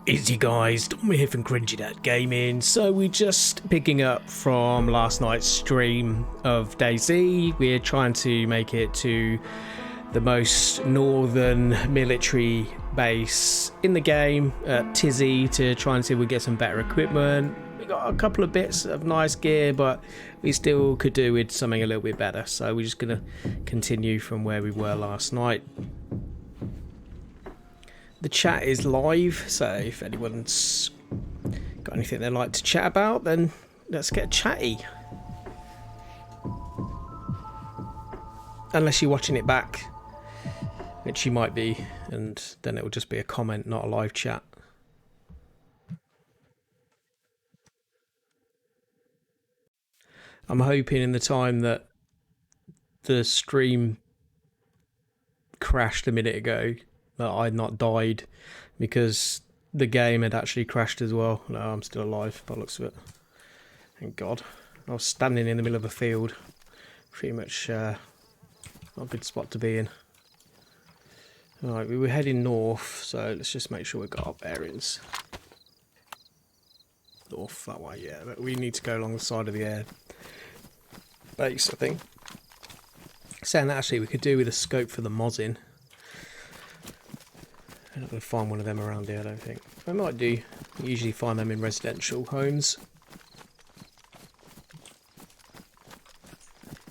Easy guys, Tom here from Cringy Dad Gaming. So we're just picking up from last night's stream of DayZ. We're trying to make it to the most northern military base in the game at Tizzy to try and see if we get some better equipment. We got a couple of bits of nice gear, but we still could do with something a little bit better. So we're just going to continue from where we were last night. The chat is live, so if anyone's got anything they'd like to chat about, then let's get chatty. Unless you're watching it back, which you might be, and then it will just be a comment, not a live chat. I'm hoping in the time that the stream crashed a minute ago that I'd not died, because the game had actually crashed as well. No, I'm still alive by the looks of it. Thank God. I was standing in the middle of a field. Pretty much not a good spot to be in. Alright, we were heading north, so let's just make sure we've got our bearings. North, that way, yeah. But we need to go along the side of the air base, I think. Saying that, actually, we could do with a scope for the mozzing. I'm not going to find one of them around here, I don't think. I might do. You usually find them in residential homes.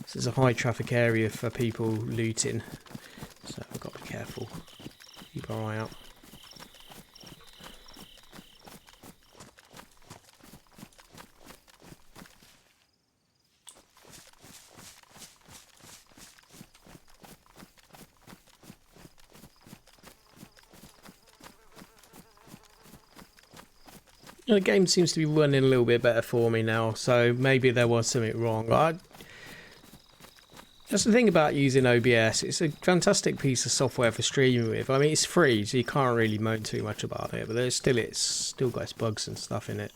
This is a high traffic area for people looting, so I've got to be careful. Keep our eye out. The game seems to be running a little bit better for me now, so maybe there was something wrong. That's the thing about using OBS. It's a fantastic piece of software for streaming with. I mean, it's free, so you can't really moan too much about it, but it's still got its bugs and stuff in it.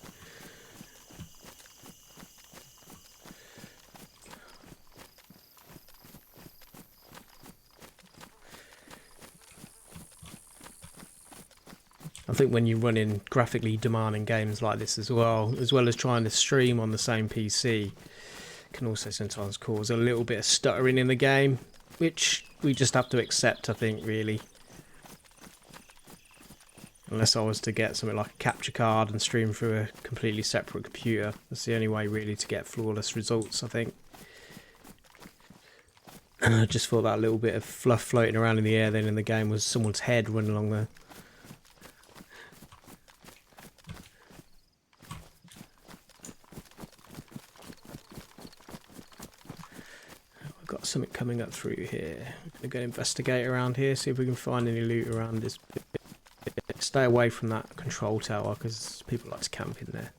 I think when you're running graphically demanding games like this as well as trying to stream on the same PC, can also sometimes cause a little bit of stuttering in the game, which we just have to accept, I think, really. Unless I was to get something like a capture card and stream through a completely separate computer. That's the only way really to get flawless results, I think. I just thought that little bit of fluff floating around in the air then in the game was someone's head running along there. Got something coming up through here. We're going to investigate around here, see if we can find any loot around this bit. Stay away from that control tower because people like to camp in there.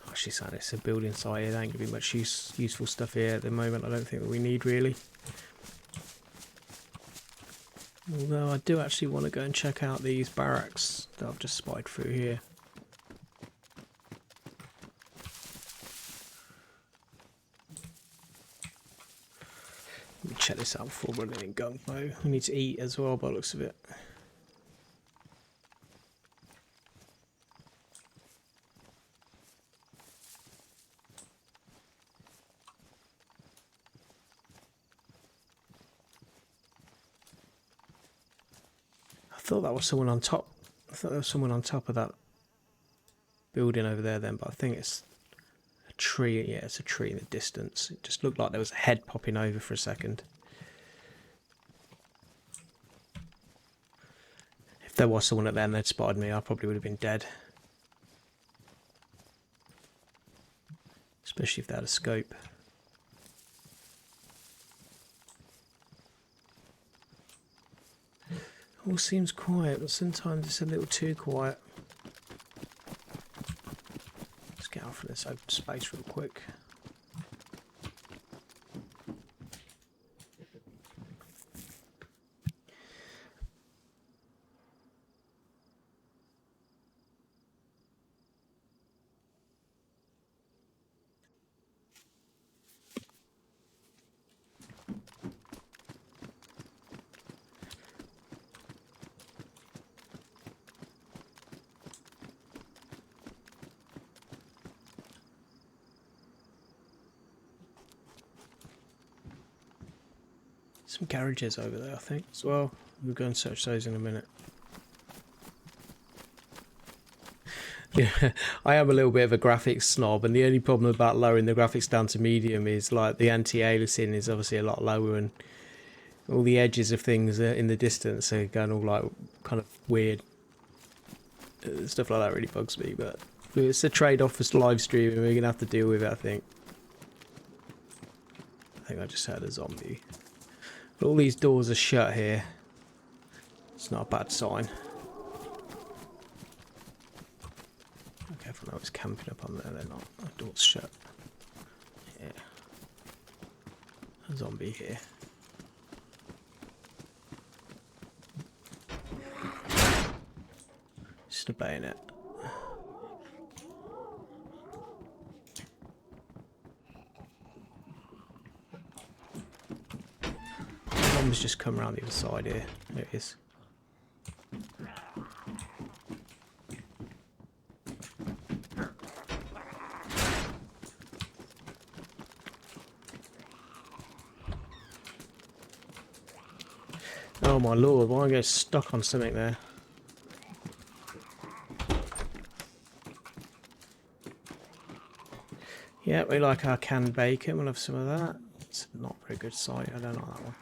Oh, she's saying it's a building site here. There ain't going to be much useful stuff here at the moment. I don't think that we need really. Although I do actually want to go and check out these barracks that I've just spied through here. Let me check this out before running in gung-ho. We need to eat as well by the looks of it. I thought that was someone on top. I thought there was someone on top of that building over there then, but I think it's a tree. Yeah, it's a tree in the distance. It just looked like there was a head popping over for a second. If there was someone at there and they'd spotted me, I probably would have been dead. Especially if they had a scope. All seems quiet, but sometimes it's a little too quiet. Let's get out from this open space real quick. Some garages over there, I think, as well. We'll go and search those in a minute. Yeah, I am a little bit of a graphics snob, and the only problem about lowering the graphics down to medium is like the anti-aliasing is obviously a lot lower, and all the edges of things in the distance are going all like kind of weird. Stuff like that really bugs me, but it's a trade-off for live streaming. We're gonna have to deal with it, I think. I just had a zombie. But all these doors are shut here. It's not a bad sign. Okay, if I was camping up on there, they're not. The door's shut. Yeah. A zombie here. Just a bayonet. Bomb's just come around the other side here. There it is. Oh my lord, why am I getting stuck on something there? Yeah, we like our canned bacon. We'll have some of that. It's not a very good sight. I don't like that one.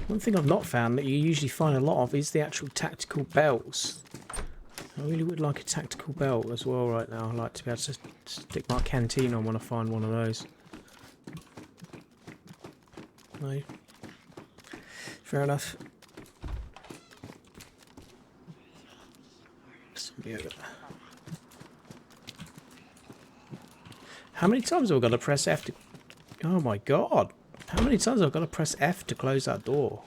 One thing I've not found that you usually find a lot of is the actual tactical belts. I really would like a tactical belt as well right now. I'd like to be able to stick my canteen on when I find one of those. No. Fair enough. Somebody over there. How many times have I got to press F to... Oh my god. How many times have I got to press F to close that door?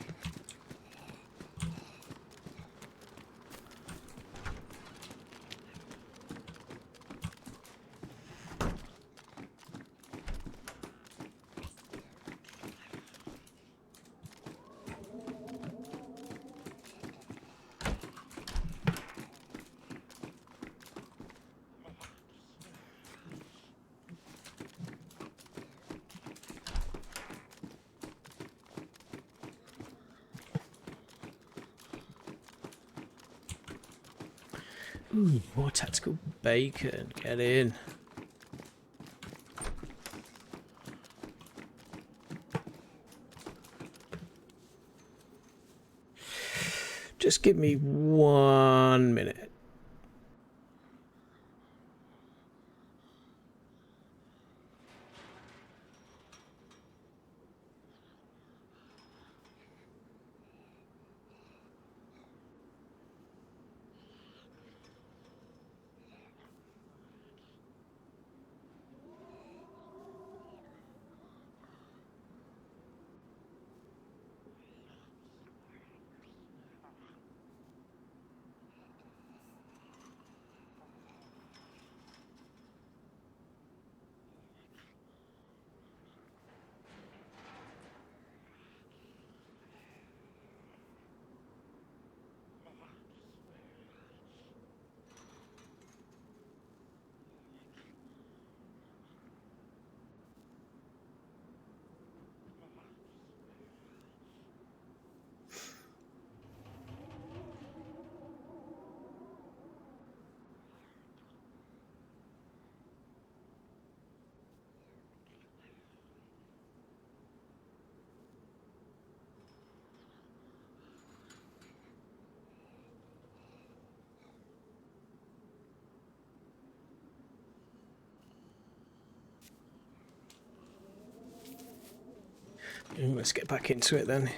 Ooh, more tactical bacon. Get in. Just give me 1 minute. Let's get back into it then.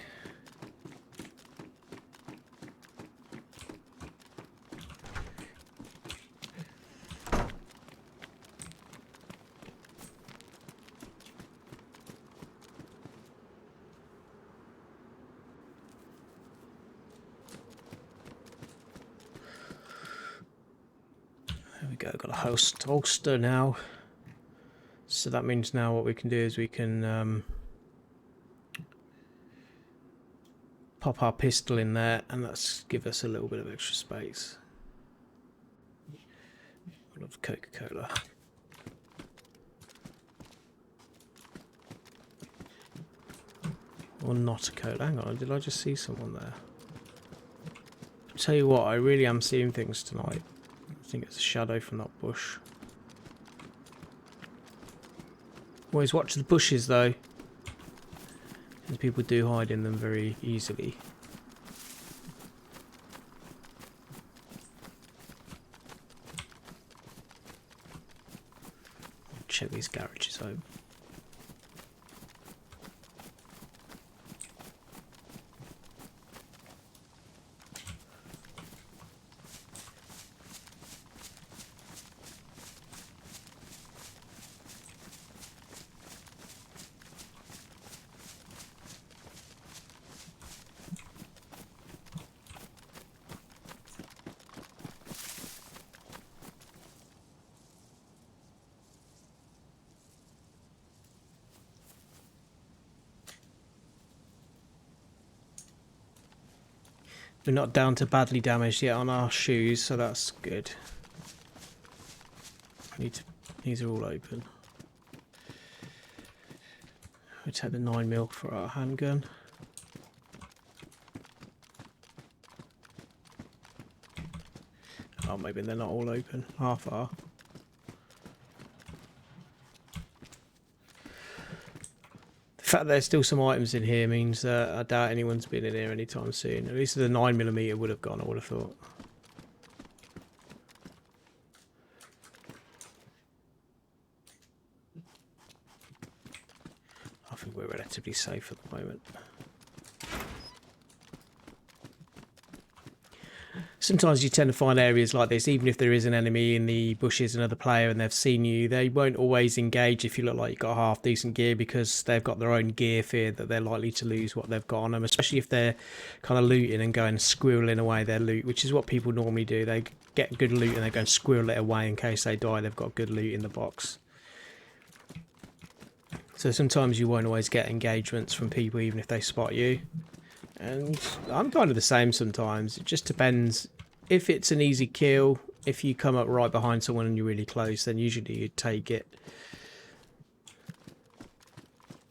There we go, got a holster now. So that means now what we can do is we can pop our pistol in there, and that's give us a little bit of extra space. I love Coca-Cola. Or not a code. Hang on, did I just see someone there? Tell you what, I really am seeing things tonight. I think it's a shadow from that bush. Always watch the bushes though, because people do hide in them very easily. Check these garages out. We're not down to badly damaged yet on our shoes, so that's good. These are all open. We take the 9mm for our handgun. Oh, maybe they're not all open. Half are. The fact there's still some items in here means that I doubt anyone's been in here anytime soon. At least the 9mm would have gone, I would have thought. I think we're relatively safe at the moment. Sometimes you tend to find areas like this, even if there is an enemy in the bushes, another player, and they've seen you, they won't always engage if you look like you've got half decent gear, because they've got their own gear fear that they're likely to lose what they've got on them, especially if they're kind of looting and going squirreling away their loot, which is what people normally do. They get good loot and they go and squirrel it away in case they die. They've got good loot in the box. So sometimes you won't always get engagements from people even if they spot you. And I'm kind of the same sometimes. It just depends. If it's an easy kill, if you come up right behind someone and you're really close, then usually you'd take it.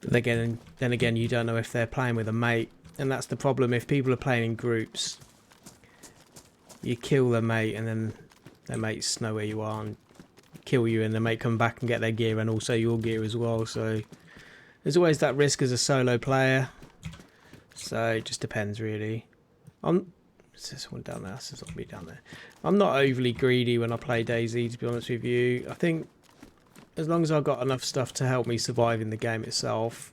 But then again, you don't know if they're playing with a mate. And that's the problem. If people are playing in groups, you kill their mate and then their mates know where you are and kill you, and their mate come back and get their gear and also your gear as well. So there's always that risk as a solo player. So it just depends really. Is this one down there? This is not me down there. I'm not overly greedy when I play DayZ, to be honest with you. I think as long as I've got enough stuff to help me survive in the game itself,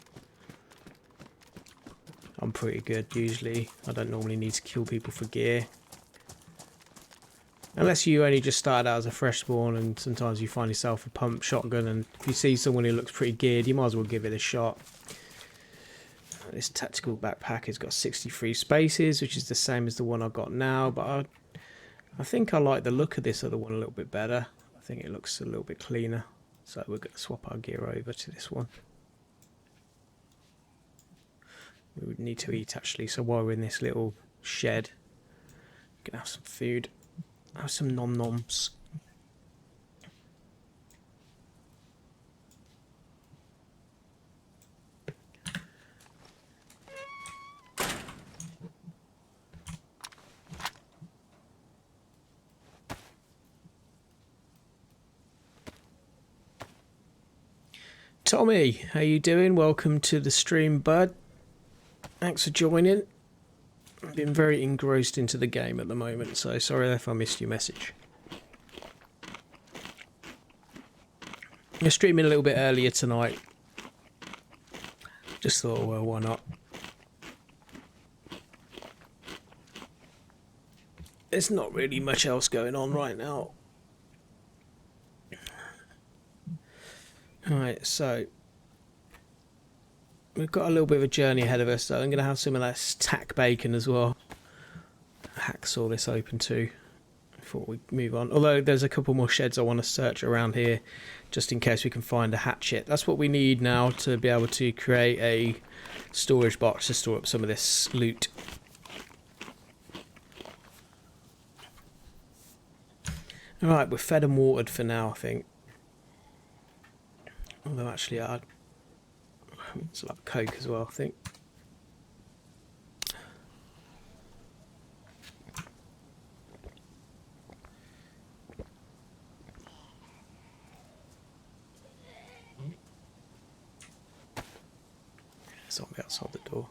I'm pretty good usually. I don't normally need to kill people for gear. Unless you only just started out as a fresh spawn, and sometimes you find yourself a pump shotgun, and if you see someone who looks pretty geared, you might as well give it a shot. This tactical backpack has got 63 spaces, which is the same as the one I've got now, but I think I like the look of this other one a little bit better. I think it looks a little bit cleaner. So we're going to swap our gear over to this one. We would need to eat actually, so while we're in this little shed, we can have some food, have some nom-noms. Tommy, how you doing? Welcome to the stream, bud. Thanks for joining. I've been very engrossed into the game at the moment, so sorry if I missed your message. I'm streaming a little bit earlier tonight. Just thought, well, why not? There's not really much else going on right now. Alright, so we've got a little bit of a journey ahead of us, so I'm going to have some of that tack bacon as well. Hacksaw this open too before we move on. Although there's a couple more sheds I want to search around here just in case we can find a hatchet. That's what we need now to be able to create a storage box to store up some of this loot. Alright, we're fed and watered for now, I think. Although actually it's like Coke as well, I think. zombie outside the door.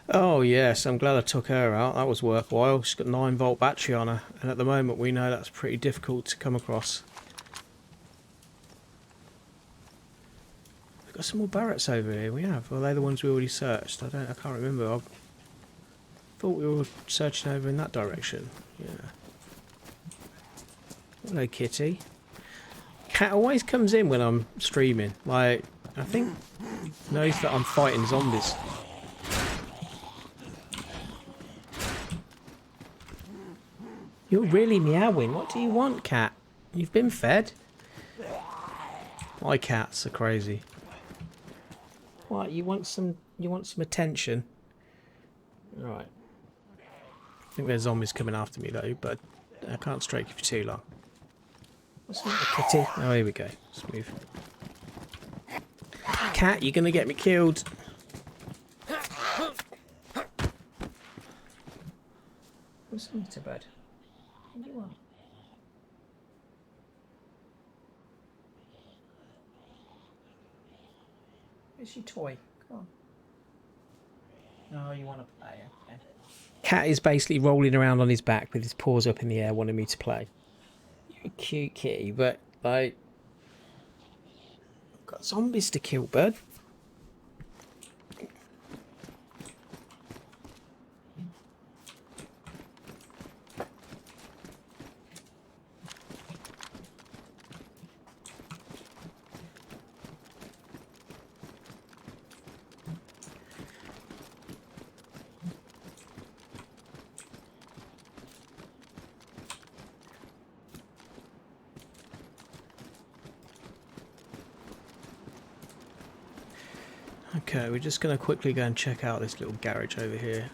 Oh yes, I'm glad I took her out. That was worthwhile. She's got 9-volt battery on her, and at the moment we know that's pretty difficult to come across. We've got some more Barretts over here. We have. Are they the ones we already searched? I can't remember. I thought we were searching over in that direction. Yeah. Hello, kitty. Cat always comes in when I'm streaming. Like, I think knows that I'm fighting zombies. You're really meowing. What do you want, cat? You've been fed. My cats are crazy. What? You want some attention? Right. I think there's zombies coming after me though, but I can't strike you for too long. What's the matter, kitty? Oh, here we go. Let's move. Cat, you're gonna get me killed. What's the matter, bud? What do you want? Where's your toy? Come on. No, you want to play, okay. Cat is basically rolling around on his back with his paws up in the air wanting me to play. You're a cute kitty, but like... I've got zombies to kill, bud. Okay, we're just going to quickly go and check out this little garage over here.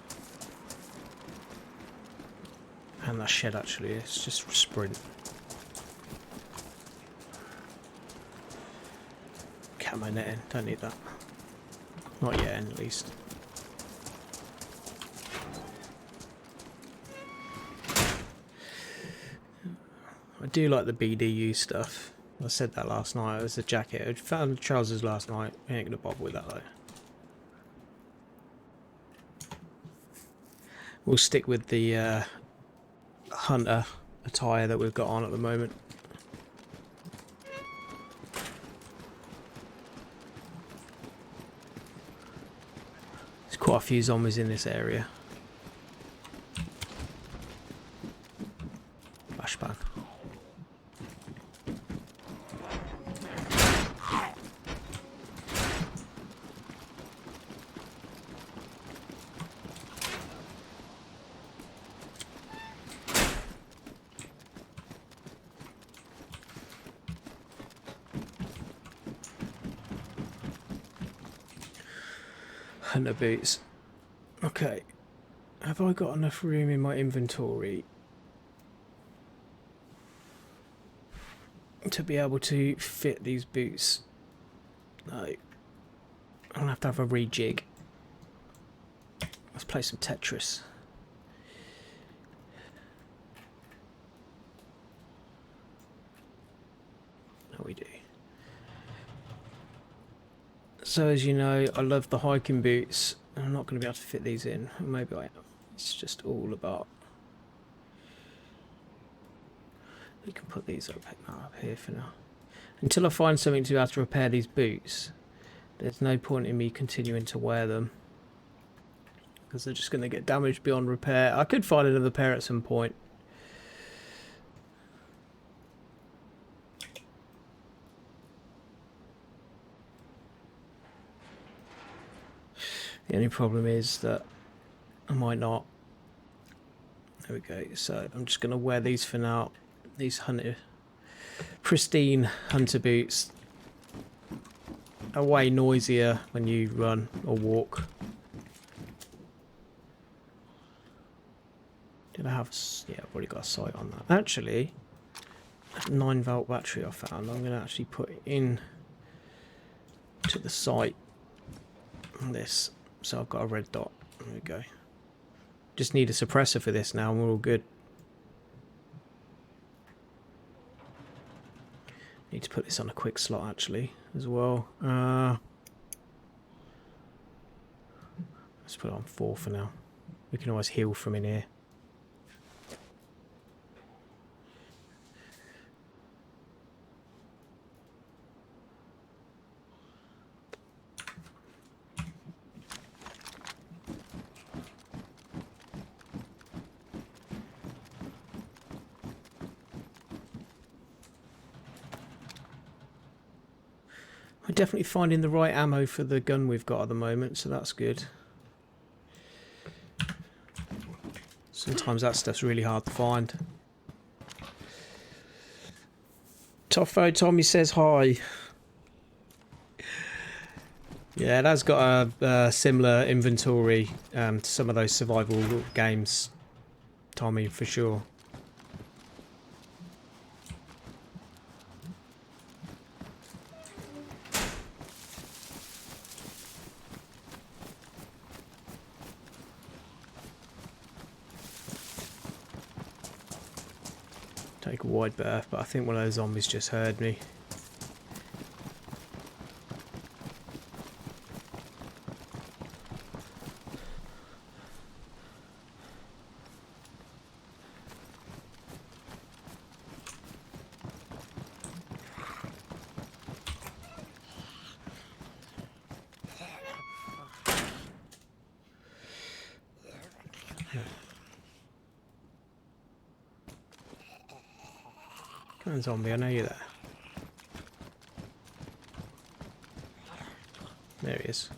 And that shed actually, it's just sprint. Camo netting, don't need that. Not yet, at least. I do like the BDU stuff. I said that last night. It was a jacket. I found the trousers last night. I ain't gonna bother with that though. We'll stick with the hunter attire that we've got on at the moment. There's quite a few zombies in this area. Flashbang. Hunter boots. Okay. Have I got enough room in my inventory to be able to fit these boots? No. I'm gonna have a rejig. Let's play some Tetris. No, we do. So as you know, I love the hiking boots. I'm not going to be able to fit these in. Maybe I am. It's just all about... We can put these up here for now. Until I find something to be able to repair these boots, there's no point in me continuing to wear them. Because they're just going to get damaged beyond repair. I could find another pair at some point. The only problem is that I might not. There we go. So I'm just going to wear these for now. These pristine hunter boots are way noisier when you run or walk. Did I have... Yeah, I've already got a sight on that. Actually, that 9-volt battery I found, I'm going to actually put it in to the sight on this. So I've got a red dot. There we go. Just need a suppressor for this now and we're all good. Need to put this on a quick slot actually as well. Let's put it on 4 for now. We can always heal from in here. We're definitely finding the right ammo for the gun we've got at the moment, so that's good. Sometimes that stuff's really hard to find. Toffo Tommy says hi. Yeah, it has got a similar inventory to some of those survival games, Tommy, for sure. Take a wide berth, but I think one of those zombies just heard me. Come on, zombie, I know you're there. There he is.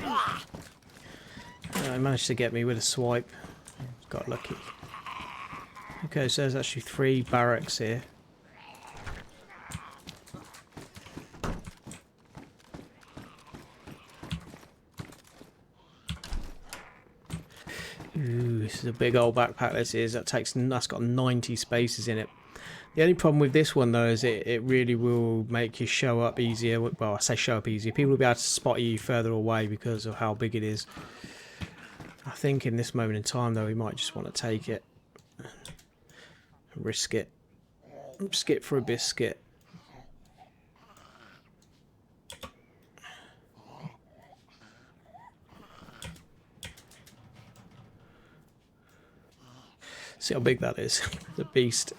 I managed to get me with a swipe. Got lucky. Okay, so there's actually 3 barracks here. Ooh, this is a big old backpack. This is. That's got 90 spaces in it. The only problem with this one though is it really will make you show up easier. Well, I say show up easier. People will be able to spot you further away because of how big it is. I think in this moment in time though, we might just want to take it, risk it for a biscuit. See how big that is. The beast.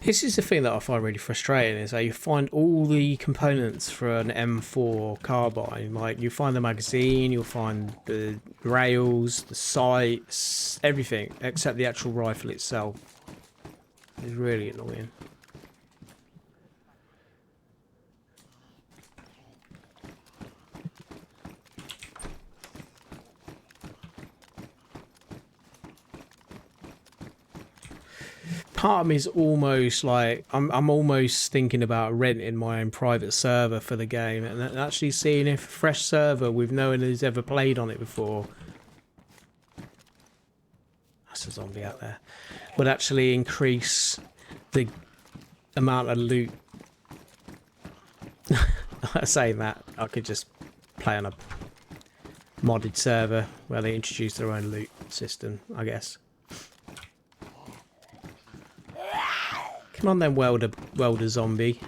This is the thing that I find really frustrating, is that you find all the components for an M4 carbine. Like, you find the magazine, you'll find the rails, the sights, everything except the actual rifle itself. It's really annoying. Part of me is almost like I'm almost thinking about renting my own private server for the game and actually seeing if a fresh server with no one who's ever played on it before, that's a zombie out there, would actually increase the amount of loot. Saying that, I could just play on a modded server where they introduce their own loot system, I guess. Come on then, welder zombie.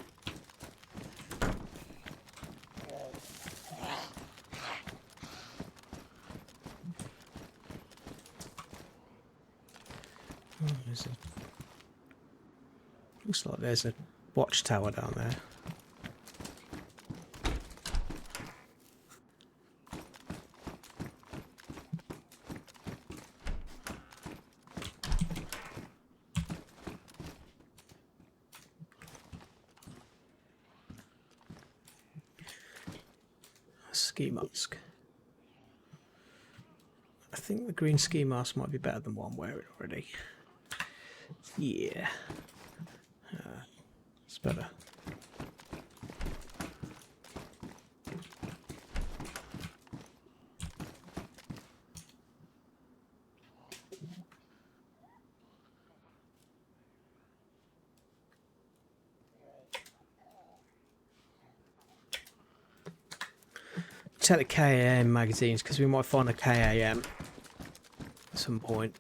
Oh, looks like there's a watchtower down there. Ski mask. I think the green ski mask might be better than what I'm wearing already. Yeah. It's better. take the KAM magazines because we might find a KAM at some point.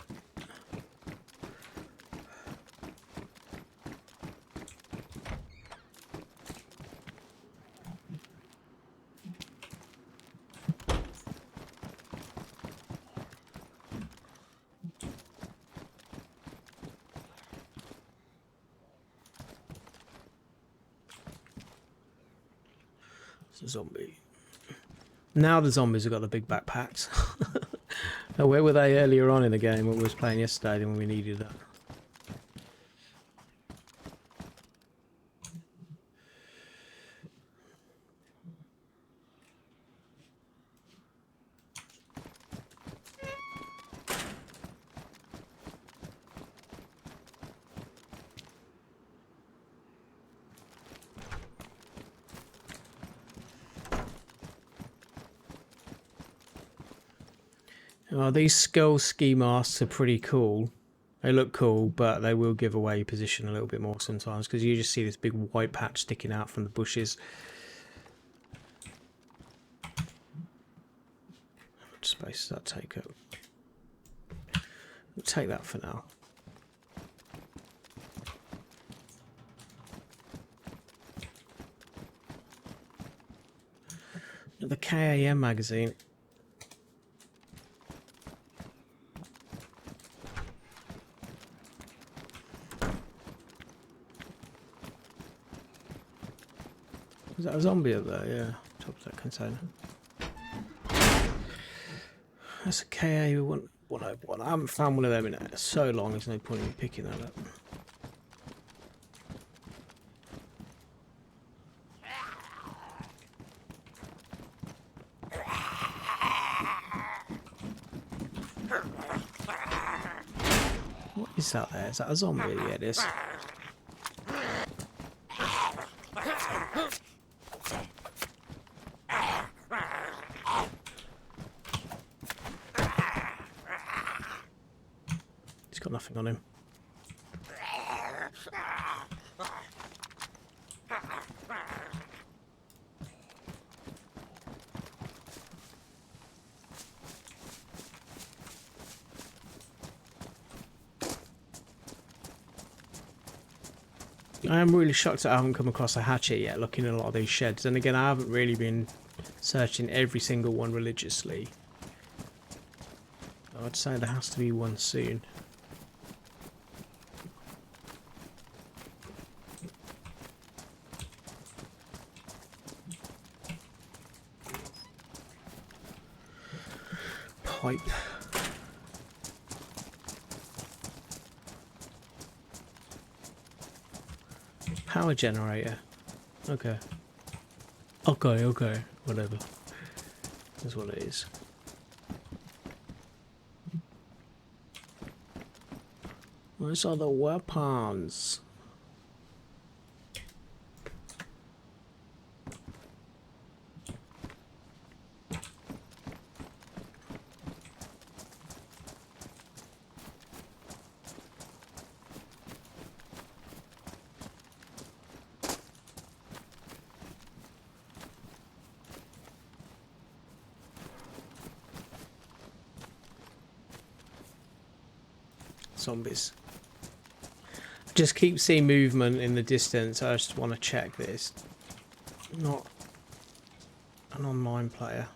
It's a zombie. Now the zombies have got the big backpacks. Now, where were they earlier on in the game when we was playing yesterday when we needed that? Oh, these skull ski masks are pretty cool. They look cool, but they will give away your position a little bit more sometimes because you just see this big white patch sticking out from the bushes. How much space does that take up? We'll take that for now. The KAM magazine. Is that a zombie up there? Yeah, top of that container. That's a KA-101. I haven't found one of them in so long, there's no point in me picking that up. What is that there? Is that a zombie? Yeah, it is. Got nothing on him. I am really shocked that I haven't come across a hatchet yet looking at a lot of these sheds. And again, I haven't really been searching every single one religiously. I'd say there has to be one soon. Pipe. Power generator. Okay. Okay. Whatever. That's what it is. Where's all the weapons? Zombies. Just keep seeing movement in the distance. I just want to check this. Not an online player.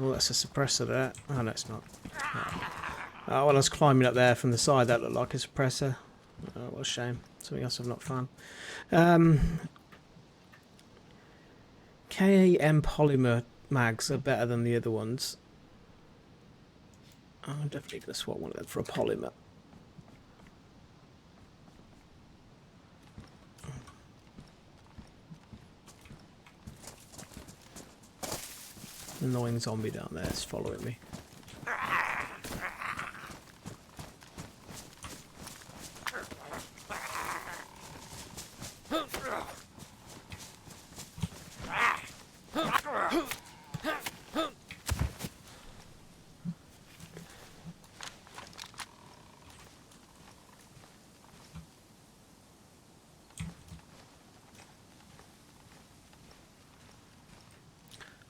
Oh, that's a suppressor there. Oh, no, it's not. Oh, well, I was climbing up there from the side. That looked like a suppressor. Oh, what a shame. Something else I've not found. KAM polymer mags are better than the other ones. I'm definitely going to swap one of them for a polymer. Annoying zombie down there is following me.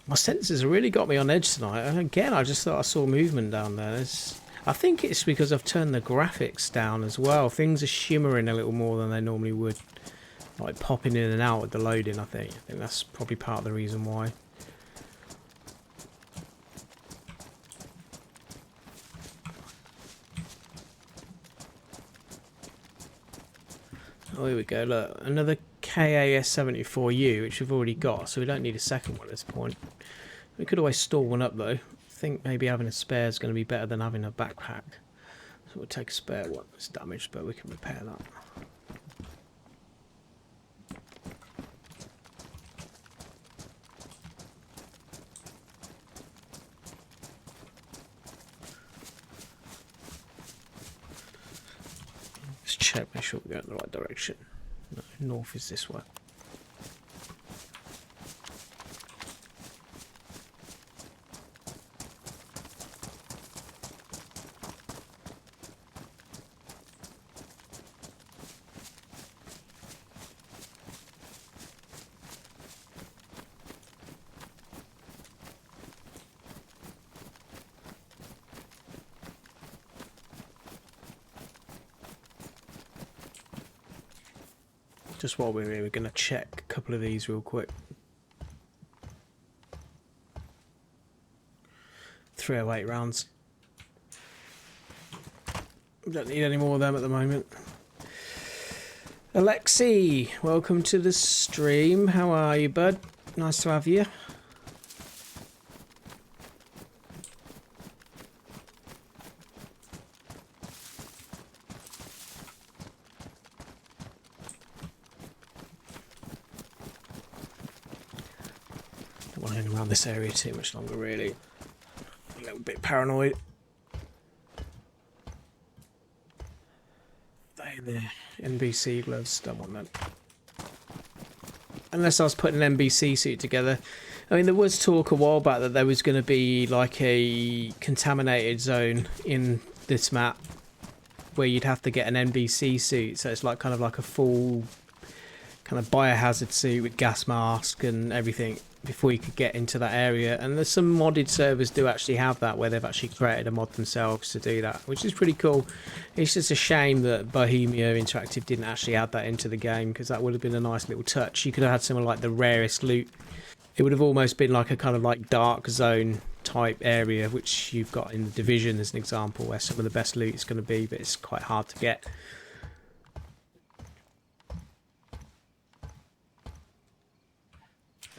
My senses have really got me on edge tonight. And again, I just thought I saw movement down there. I think it's because I've turned the graphics down as well. Things are shimmering a little more than they normally would. Like popping in and out with the loading, I think. I think that's probably part of the reason why. Oh, here we go. Look, another KAS-74U, which we've already got, so we don't need a second one at this point. We could always store one up, though. I think maybe having a spare is going to be better than having a backpack. So we'll take a spare one. It's damaged, but we can repair that. Let's check, make sure we're going in the right direction. No, north is this way. Just while we're here, we're going to check a couple of these real quick. 308 rounds. We don't need any more of them at the moment. Alexi, welcome to the stream. How are you, bud? Nice to have you. Don't want to hang around this area too much longer, really. A little bit paranoid. The NBC gloves, don't want that. Unless I was putting an NBC suit together. I mean, there was talk a while back that there was going to be like a contaminated zone in this map where you'd have to get an NBC suit, so it's like kind of like a full kind of biohazard suit with gas mask and everything before you could get into that area. And there's some modded servers do actually have that, where they've actually created a mod themselves to do that, which is pretty cool. It's just a shame that Bohemia Interactive didn't actually add that into the game, because that would have been a nice little touch. You could have had some of like the rarest loot. It would have almost been like a kind of like dark zone type area, which you've got in the Division as an example, where some of the best loot is going to be, but it's quite hard to get.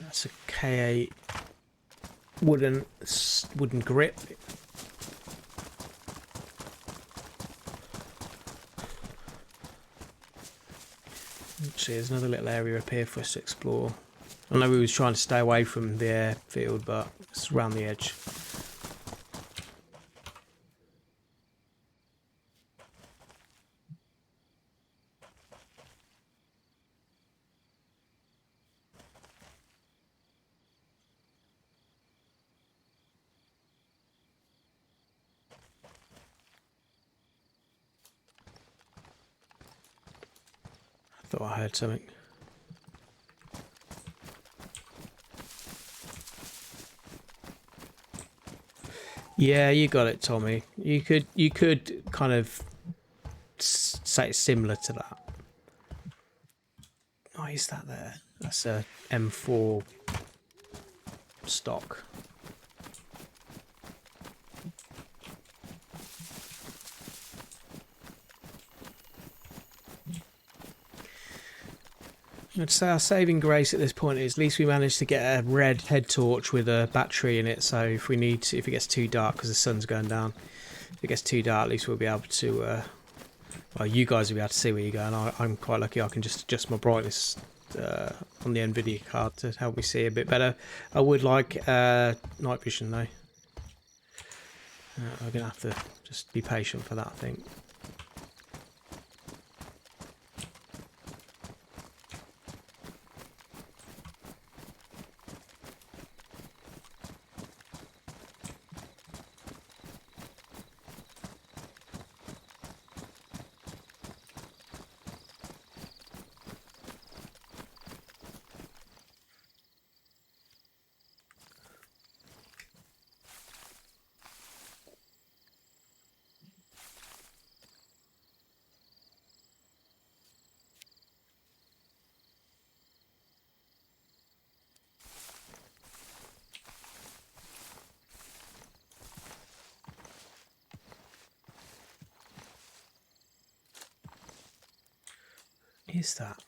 That's a KA wooden grip. Actually, there's another little area up here for us to explore. I know we was trying to stay away from the airfield, but it's around the edge. I thought I heard something. Yeah, you got it, Tommy. You could kind of say it's similar to that. Oh, is that there? That's a M4 stock. I'd say our saving grace at this point is at least we managed to get a red head torch with a battery in it, so if it gets too dark, because the sun's going down, if it gets too dark, at least we'll be able to, well, you guys will be able to see where you're going. I'm quite lucky I can just adjust my brightness on the NVIDIA card to help me see a bit better. I would like night vision though. I'm going to have to just be patient for that, I think. is that?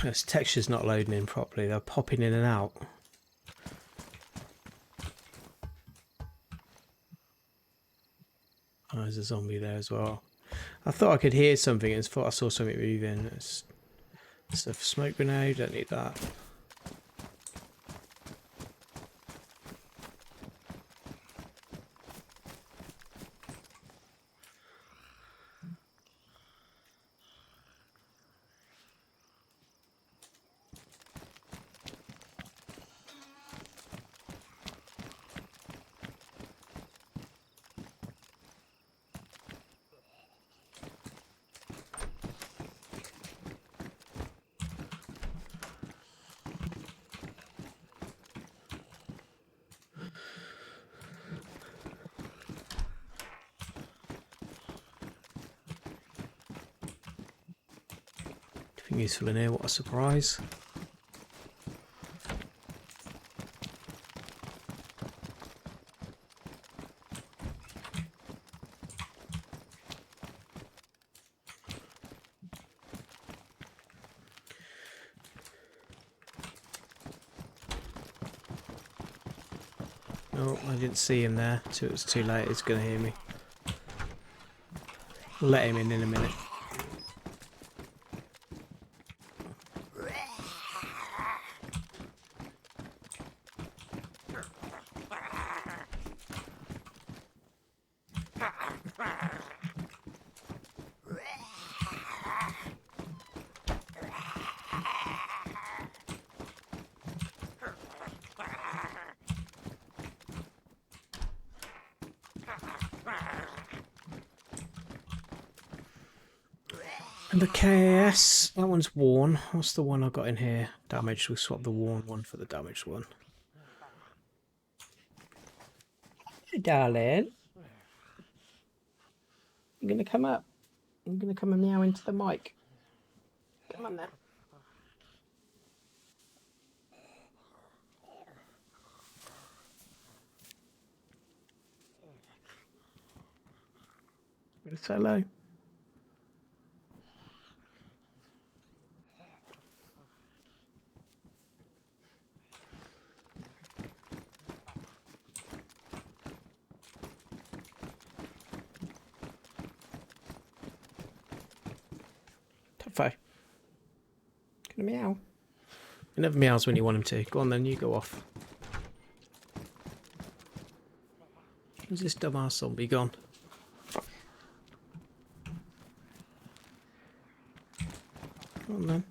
This texture's not loading in properly. They're popping in and out. Oh, there's a zombie there as well. I thought I could hear something and thought I saw something moving. It's a smoke grenade. Don't need that. Nothing useful in here. What a surprise. Oh, I didn't see him there, so it was too late. He's going to hear me. Let him in a minute. And the KS, that one's worn. What's the one I got in here? Damaged. We'll swap the worn one for the damaged one. Hey, darling. You're going to come up. You're going to come and meow into the mic. Come on now. Gonna say hello. Tougho. Gonna meow. He never meows when you want him to. Go on then, you go off. Where's this dumbass zombie gone? Come on then.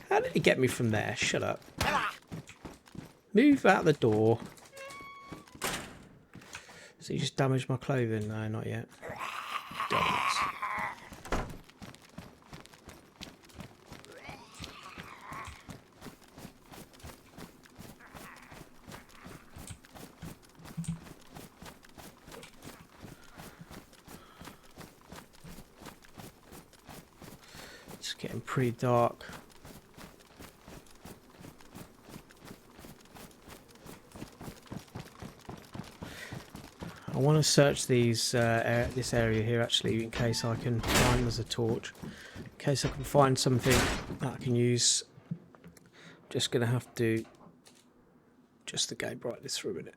How did he get me from there? Shut up. Move out the door. So you just damaged my clothing? No, not yet. Don't. It's getting pretty dark. I want to search these this area here actually in case I can find, there's a torch, in case I can find something that I can use. Just gonna have to just the game brightness for a minute.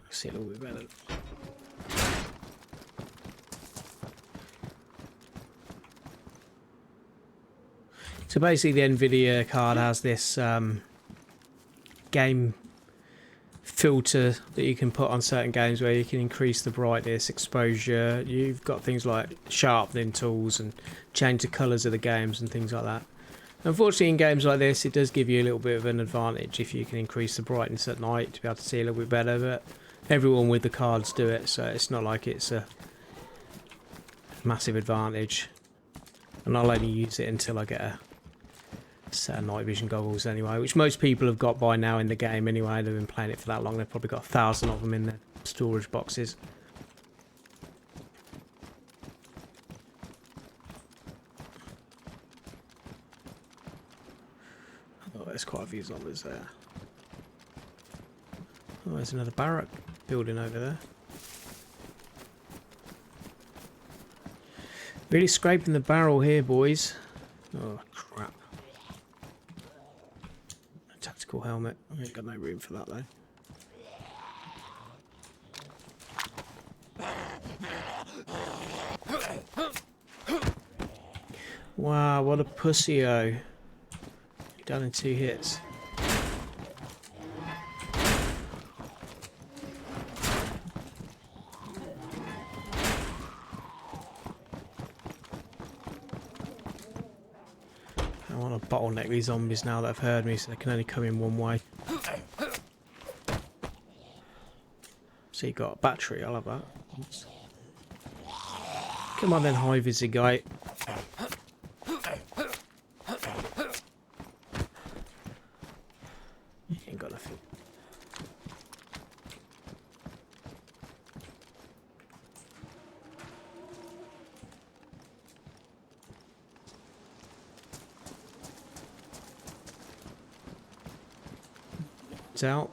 See a little bit better. So basically the Nvidia card has this game filter that you can put on certain games where you can increase the brightness, exposure. You've got things like sharpening tools and change the colours of the games and things like that. Unfortunately, in games like this, it does give you a little bit of an advantage if you can increase the brightness at night to be able to see a little bit better, but everyone with the cards do it, so it's not like it's a massive advantage. And I'll only use it until I get a set of night vision goggles anyway, which most people have got by now in the game anyway. They've been playing it for that long. They've probably got 1,000 of them in their storage boxes. Oh, there's quite a few zombies there. Oh, there's another barrack building over there. Really scraping the barrel here, boys. Oh, crap. A tactical helmet. I ain't got no room for that, though. Wow, what a pussy-o. Done in 2 hits. I want to bottleneck these zombies now that have heard me, so they can only come in one way. So you got a battery, I love that. Oops. Come on then, high visi guy. Ain't got nothing. It's out.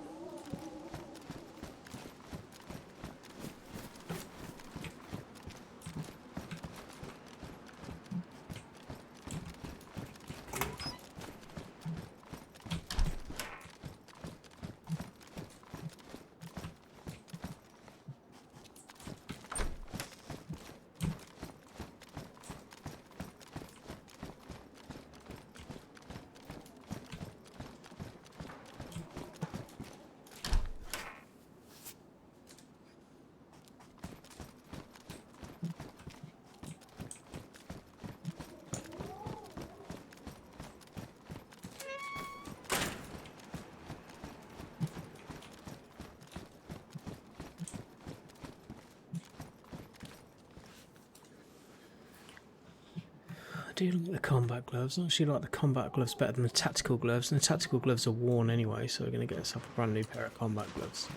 I do like the combat gloves. I actually like the combat gloves better than the tactical gloves, and the tactical gloves are worn anyway, so we're going to get ourselves a brand new pair of combat gloves.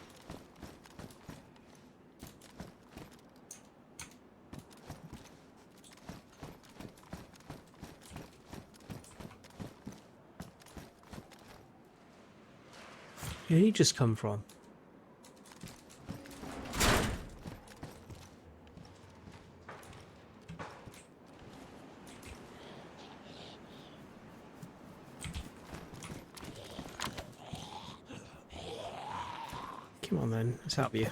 Where did you just come from? Come on then, let's help you.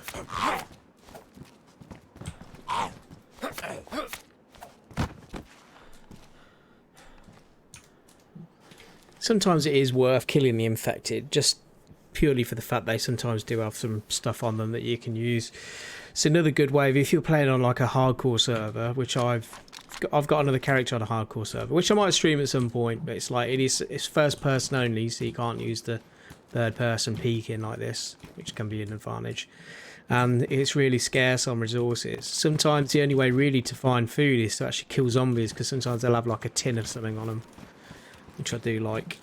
Sometimes it is worth killing the infected, just purely for the fact they sometimes do have some stuff on them that you can use. It's another good way if you're playing on like a hardcore server, which I've got another character on a hardcore server, which I might stream at some point, but it's like it's first person only, so you can't use the third person peeking like this, which can be an advantage. And it's really scarce on resources. Sometimes the only way really to find food is to actually kill zombies, because sometimes they'll have like a tin of something on them, which I do like.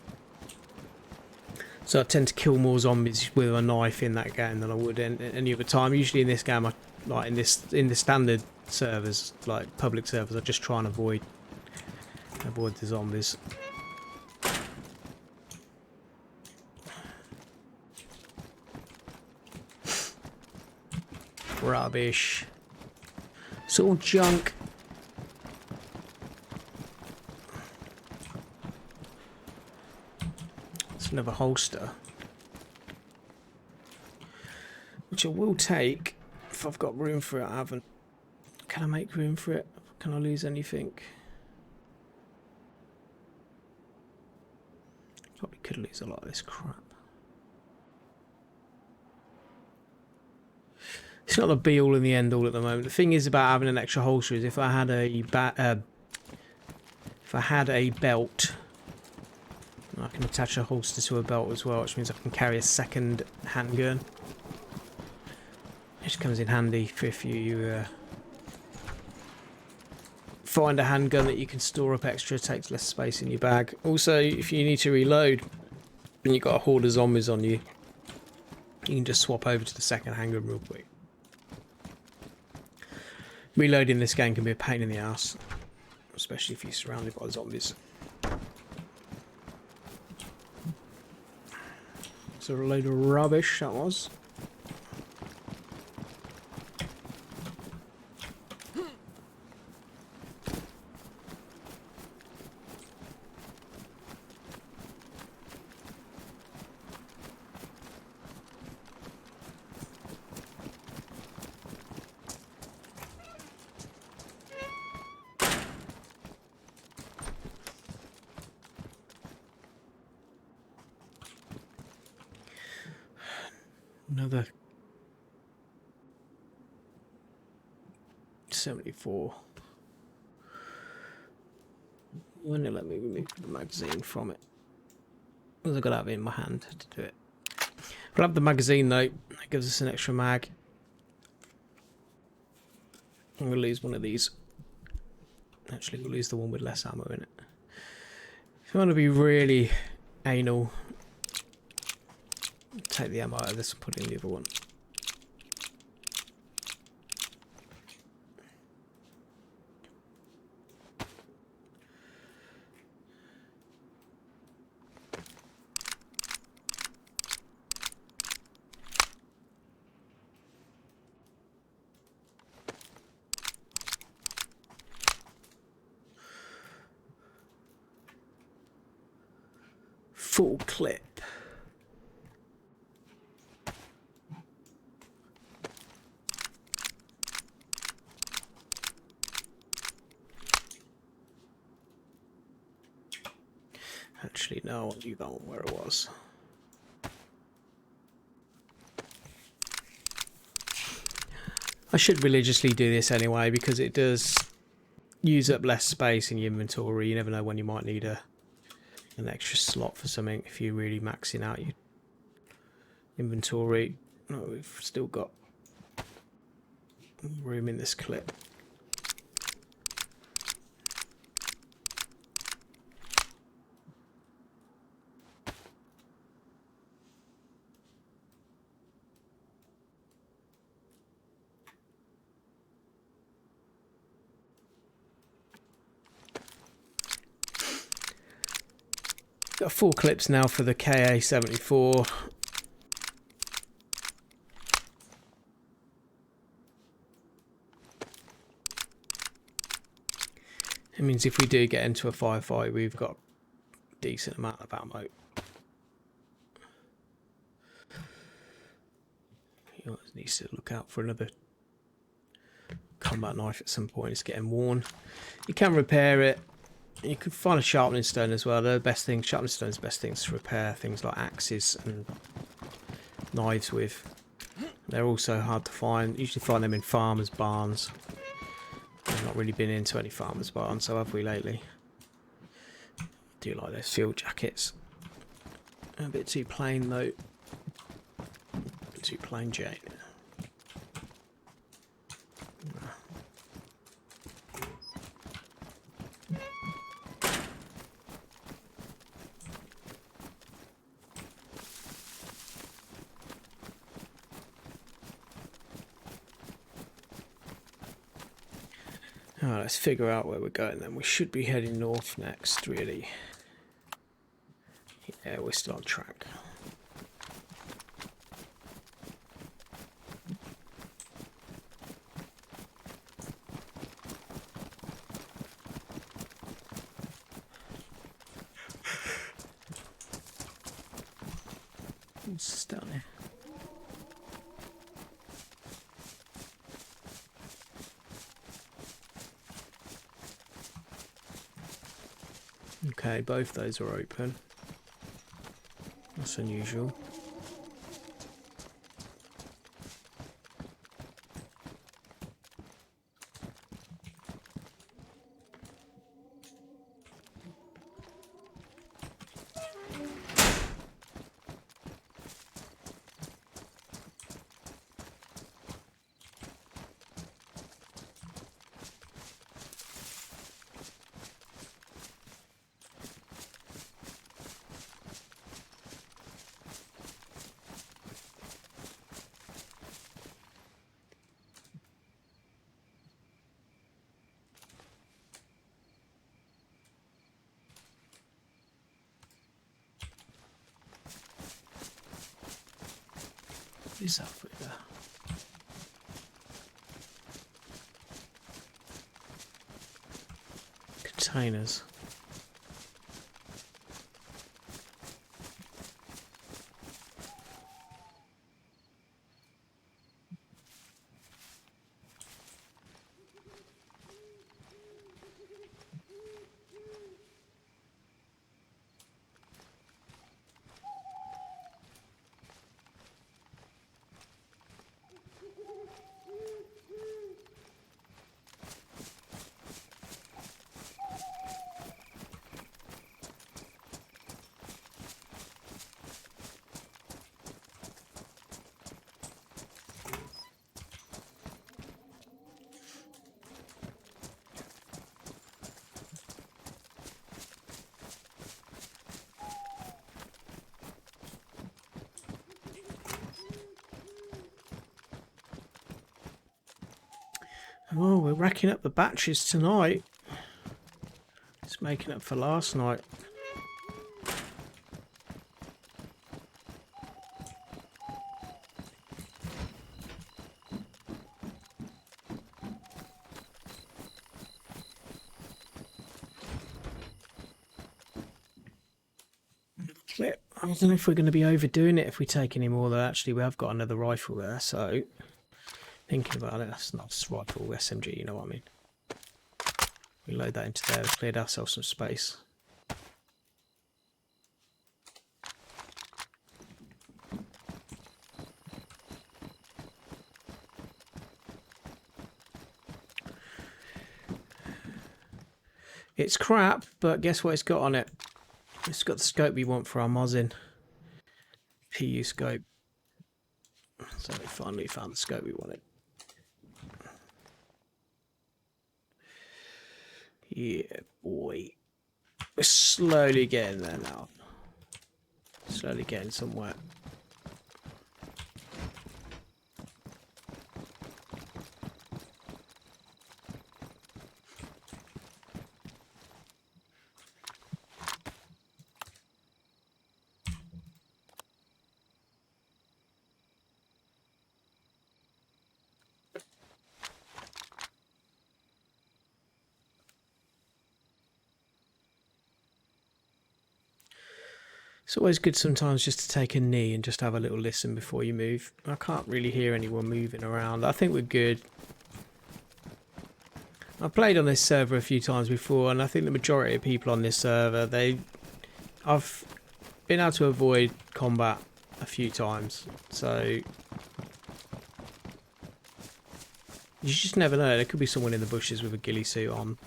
So I tend to kill more zombies with a knife in that game than I would any other time. Usually in this game, like in the standard servers, like public servers, I just try and avoid the zombies. Rubbish. It's all junk. It's another holster, which I will take if I've got room for it. I haven't. Can I make room for it? Can I lose anything? Probably could lose a lot of this crap. It's not the be all and the end all at the moment. The thing is about having an extra holster is if I had a belt, I can attach a holster to a belt as well, which means I can carry a second handgun. Which comes in handy for if you find a handgun that you can store up extra, takes less space in your bag. Also, if you need to reload and you've got a horde of zombies on you, you can just swap over to the second handgun real quick. Reloading this game can be a pain in the ass, especially if you're surrounded by zombies. So a load of rubbish that was. Another 74. When it let me remove the magazine from it, because I've got to have it in my hand to do it. We'll have the magazine though. That gives us an extra mag. I'm going to lose one of these. Actually, we'll lose the one with less ammo in it. If you want to be really anal, take the ammo out of this and put it in the other one. Full clip. Actually, no, I'll leave that one where it was. I should religiously do this anyway because it does use up less space in your inventory. You never know when you might need an extra slot for something if you're really maxing out your inventory. Oh, we've still got room in this clip. Got 4 clips now for the KA-74. It means if we do get into a firefight, we've got a decent amount of ammo. He always needs to look out for another combat knife at some point. It's getting worn. You can repair it. You could find a sharpening stone as well. They're the best thing. Sharpening stone's the best things to repair things like axes and knives with. They're also hard to find. Usually find them in farmers' barns. I've not really been into any farmers' barns, so have we lately? I do like those field jackets. A bit too plain though. A bit too plain Jane. Alright, let's figure out where we're going then. We should be heading north next, really. Yeah, we're still on track. What's down there? Okay, both those are open. That's unusual. What's up with that? Containers. Oh, we're racking up the batches tonight. It's making up for last night. Clip. I don't know if we're going to be overdoing it if we take any more though. Actually, we have got another rifle there, so thinking about it, that's not a rifle, SMG, you know what I mean. We load that into there, we've cleared ourselves some space. It's crap, but guess what it's got on it? It's got the scope we want for our Mosin. PU scope. So we finally found the scope we wanted. Yeah, boy. We're slowly getting there now. Slowly getting somewhere. It's always good sometimes just to take a knee and just have a little listen before you move. I can't really hear anyone moving around. I think we're good. I've played on this server a few times before, and I think the majority of people on this server, I've been able to avoid combat a few times. So you just never know. There could be someone in the bushes with a ghillie suit on.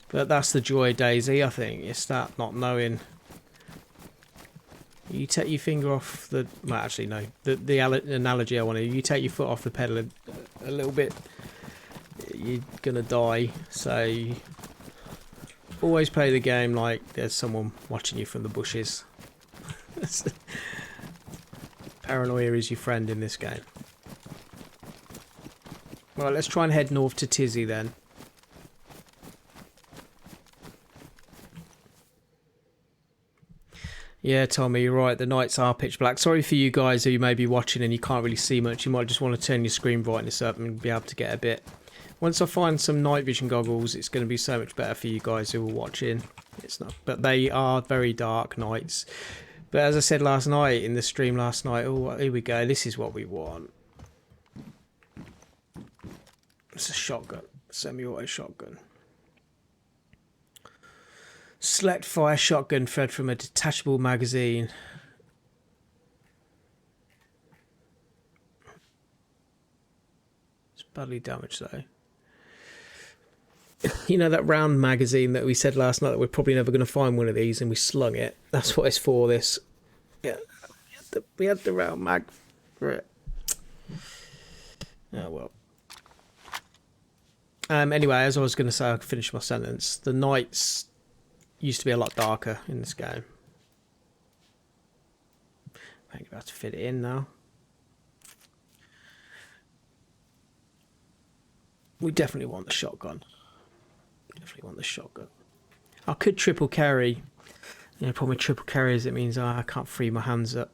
But that's the joy of DayZ, I think. It's that not knowing. You take your finger off the... Well, actually, no. The analogy I wanted, you take your foot off the pedal a little bit, you're going to die. So, always play the game like there's someone watching you from the bushes. Paranoia is your friend in this game. Right, let's try and head north to Tizzy then. Yeah, Tommy, you're right. The nights are pitch black. Sorry for you guys who may be watching and you can't really see much. You might just want to turn your screen brightness up and be able to get a bit. Once I find some night vision goggles, it's going to be so much better for you guys who are watching. It's not, but they are very dark nights. But as I said last night in the stream last night, oh, here we go. This is what we want. It's a shotgun, semi-auto shotgun. Select fire shotgun fed from a detachable magazine. It's badly damaged though. You know that round magazine that we said last night that we're probably never going to find one of these, and we slung it? That's what it's for, this. Yeah, we had the round mag for it. Oh well. Anyway, as I was going to say, I could finish my sentence. The nights used to be a lot darker in this game. I think about to fit it in now. We definitely want the shotgun. Definitely want the shotgun. I could triple carry. The problem with triple carry is it means I can't free my hands up.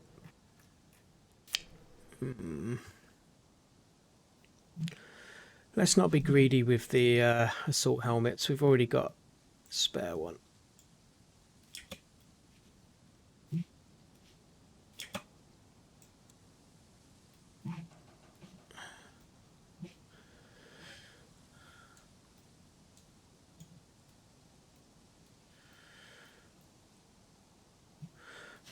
Let's not be greedy with the assault helmets. We've already got a spare one.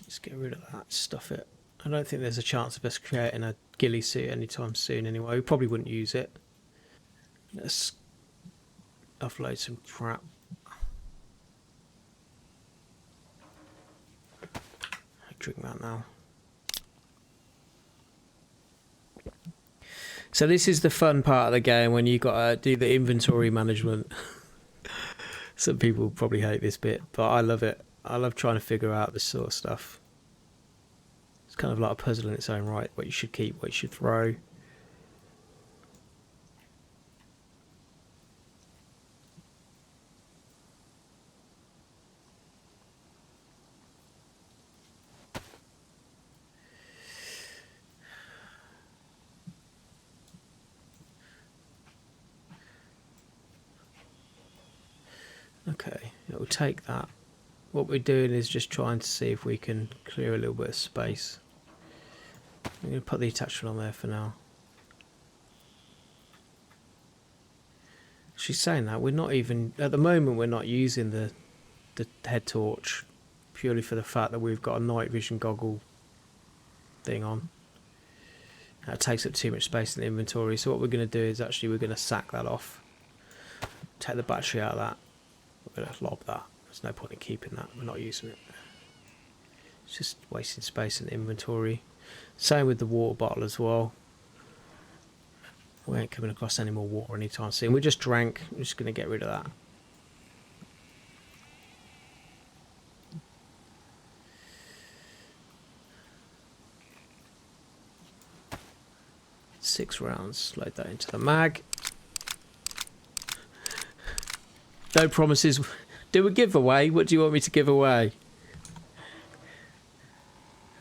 Let's get rid of that, stuff it. I don't think there's a chance of us creating a ghillie suit anytime soon anyway. We probably wouldn't use it. Let's offload some crap. Drink that now. So this is the fun part of the game when you got to do the inventory management. Some people probably hate this bit, but I love it. I love trying to figure out this sort of stuff. It's kind of like a puzzle in its own right, what you should keep, what you should throw. Okay, it will take that. What we're doing is just trying to see if we can clear a little bit of space. I'm going to put the attachment on there for now. She's saying that we're not even, at the moment we're not using the head torch purely for the fact that we've got a night vision goggle thing on. That takes up too much space in the inventory, so what we're going to do is actually we're going to sack that off. Take the battery out of that. We're going to lob that. There's no point in keeping that, we're not using it. It's just wasting space in the inventory. Same with the water bottle as well. We ain't coming across any more water anytime soon. We just drank, we're just going to get rid of that. Six rounds, load that into the mag. No promises. Do a giveaway? What do you want me to give away?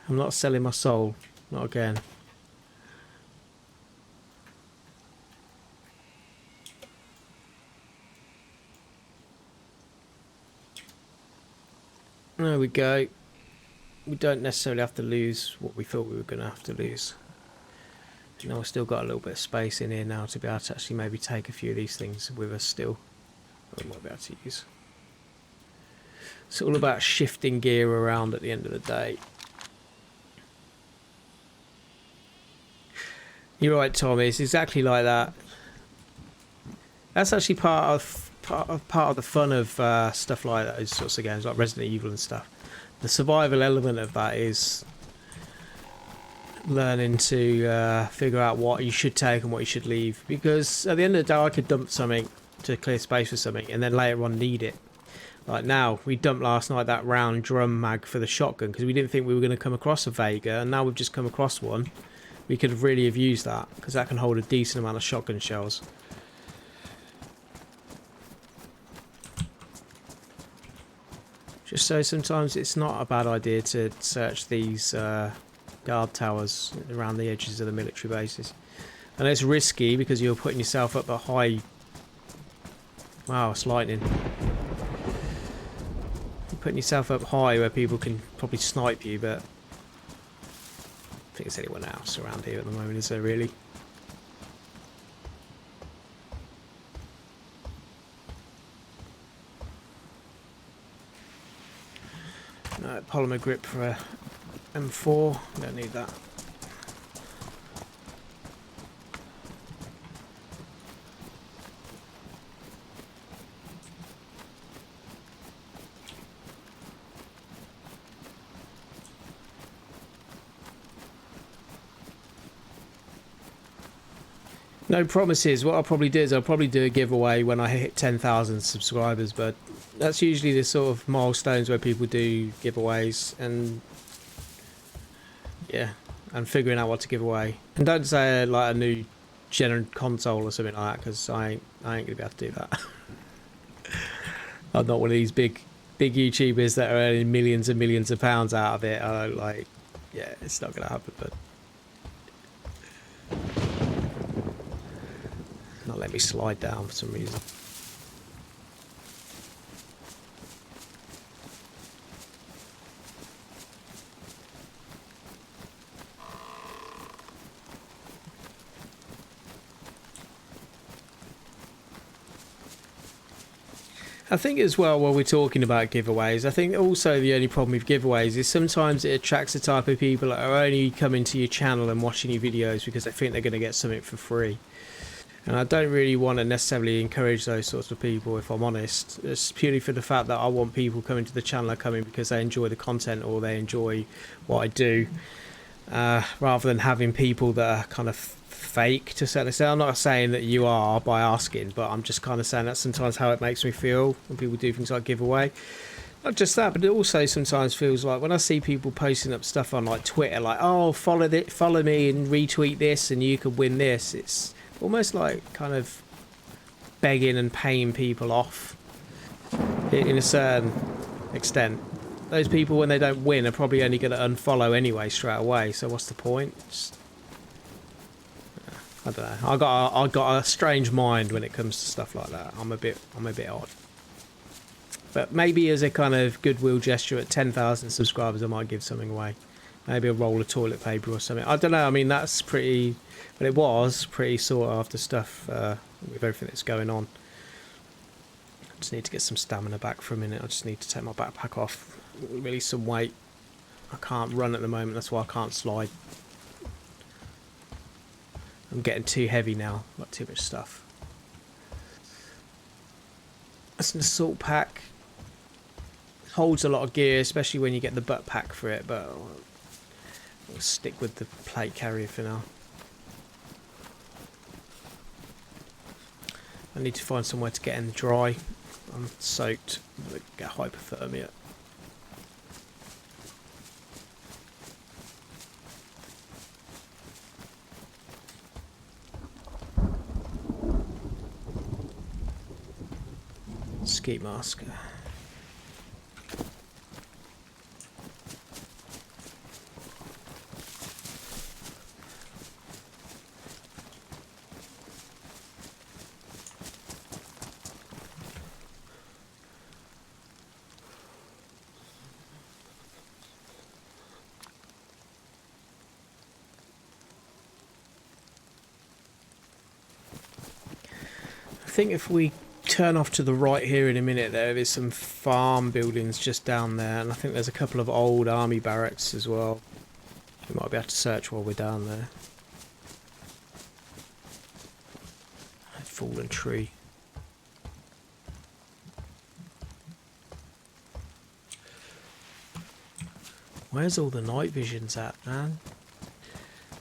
I'm not selling my soul. Not again. There we go. We don't necessarily have to lose what we thought we were going to have to lose. Now we've still got a little bit of space in here now to be able to actually maybe take a few of these things with us still. We might be able to use. It's all about shifting gear around at the end of the day. You're right, Tommy. It's exactly like that. That's actually part of the fun of stuff like that. Those sorts of games like Resident Evil and stuff. The survival element of that is learning to figure out what you should take and what you should leave. Because at the end of the day, I could dump something to clear space for something, and then later on need it. Like now, we dumped last night that round drum mag for the shotgun because we didn't think we were going to come across a Vega, and now we've just come across one. We could have really have used that because that can hold a decent amount of shotgun shells. Just so sometimes it's not a bad idea to search these guard towers around the edges of the military bases. And it's risky because you're putting yourself up at high. Wow, it's lightning. You're putting yourself up high where people can probably snipe you, but I think there's anyone else around here at the moment, is there really? No, polymer grip for a M4, don't need that. No promises. What I'll probably do is I'll probably do a giveaway when I hit 10,000 subscribers, but that's usually the sort of milestones where people do giveaways, and yeah, and figuring out what to give away. And don't say like a new gen console or something like that, because I ain't gonna be able to do that. I'm not one of these big YouTubers that are earning millions and millions of pounds out of it. I don't like, yeah, it's not gonna happen. But let me slide down for some reason. I think as well, while we're talking about giveaways, I think also the only problem with giveaways is sometimes it attracts the type of people that are only coming to your channel and watching your videos because they think they're going to get something for free. And I don't really want to necessarily encourage those sorts of people, if I'm honest. It's purely for the fact that I want people coming to the channel are coming because they enjoy the content or they enjoy what I do, rather than having people that are kind of fake to a certain extent. I'm not saying that you are by asking, but I'm just kind of saying that's sometimes how it makes me feel when people do things like giveaway. Not just that, but it also sometimes feels like when I see people posting up stuff on like Twitter, like, oh, follow me and retweet this and you could win this. It's almost like kind of begging and paying people off in a certain extent. Those people, when they don't win, are probably only going to unfollow anyway straight away. So what's the point? Just, I don't know. I got a strange mind when it comes to stuff like that. I'm a bit odd. But maybe as a kind of goodwill gesture at 10,000 subscribers, I might give something away. Maybe a roll of toilet paper or something. I don't know. I mean, that's pretty. But it was pretty sought after stuff with everything that's going on. I just need to get some stamina back for a minute. I just need to take my backpack off, release some weight. I can't run at the moment. That's why I can't slide. I'm getting too heavy now. I've got too much stuff. That's an assault pack. Holds a lot of gear, especially when you get the butt pack for it, but I'll stick with the plate carrier for now. I need to find somewhere to get in the dry. I'm soaked. I'm going to get hypothermia. Ski mask. I think if we turn off to the right here in a minute, there is some farm buildings just down there, and I think there's a couple of old army barracks as well. We might be able to search while we're down there. A fallen tree. Where's all the night visions at, man?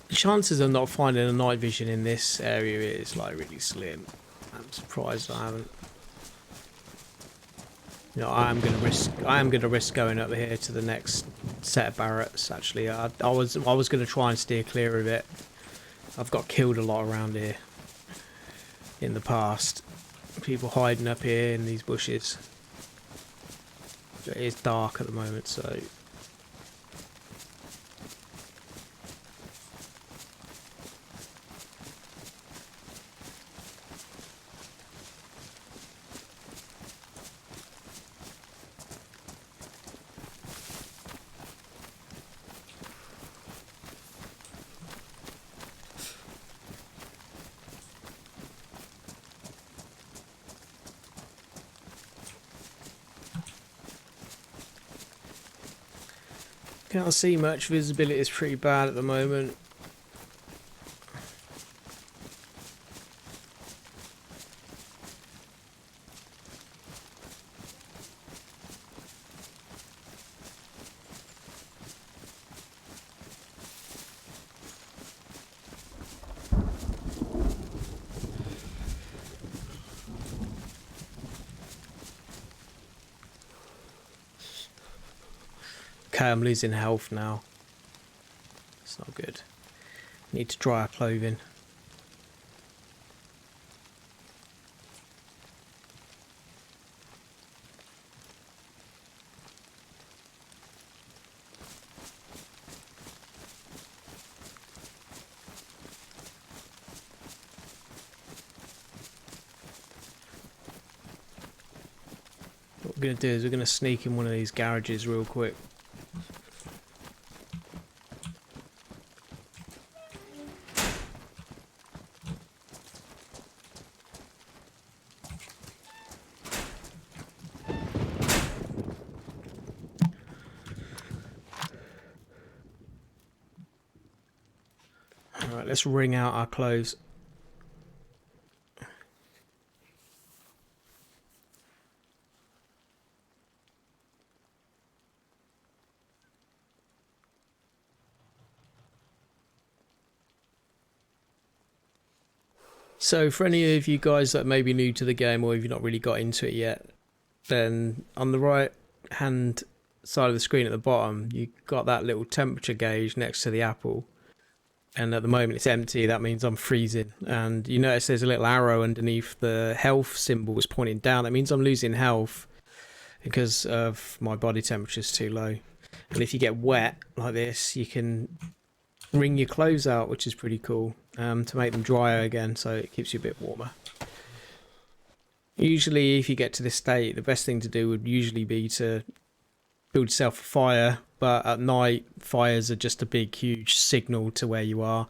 The chances of not finding a night vision in this area is like really slim. I'm surprised I haven't. You know, I am going to risk going up here to the next set of barracks. Actually, I was going to try and steer clear of it. I've got killed a lot around here in the past. People hiding up here in these bushes. It is dark at the moment, so. Can't see much. Visibility is pretty bad at the moment. Okay, I'm losing health now. It's not good. Need to dry our clothing. we're going to do is we're going to sneak in one of these garages real quick. Alright, let's wring out our clothes. So for any of you guys that may be new to the game or if you've not really got into it yet, then on the right hand side of the screen at the bottom you've got that little temperature gauge next to the apple, and at the moment it's empty. That means I'm freezing, and you notice there's a little arrow underneath the health symbol is pointing down. That means I'm losing health because of my body temperature is too low. And if you get wet like this, you can wring your clothes out, which is pretty cool, to make them drier again, so it keeps you a bit warmer. Usually if you get to this state, the best thing to do would usually be to build yourself a fire, but at night fires are just a big huge signal to where you are.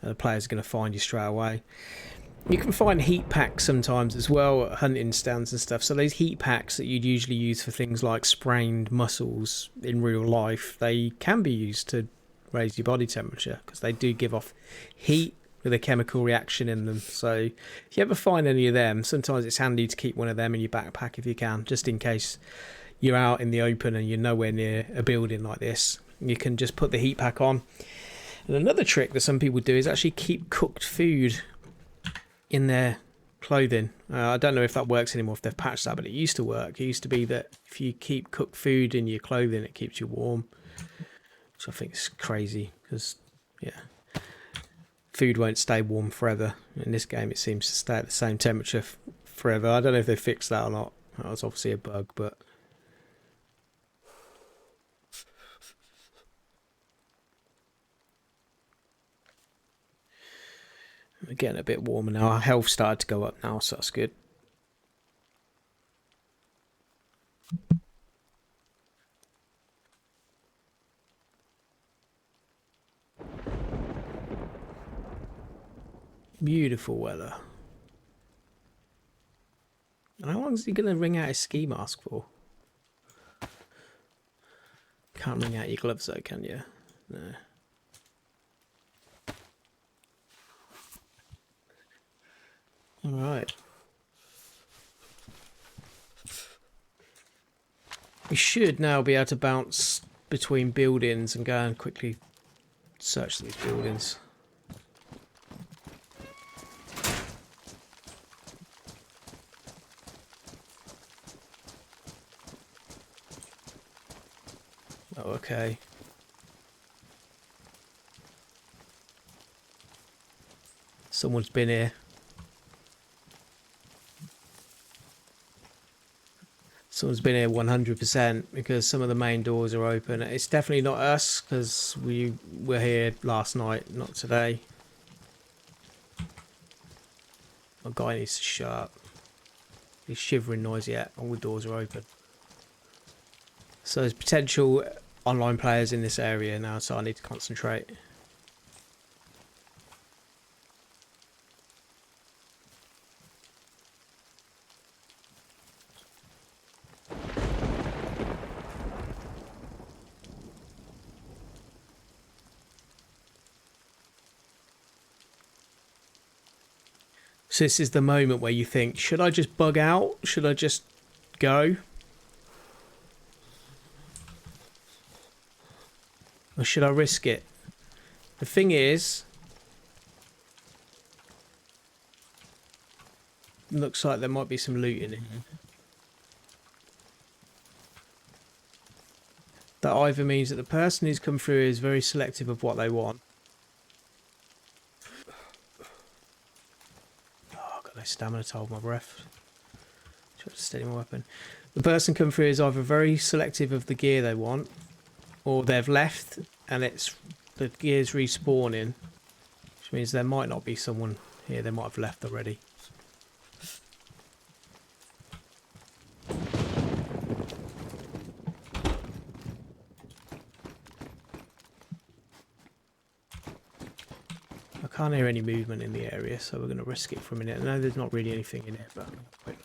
The players are going to find you straight away. You can find heat packs sometimes as well at hunting stands and stuff. So those heat packs that you'd usually use for things like sprained muscles in real life, they can be used to raise your body temperature because they do give off heat with a chemical reaction in them. So if you ever find any of them, sometimes it's handy to keep one of them in your backpack if you can, just in case you're out in the open and you're nowhere near a building like this. You can just put the heat pack on. And another trick that some people do is actually keep cooked food in their clothing. I don't know if that works anymore, if they've patched that, but it used to work. It used to be that if you keep cooked food in your clothing, it keeps you warm, which I think is crazy because, yeah, food won't stay warm forever. In this game, it seems to stay at the same temperature forever. I don't know if they fixed that or not. That was obviously a bug, but we're getting a bit warmer now. Our health started to go up now, so that's good. Beautiful weather. And how long is he going to wring out his ski mask for? Can't wring out your gloves though, can you? No. Alright. We should now be able to bounce between buildings and go and quickly search these buildings. Oh, okay. Someone's been here. Someone's been here 100% because some of the main doors are open. It's definitely not us because we were here last night, not today. My guy needs to shut up. He's shivering noise yet. All the doors are open. So there's potential online players in this area now, so I need to concentrate. So this is the moment where you think, should I just bug out? Should I just go? Or should I risk it? The thing is, looks like there might be some loot in it. That either means that the person who's come through is very selective of what they want. Oh, I've got no stamina to hold my breath. Try to steady my weapon. The person come through is either very selective of the gear they want, or they've left and it's the gear's respawning, which means there might not be someone here. They might have left already. can't hear any movement in the area, so we're going to risk it for a minute. I know there's not really anything in it, but wait.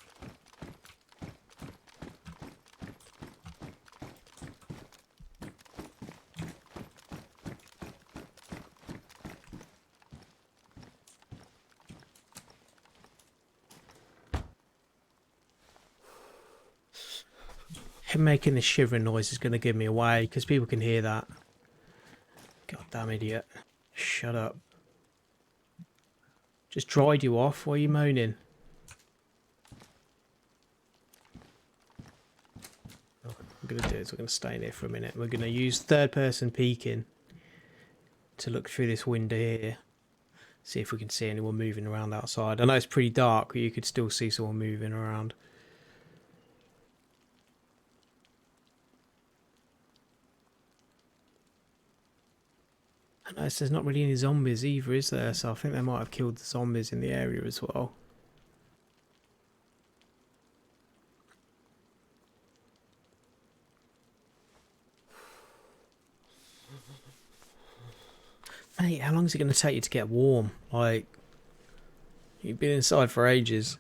Him making this shivering noise is going to give me away because people can hear that. Goddamn idiot. Shut up. Just dried you off. Why are you moaning? What I'm going to do is we're going to stay in here for a minute. We're going to use third person peeking to look through this window here. See if we can see anyone moving around outside. I know it's pretty dark, but you could still see someone moving around. I notice there's not really any zombies either, is there? So I think they might have killed the zombies in the area as well. Mate, how long is it going to take you to get warm? Like, you've been inside for ages.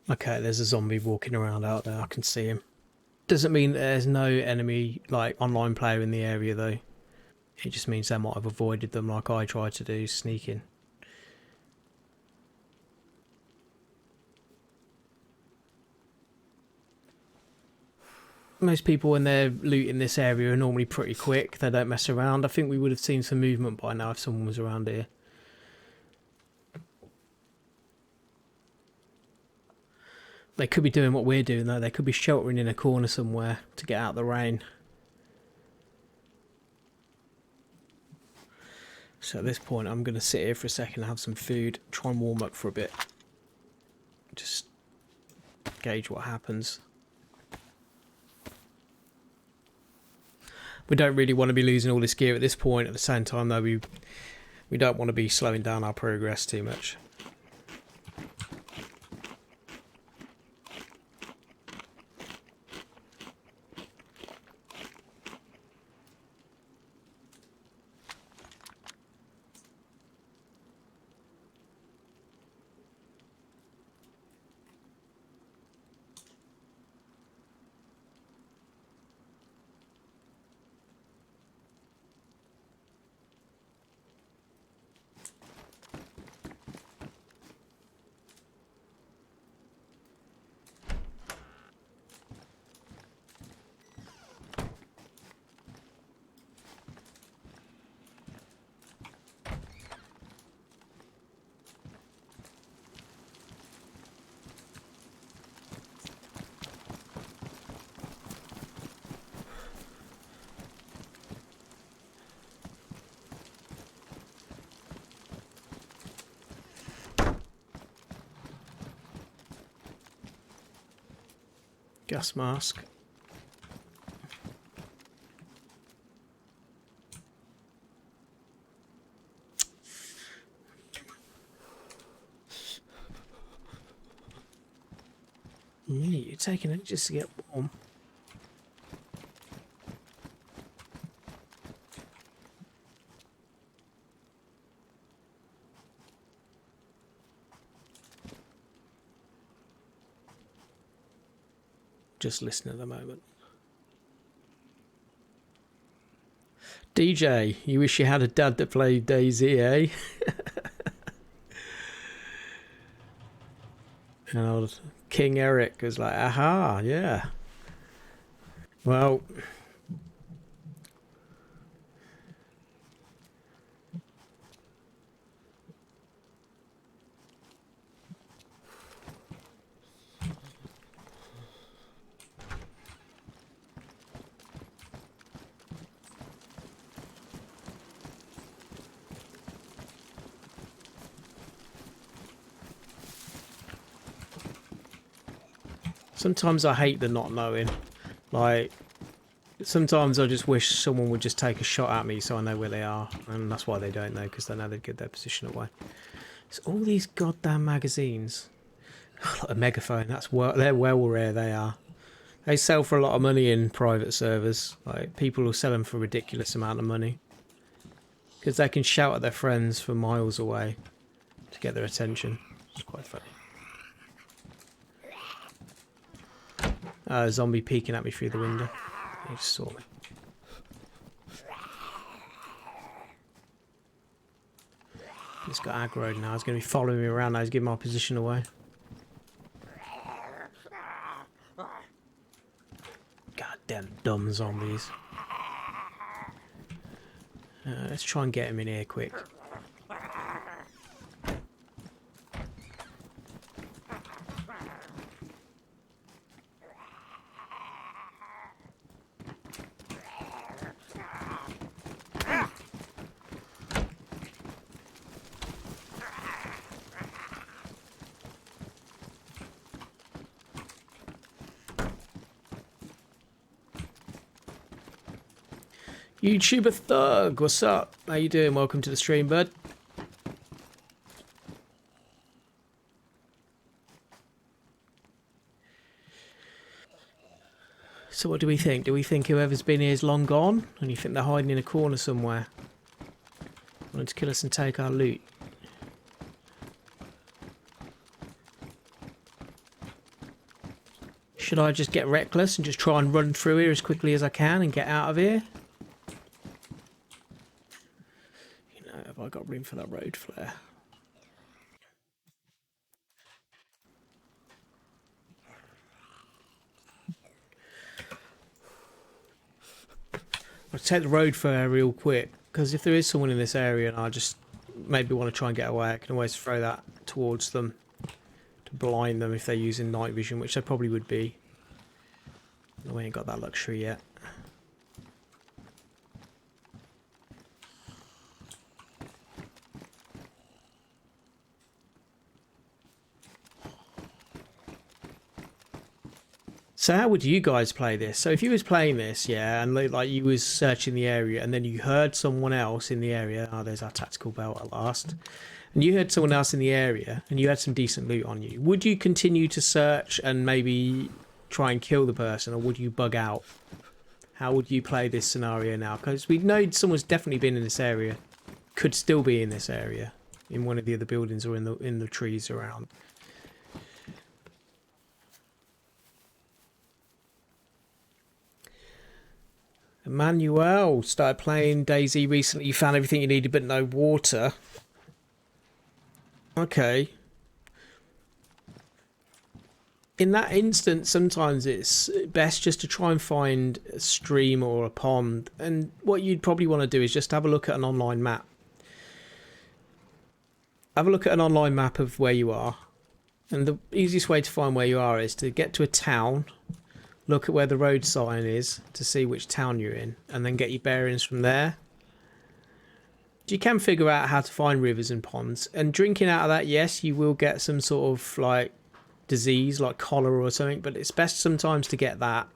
Okay, there's a zombie walking around out there. I can see him. Doesn't mean there's no enemy, like, online player in the area, though. It just means they might have avoided them like I tried to do, sneaking. Most people, when they're looting this area, are normally pretty quick. They don't mess around. I think we would have seen some movement by now if someone was around here. They could be doing what we're doing, though. They could be sheltering in a corner somewhere to get out of the rain. So at this point, I'm going to sit here for a second and have some food, try and warm up for a bit. Just gauge what happens. We don't really want to be losing all this gear at this point. At the same time, though, we don't want to be slowing down our progress too much. Gas mask. You're taking it just to get warm. Just listen at the moment. DJ, you wish you had a dad that played DayZ, eh? And old King Eric was like, aha, yeah. Well, Sometimes I hate the not knowing. Like, sometimes I just wish someone would just take a shot at me so I know where they are. And that's why they don't know, because they know they'd give their position away. It's all these goddamn magazines. Like a megaphone, they're well rare they are. They sell for a lot of money in private servers. Like, people will sell them for a ridiculous amount of money. Because they can shout at their friends from miles away to get their attention. It's quite funny. A zombie peeking at me through the window. He just saw me. He's got aggroed now. He's going to be following me around now. He's giving my position away. Goddamn dumb zombies. Let's try and get him in here quick. YouTuber Thug, what's up? How you doing? Welcome to the stream, bud. So what do we think? Do we think whoever's been here is long gone? And you think they're hiding in a corner somewhere? Wanting to kill us and take our loot? Should I just get reckless and just try and run through here as quickly as I can and get out of here? Have I got room for that road flare? I'll take the road flare real quick, because if there is someone in this area and I just maybe want to try and get away, I can always throw that towards them to blind them if they're using night vision, which they probably would be. We ain't got that luxury yet. So how would you guys play this? So if you was playing this, yeah, and like you was searching the area and then you heard someone else in the area, oh, there's our tactical belt at last, and you heard someone else in the area and you had some decent loot on you, would you continue to search and maybe try and kill the person, or would you bug out? How would you play this scenario now? Because we know someone's definitely been in this area, could still be in this area, in one of the other buildings or in the trees around. Emmanuel started playing DayZ recently. You found everything you needed but no water. Okay. In that instance, sometimes it's best just to try and find a stream or a pond. And what you'd probably want to do is just have a look at an online map. Have a look at an online map of where you are. And the easiest way to find where you are is to get to a town. Look at where the road sign is to see which town you're in, and then get your bearings from there. You can figure out how to find rivers and ponds, and drinking out of that, yes, you will get some sort of like disease like cholera or something, but it's best sometimes to get that,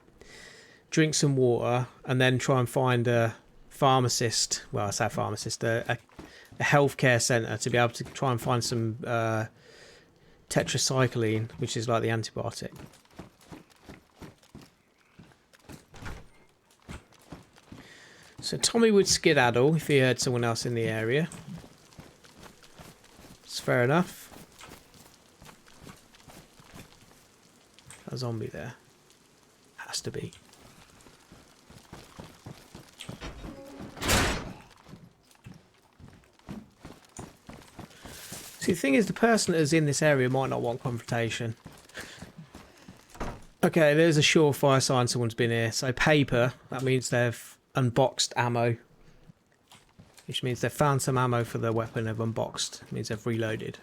drink some water, and then try and find a pharmacist, well, I say pharmacist, a healthcare centre to be able to try and find some tetracycline, which is like the antibiotic. So Tommy would skedaddle if he heard someone else in the area. It's fair enough. A zombie there. Has to be. See, the thing is, the person that's in this area might not want confrontation. Okay, there's a surefire sign someone's been here. So paper, that means they've unboxed ammo, which means they've found some ammo for their weapon. They've unboxed, it means they've reloaded.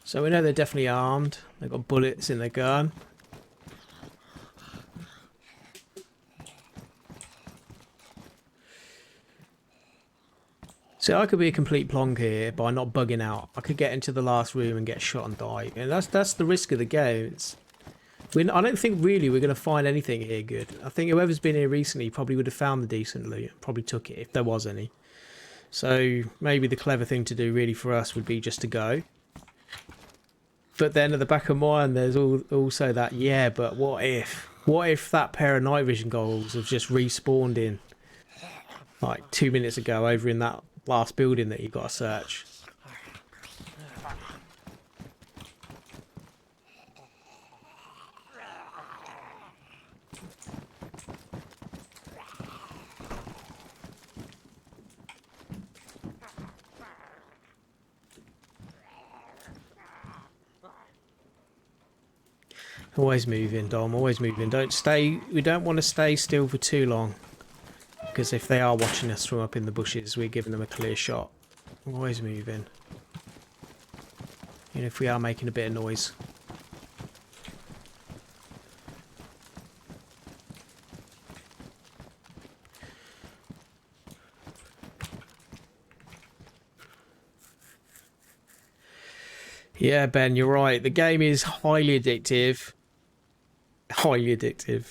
So we know they're definitely armed. They've got bullets in their gun. So I could be a complete plonk here by not bugging out. I could get into the last room and get shot and die, and that's the risk of the game. I don't think really we're going to find anything here good. I think whoever's been here recently probably would have found the decent loot, probably took it if there was any. So maybe the clever thing to do really for us would be just to go. But then at the back of my mind there's also that, yeah, but what if that pair of night vision goggles have just respawned in like 2 minutes ago over in that last building that you got to search? Always moving, Dom, always moving. We don't want to stay still for too long. Because if they are watching us from up in the bushes, we're giving them a clear shot. Always moving. Even if we are making a bit of noise. Yeah, Ben, you're right. The game is highly addictive. Highly addictive.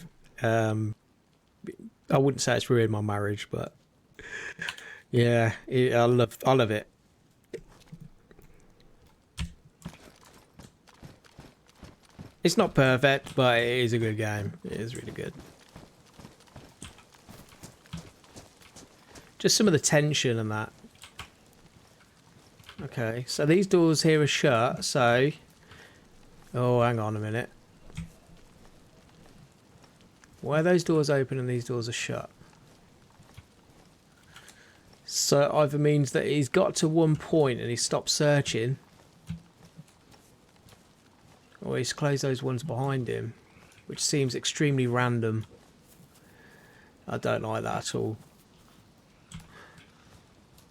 I wouldn't say it's ruined my marriage, but yeah, I love it. It's not perfect, but it is a good game. It is really good. Just some of the tension and that. Okay, so these doors here are shut, so... Oh, hang on a minute. Why are those doors open and these doors are shut? So either means that he's got to one point and he stopped searching, or he's closed those ones behind him, which seems extremely random. I don't like that at all.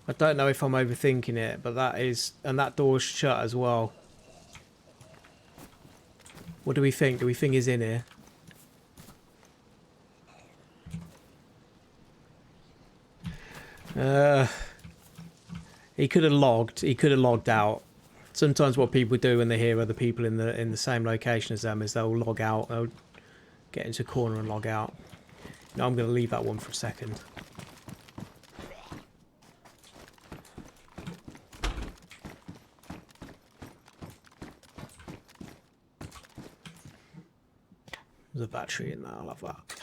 I don't know if I'm overthinking it, but that is... And that door's shut as well. What do we think? Do we think he's in here? He could have logged. He could have logged out. Sometimes what people do when they hear other people in the same location as them is they'll log out. They'll get into a corner and log out. No, I'm going to leave that one for a second. There's a battery in there. I love that.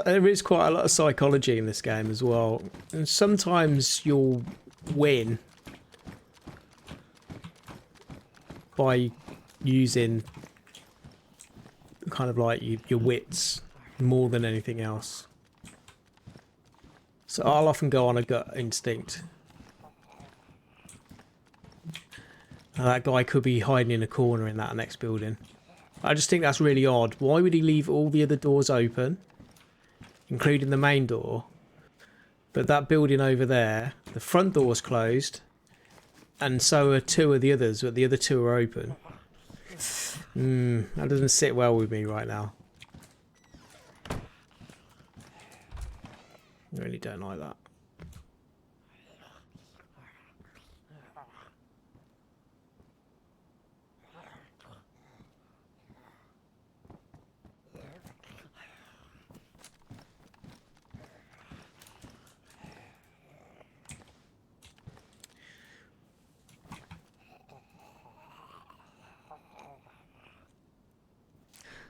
There is quite a lot of psychology in this game as well, and sometimes you'll win by using kind of like your wits more than anything else. So I'll often go on a gut instinct. And that guy could be hiding in a corner in that next building. I just think that's really odd. Why would he leave all the other doors open, including the main door, but that building over there, the front door's closed, and so are two of the others, but the other two are open? That doesn't sit well with me right now. I really don't like that.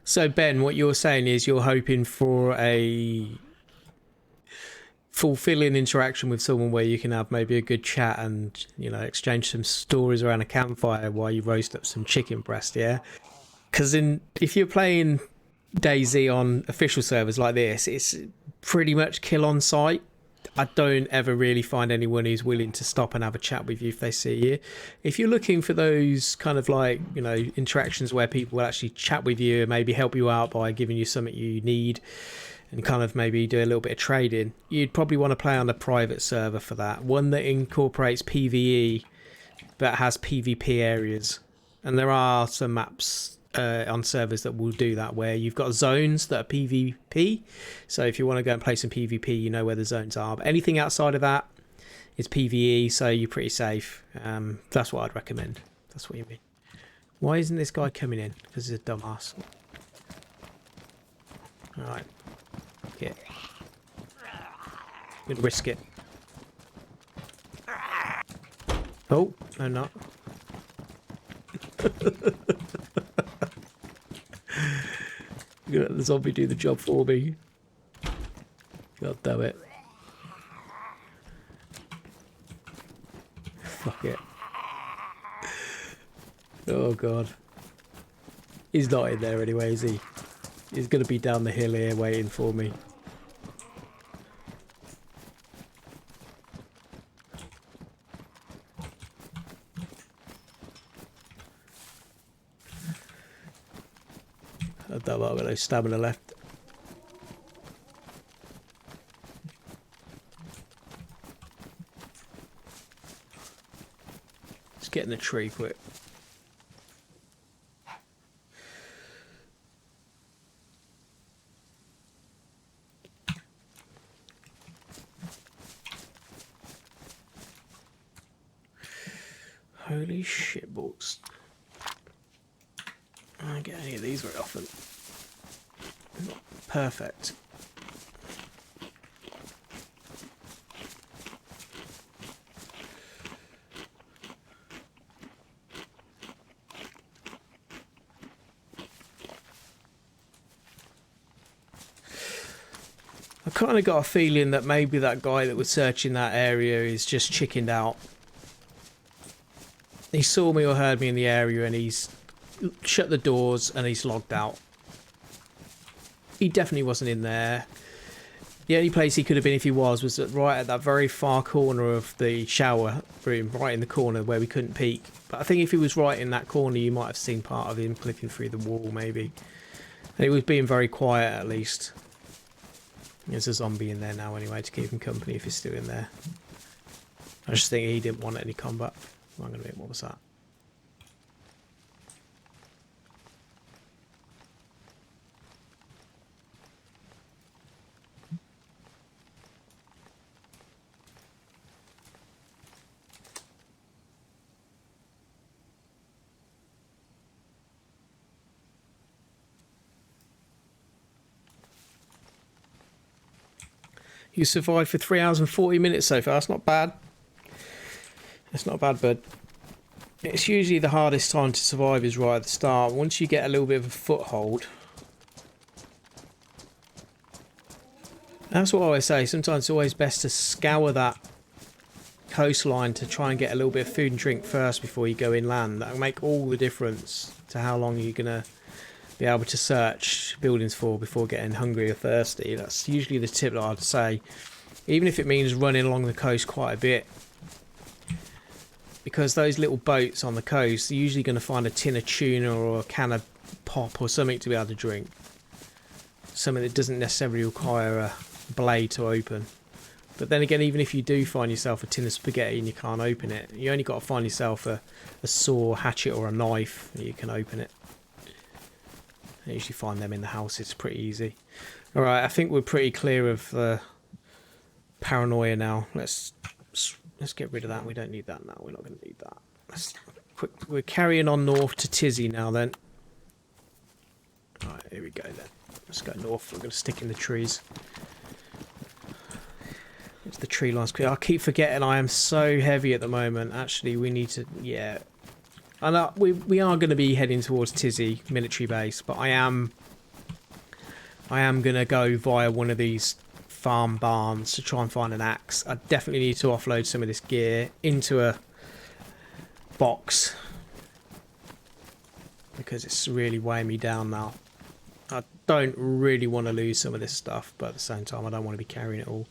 So Ben, what you're saying is you're hoping for a fulfilling interaction with someone where you can have maybe a good chat and, you know, exchange some stories around a campfire while you roast up some chicken breast, yeah? Because if you're playing DayZ on official servers like this, it's pretty much kill on sight. I don't ever really find anyone who's willing to stop and have a chat with you if they see you. If you're looking for those kind of like, you know, interactions where people will actually chat with you and maybe help you out by giving you something you need and kind of maybe do a little bit of trading, you'd probably want to play on a private server for that. One that incorporates PvE but has PvP areas. And there are some maps on servers that will do that, where you've got zones that are PvP. So if you want to go and play some PvP, you know where the zones are. But anything outside of that is PvE, so you're pretty safe. That's what I'd recommend. That's what you mean. Why isn't this guy coming in? Because he's a dumbass. Alright. Yeah. I'm gonna risk it. Oh, no, not. I'm gonna let the zombie do the job for me. God damn it. Fuck it. Oh god. He's not in there anyway, is he? He's gonna be down the hill here waiting for me. I don't know, I've got no stamina left. Let's get in the tree quick. Holy shit balls. I don't get any of these very often. Not perfect. I kind of got a feeling that maybe that guy that was searching that area is just chickened out. He saw me or heard me in the area and he's shut the doors and he's logged out. He definitely wasn't in there. The only place he could have been if he was right at that very far corner of the shower room, right in the corner where we couldn't peek. But I think if he was right in that corner, you might have seen part of him clipping through the wall, maybe. And he was being very quiet, at least. There's a zombie in there now anyway to keep him company if he's still in there. I just think he didn't want any combat. Hang on a minute, what was that? You survived for 3 hours and 40 minutes so far. That's not bad. That's not bad, bud. It's usually the hardest time to survive is right at the start. Once you get a little bit of a foothold. That's what I always say. Sometimes it's always best to scour that coastline to try and get a little bit of food and drink first before you go inland. That'll make all the difference to how long you're going to be able to search buildings for before getting hungry or thirsty. That's usually the tip that I'd say. Even if it means running along the coast quite a bit. Because those little boats on the coast, you're usually going to find a tin of tuna or a can of pop or something to be able to drink. Something that doesn't necessarily require a blade to open. But then again, even if you do find yourself a tin of spaghetti and you can't open it, you only got to find yourself a saw, hatchet or a knife and you can open it. I usually find them in the house, it's pretty easy. Alright, I think we're pretty clear of Paranoia now. Let's get rid of that. We don't need that now. We're not going to need that. We're carrying on north to Tizzy now then. Alright, here we go then. Let's go north. We're going to stick in the trees. It's the tree lines clear. I keep forgetting I am so heavy at the moment. Actually, we need to... Yeah. And we are going to be heading towards Tisy Military Base, but I am going to go via one of these farm barns to try and find an axe. I definitely need to offload some of this gear into a box because it's really weighing me down now. I don't really want to lose some of this stuff, but at the same time I don't want to be carrying it all.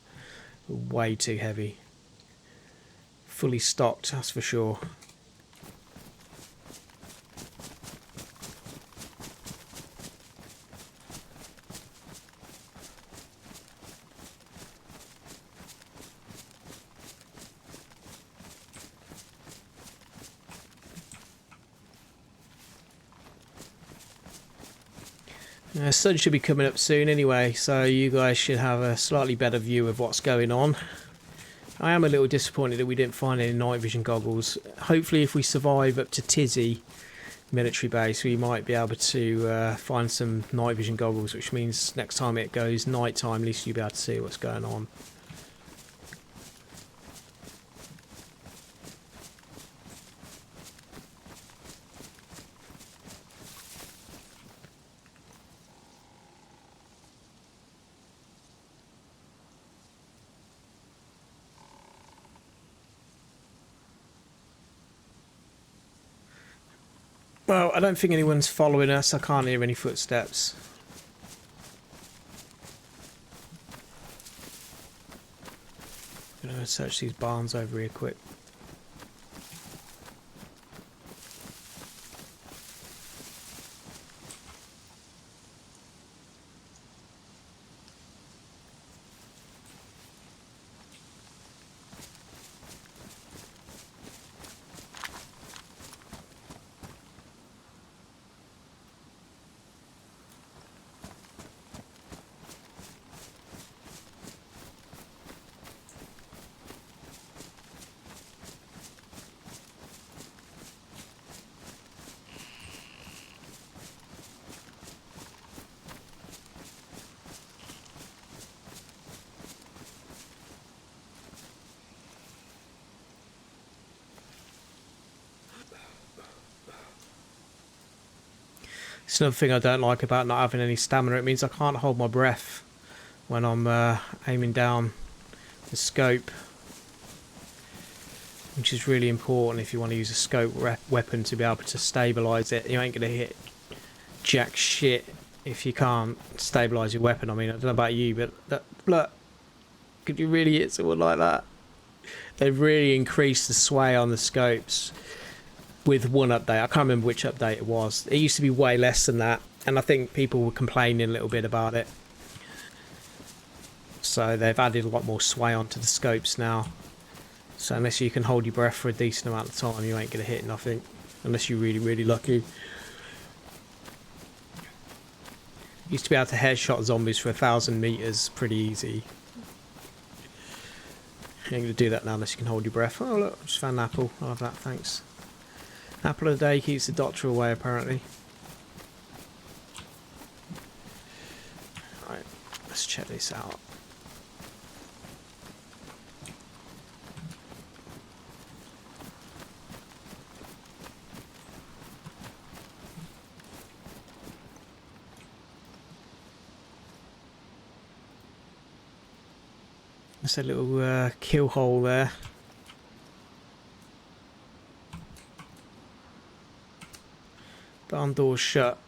Way too heavy. Fully stocked, that's for sure. The sun should be coming up soon anyway, so you guys should have a slightly better view of what's going on. I am a little disappointed that we didn't find any night vision goggles. Hopefully if we survive up to Tizzy, military base, we might be able to find some night vision goggles, which means next time it goes night time, at least you'll be able to see what's going on. Well, I don't think anyone's following us. I can't hear any footsteps. I'm going to search these barns over here quick. It's another thing I don't like about not having any stamina. It means I can't hold my breath when I'm aiming down the scope, which is really important if you want to use a scope weapon to be able to stabilise it. You ain't going to hit jack shit if you can't stabilise your weapon. I mean, I don't know about you, but look, could you really hit someone like that? They've really increased the sway on the scopes with one update. I can't remember which update it was. It used to be way less than that, and I think people were complaining a little bit about it. So they've added a lot more sway onto the scopes now. So unless you can hold your breath for a decent amount of time, you ain't going to hit nothing. Unless you're really, really lucky. Used to be able to headshot zombies for 1,000 meters pretty easy. You ain't going to do that now unless you can hold your breath. Oh look, I just found an apple. I'll have that, thanks. Apple a day keeps the doctor away, apparently. Right, let's check this out. There's a little kill hole there. Barn door's shut.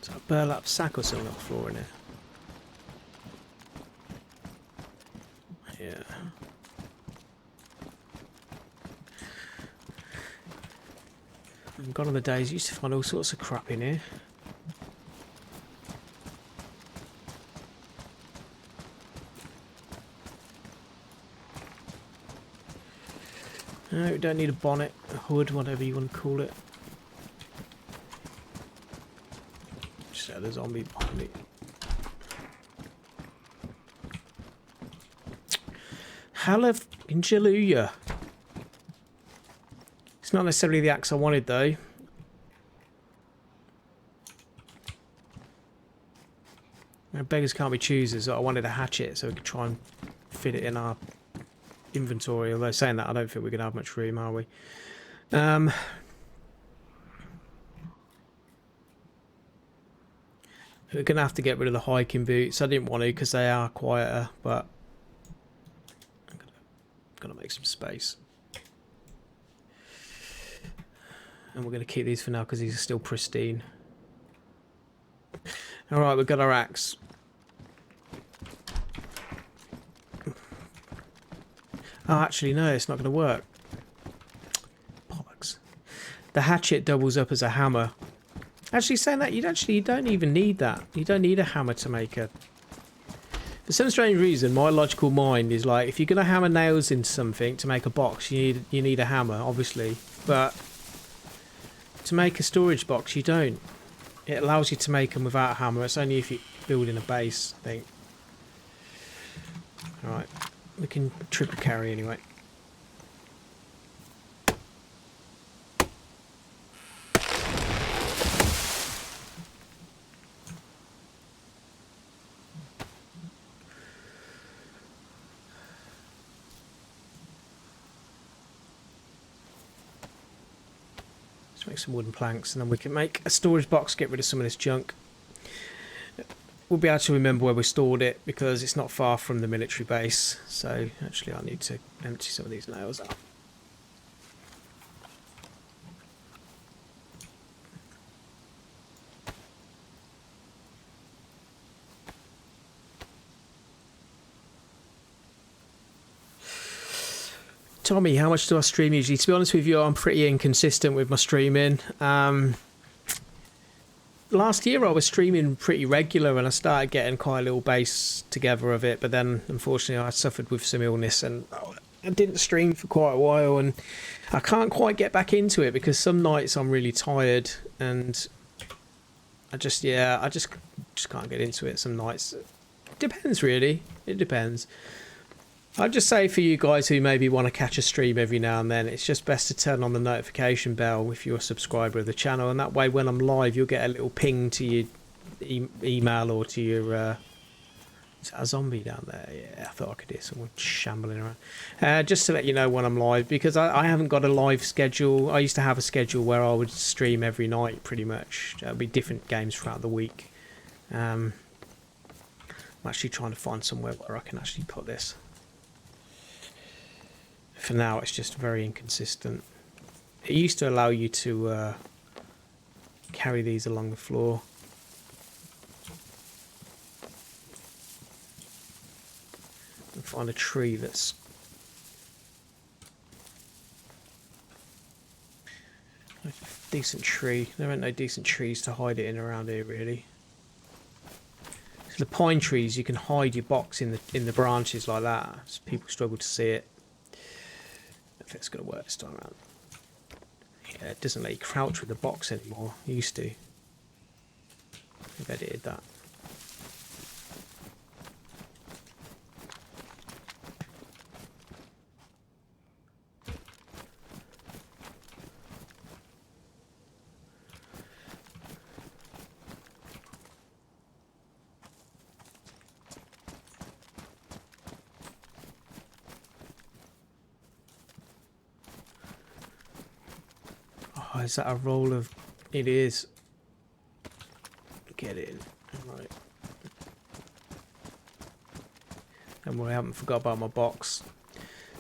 Is that a burlap sack or something on the floor in here? Yeah. And gone are the days, used to find all sorts of crap in here. No, we don't need a bonnet, a hood, whatever you want to call it. Just had a zombie behind me. Hallelujah. It's not necessarily the axe I wanted though. Now, beggars can't be choosers. I wanted a hatchet so we could try and fit it in our inventory, although saying that I don't think we're going to have much room, are we? We're going to have to get rid of the hiking boots. I didn't want to because they are quieter, but I'm going to make some space. And we're going to keep these for now because these are still pristine. Alright, we've got our axe. Oh, actually, no, it's not going to work. Bollocks. The hatchet doubles up as a hammer. Actually, saying that, you don't even need that. You don't need a hammer to make a... For some strange reason, my logical mind is like, if you're going to hammer nails into something to make a box, you need a hammer, obviously. But to make a storage box, you don't. It allows you to make them without a hammer. It's only if you're building a base, I think. Alright. We can triple carry anyway. Let's make some wooden planks and then we can make a storage box, get rid of some of this junk. We'll be able to remember where we stored it because it's not far from the military base. So actually I need to empty some of these nails out. Tommy, how much do I stream usually? To be honest with you, I'm pretty inconsistent with my streaming. Last year I was streaming pretty regular and I started getting quite a little base together of it, but then unfortunately I suffered with some illness and I didn't stream for quite a while, and I can't quite get back into it because some nights I'm really tired and I just can't get into it some nights. It depends really, it depends. I'd just say for you guys who maybe want to catch a stream every now and then, it's just best to turn on the notification bell if you're a subscriber of the channel, and that way when I'm live you'll get a little ping to your email or to your... is that a zombie down there? Yeah, I thought I could hear someone shambling around. Just to let you know when I'm live, because I haven't got a live schedule. I used to have a schedule where I would stream every night pretty much. There'll be different games throughout the week. I'm actually trying to find somewhere where I can actually put this. For now, it's just very inconsistent. It used to allow you to carry these along the floor. And find a tree that's... a decent tree. There ain't no decent trees to hide it in around here, really. So the pine trees, you can hide your box in the branches like that. So people struggle to see it. If it's going to work this time around. Yeah, it doesn't let you crouch with the box anymore. It used to. I've edited that. Oh, is that a roll of... It is. Get in. Right. And I haven't forgot about my box.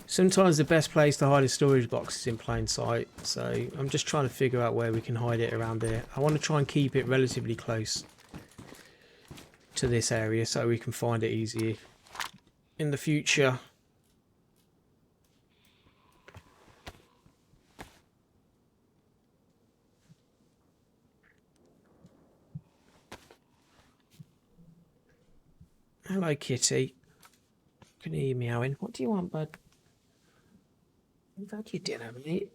Sometimes the best place to hide a storage box is in plain sight. So I'm just trying to figure out where we can hide it around here. I want to try and keep it relatively close to this area so we can find it easier in the future. Hello, kitty. Can hear you meowing. What do you want, bud? You've had your dinner, haven't you?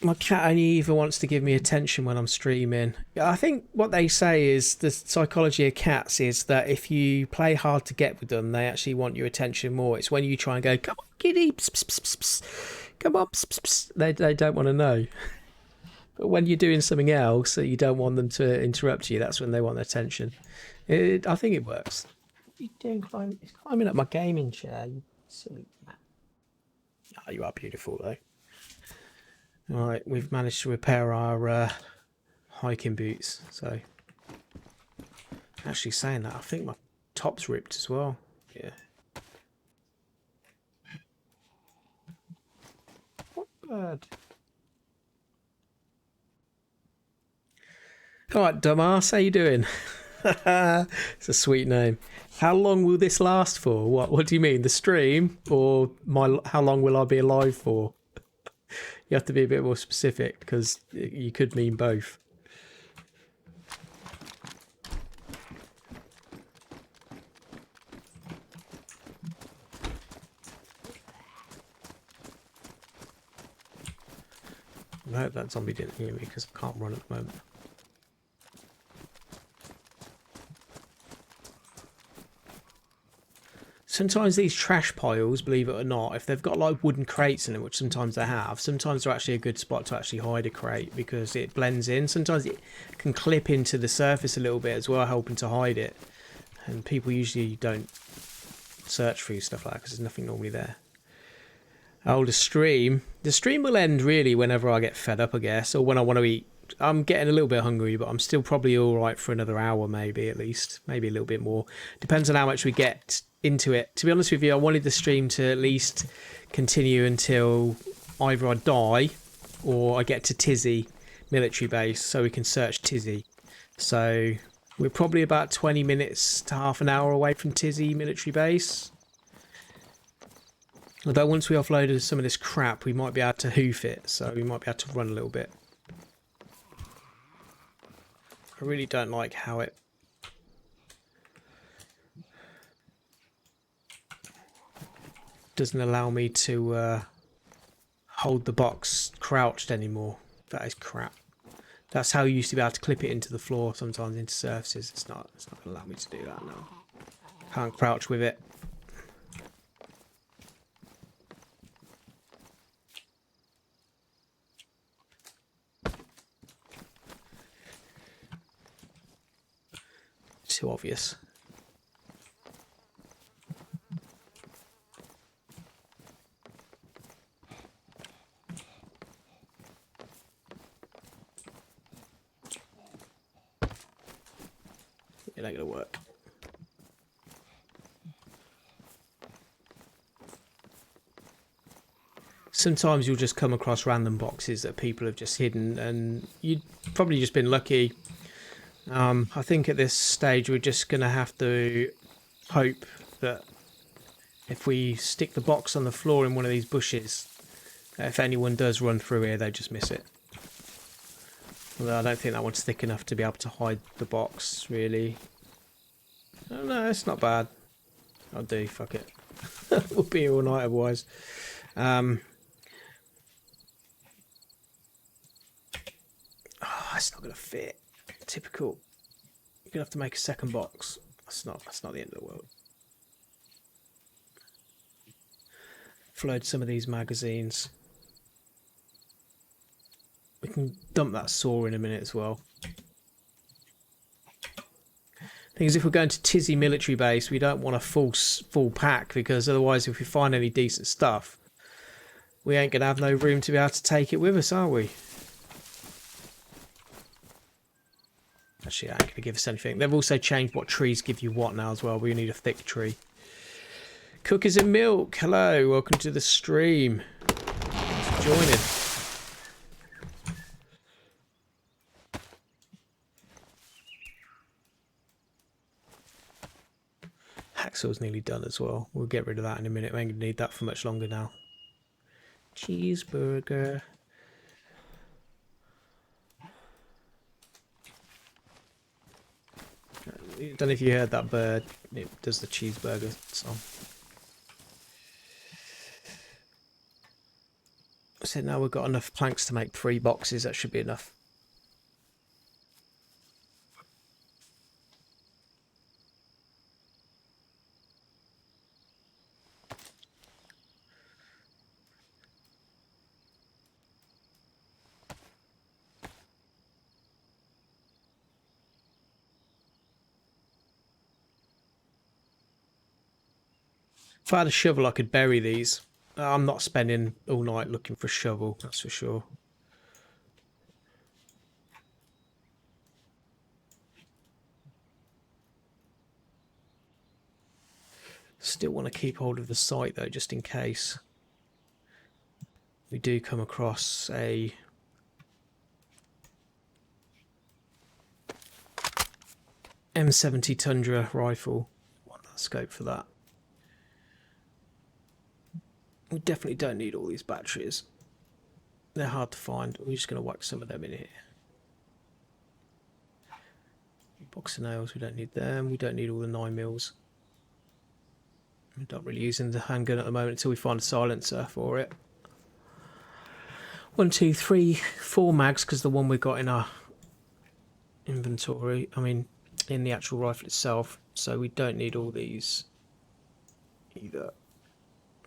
My cat only either wants to give me attention when I'm streaming. I think what they say is the psychology of cats is that if you play hard to get with them, they actually want your attention more. It's when you try and go, come on, kitty, pss, pss, pss, pss. Come on, pss, pss, pss. They don't want to know. But when you're doing something else that you don't want them to interrupt you, that's when they want attention. I think it works. What are you doing? It's climbing up my gaming chair, you silly cat. Oh, you are beautiful, though. Alright, we've managed to repair our hiking boots. So, actually saying that, I think my top's ripped as well. Yeah. What bird? Alright, dumbass, how you doing? It's a sweet name. How long will this last for? What do you mean? The stream? Or how long will I be alive for? You have to be a bit more specific because you could mean both. I hope that zombie didn't hear me because I can't run at the moment. Sometimes these trash piles, believe it or not, if they've got like wooden crates in them, which sometimes they have, sometimes they're actually a good spot to actually hide a crate because it blends in. Sometimes it can clip into the surface a little bit as well, helping to hide it. And people usually don't search through stuff like that because there's nothing normally there. Oh, the stream. The stream will end really whenever I get fed up, I guess, or when I want to eat. I'm getting a little bit hungry, but I'm still probably all right for another hour, maybe at least. Maybe a little bit more. Depends on how much we get into it. To be honest with you, I wanted the stream to at least continue until either I die or I get to Tisy Military Base so we can search Tizzy. So we're probably about 20 minutes to half an hour away from Tisy Military Base. Although once we offloaded some of this crap, we might be able to hoof it, so we might be able to run a little bit. I really don't like how it doesn't allow me to hold the box crouched anymore. That is crap. That's how you used to be able to clip it into the floor, sometimes into surfaces. It's not going to allow me to do that now. Can't crouch with it. Too obvious. It ain't gonna work. Sometimes you'll just come across random boxes that people have just hidden, and you've probably just been lucky. I think at this stage we're just going to have to hope that if we stick the box on the floor in one of these bushes, if anyone does run through here, they just miss it. Although I don't think that one's thick enough to be able to hide the box, really. Oh, no, it's not bad. I'll do, fuck it. We'll be here all night otherwise. Oh, it's not going to fit. Typical. You're gonna have to make a second box. That's not the end of the world. Flood some of these magazines. We can dump that saw in a minute as well. Thing is, if we're going to Tisy Military Base, we don't want a full pack, because otherwise, if we find any decent stuff, we ain't gonna have no room to be able to take it with us, are we? Actually, I ain't gonna give us anything. They've also changed what trees give you what now as well. We need a thick tree. Cookies and milk. Hello, welcome to the stream. Thanks for joining. Hacksaw's nearly done as well. We'll get rid of that in a minute. We ain't gonna need that for much longer now. Cheeseburger. I don't know if you heard that bird. It does the cheeseburger song. So now we've got enough planks to make 3 boxes. That should be enough. If I had a shovel, I could bury these. I'm not spending all night looking for a shovel, that's for sure. Still want to keep hold of the site though, just in case we do come across a M70 Tundra rifle. Want that scope for that. We definitely don't need all these batteries. They're hard to find. We're just going to whack some of them in here. Box of nails, we don't need them. We don't need all the 9mm. We're not really using the handgun at the moment until we find a silencer for it. 1, 2, 3, 4 mags, because the one we've got in our inventory, I mean in the actual rifle itself, so we don't need all these either.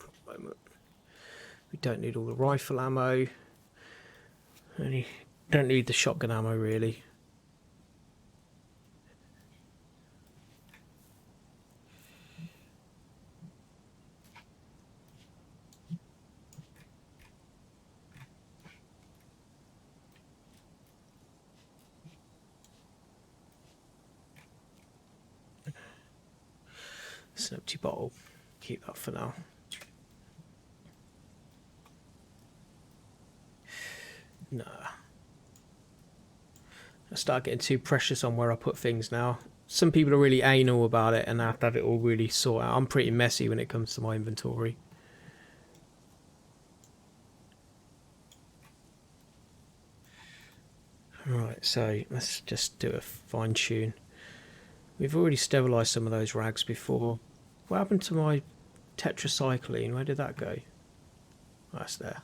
At the moment. We don't need all the rifle ammo. Only don't need the shotgun ammo really. It's an empty bottle. Keep that for now. Nah. I start getting too precious on where I put things now. Some people are really anal about it and I have to have it all really sorted out. I'm pretty messy when it comes to my inventory. Right, so let's just do a fine tune. We've already sterilised some of those rags before. What happened to my tetracycline? Where did that go? Oh, that's there.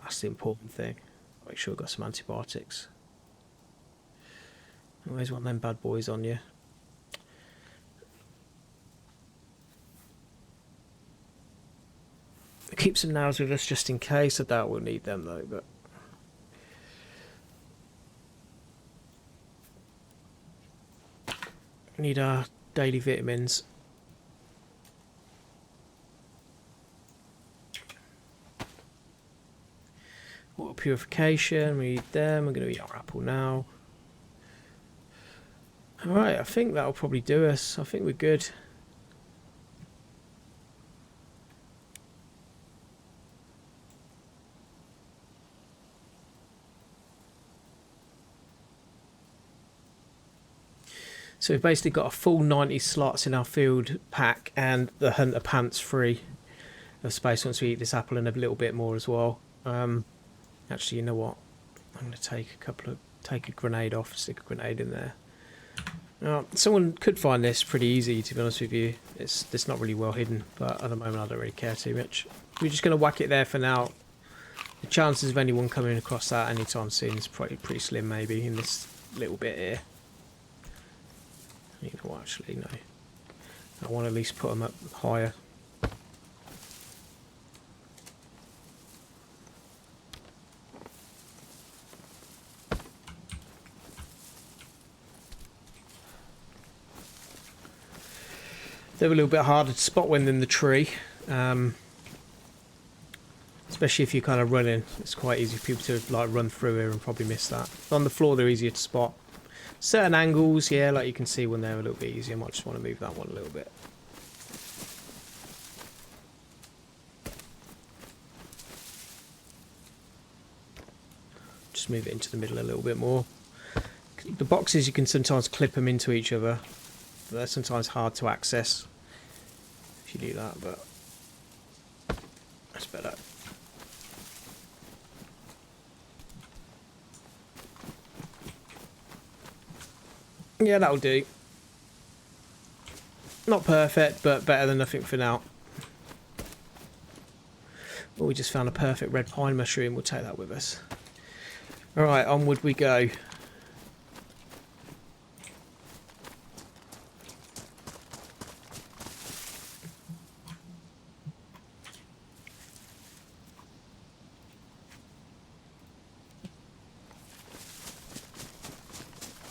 That's the important thing. Make sure I've got some antibiotics. Always want them bad boys on you. Keep some nails with us just in case. I doubt we'll need them though, but we need our daily vitamins. Water purification, we need them. We're going to eat our apple now. Alright, I think that'll probably do us. I think we're good. So we've basically got a full 90 slots in our field pack and the hunter pants free of space once we eat this apple and a little bit more as well. Actually, you know what? I'm going to take a grenade off, stick a grenade in there. Now, someone could find this pretty easy, to be honest with you. It's not really well hidden, but at the moment I don't really care too much. We're just going to whack it there for now. The chances of anyone coming across that anytime soon is pretty slim, maybe, in this little bit here. You know what, actually, no. I want to at least put them up higher. They're a little bit harder to spot when they're in the tree, especially if you're kind of running. It's quite easy for people to like run through here and probably miss that. On the floor, they're easier to spot. Certain angles, yeah, like you can see when they're a little bit easier. I might just want to move that one a little bit. Just move it into the middle a little bit more. The boxes, you can sometimes clip them into each other. They're sometimes hard to access if you do that, but that's better. Yeah, that'll do. Not perfect, but better than nothing for now. Well, we just found a perfect red pine mushroom. We'll take that with us. Alright, onward we go.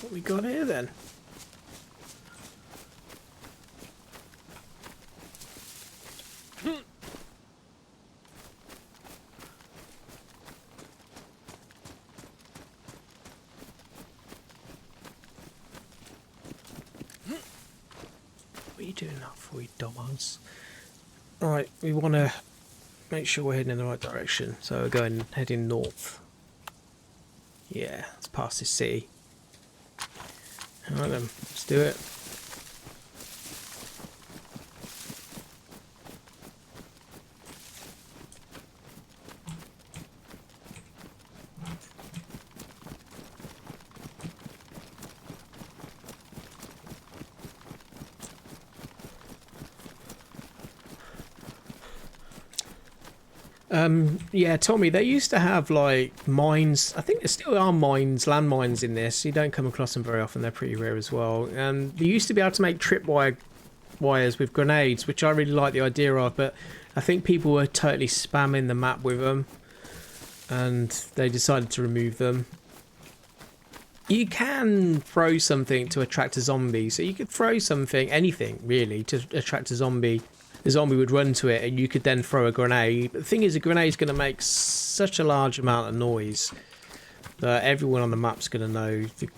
What we got here then? What are you doing that for, you dumbass? Alright, we want to make sure we're heading in the right direction. So we're heading north. Yeah, let's pass this city. Alright then, let's do it. Yeah, Tommy, they used to have like mines. I think there still are mines, landmines in this. You don't come across them very often. They're pretty rare as well. And they used to be able to make tripwire wires with grenades, which I really like the idea of, but I think people were totally spamming the map with them and they decided to remove them. You can throw something to attract a zombie, so you could throw something, anything really, to attract a zombie. The zombie would run to it and you could then throw a grenade. But the thing is, a grenade is going to make such a large amount of noise that everyone on the map's going to know the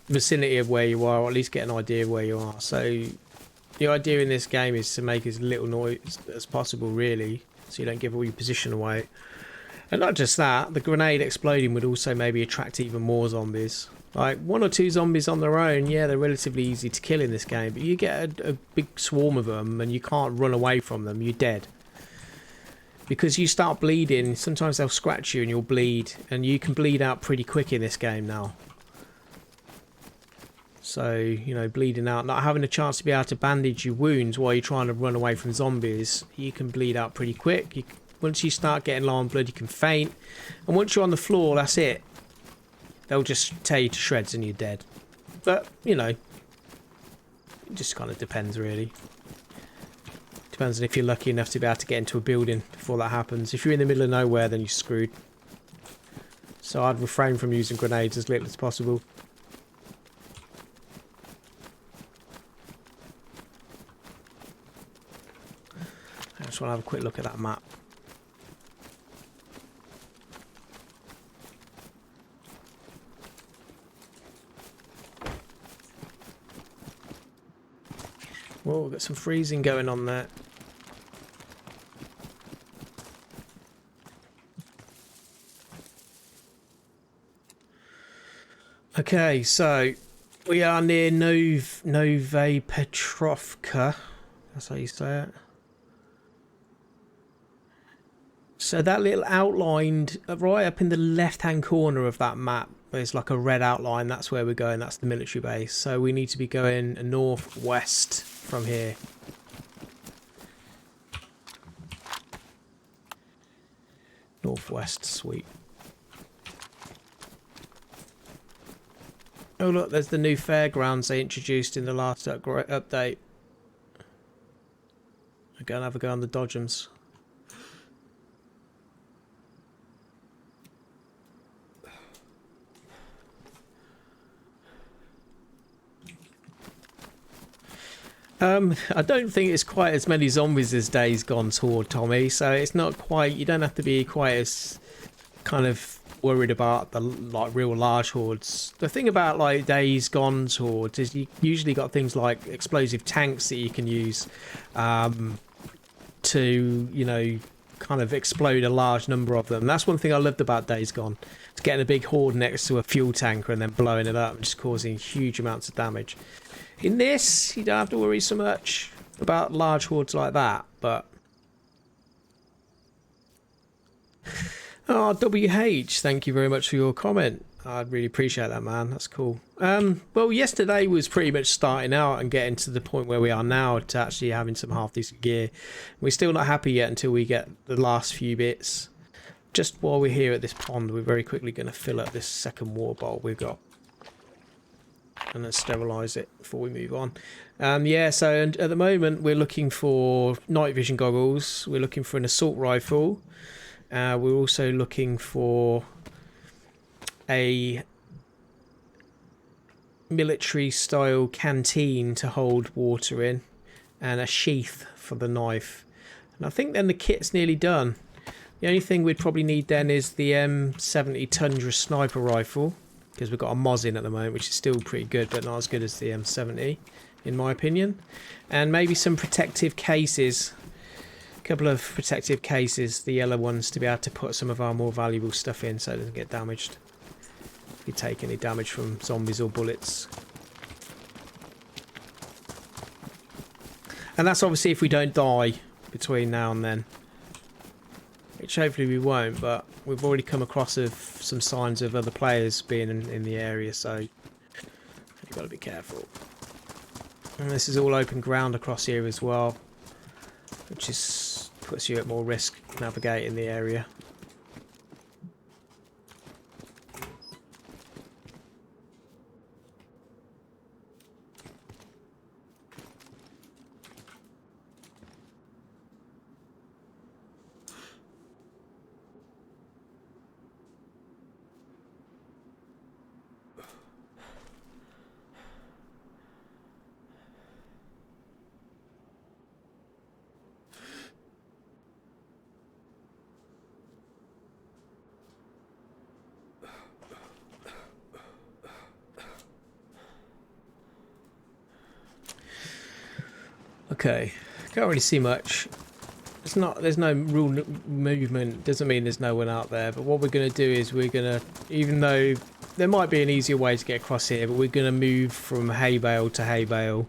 vicinity of where you are, or at least get an idea of where you are. So the idea in this game is to make as little noise as possible, really, so you don't give all your position away. And not just that, the grenade exploding would also maybe attract even more zombies. Like 1 or 2 zombies on their own, yeah, they're relatively easy to kill in this game, but you get a big swarm of them and you can't run away from them, you're dead. Because you start bleeding, sometimes they'll scratch you and you'll bleed, and you can bleed out pretty quick in this game now. So, you know, bleeding out, not having a chance to be able to bandage your wounds while you're trying to run away from zombies, you can bleed out pretty quick. Once you start getting low on blood, you can faint. And once you're on the floor, that's it. They'll just tear you to shreds and you're dead. But, you know, it just kind of depends, really. Depends on if you're lucky enough to be able to get into a building before that happens. If you're in the middle of nowhere, then you're screwed. So I'd refrain from using grenades as little as possible. I just want to have a quick look at that map. Whoa, we've got some freezing going on there. Okay, so we are near Nove Petrovka. That's how you say it. So that little outlined right up in the left-hand corner of that map, there's like a red outline. That's where we're going. That's the military base. So we need to be going northwest from here. Northwest, sweet. Oh look, there's the new fairgrounds they introduced in the last update. I'm going to have a go on the Dodgems. I don't think it's quite as many zombies as Days Gone toward, Tommy, so it's not quite, you don't have to be quite as kind of worried about the like real large hordes. The thing about like Days Gone's hordes is you usually got things like explosive tanks that you can use to, you know, kind of explode a large number of them. That's one thing I loved about Days Gone. It's getting a big horde next to a fuel tanker and then blowing it up and just causing huge amounts of damage. In this, you don't have to worry so much about large hordes like that, but... Oh, WH, thank you very much for your comment. I'd really appreciate that, man. That's cool. Well, yesterday was pretty much starting out and getting to the point where we are now to actually having some half-decent gear. We're still not happy yet until we get the last few bits. Just while we're here at this pond, we're very quickly going to fill up this second water bottle we've got. And then sterilise it before we move on. Yeah, so at the moment we're looking for night vision goggles. We're looking for an assault rifle. We're also looking for a military style canteen to hold water in and a sheath for the knife. And I think then the kit's nearly done. The only thing we'd probably need then is the M70 Tundra sniper rifle, because we've got a Moz in at the moment, which is still pretty good, but not as good as the M70, in my opinion. And maybe some protective cases. A couple of protective cases, the yellow ones, to be able to put some of our more valuable stuff in so it doesn't get damaged. If you take any damage from zombies or bullets. And that's obviously if we don't die between now and then. Which hopefully we won't, but we've already come across some signs of other players being in the area, so you've got to be careful. And this is all open ground across here as well, which puts you at more risk navigating the area. Okay, can't really see much. There's no real movement. Doesn't mean there's no one out there. But what we're going to do is we're going to, even though there might be an easier way to get across here, but we're going to move from hay bale to hay bale.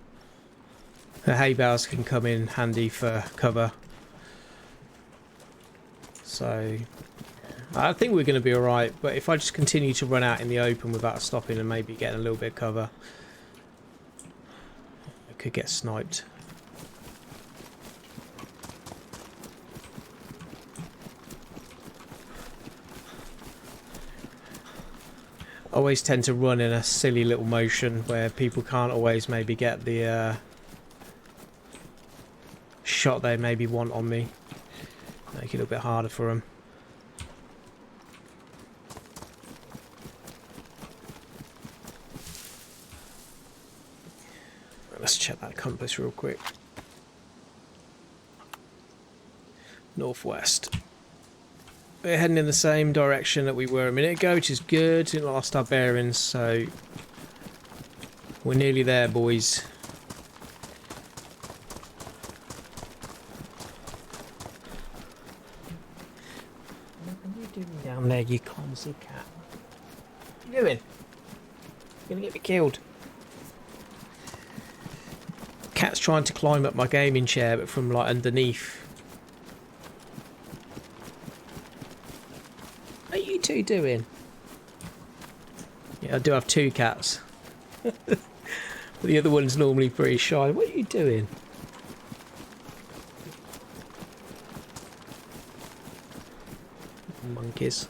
The hay bales can come in handy for cover. So I think we're going to be alright. But if I just continue to run out in the open without stopping and maybe getting a little bit of cover, I could get sniped. I always tend to run in a silly little motion where people can't always maybe get the shot they maybe want on me. Make it a little bit harder for them. Let's check that compass real quick. Northwest. We're heading in the same direction that we were a minute ago, which is good. Didn't lost our bearings, so we're nearly there, boys. What are you doing down there, you clumsy cat? What are you doing? You're gonna get me killed. Cat's trying to climb up my gaming chair, but from like underneath. What are you two doing? Yeah, I do have two cats. But the other one's normally pretty shy. What are you doing? Monkeys.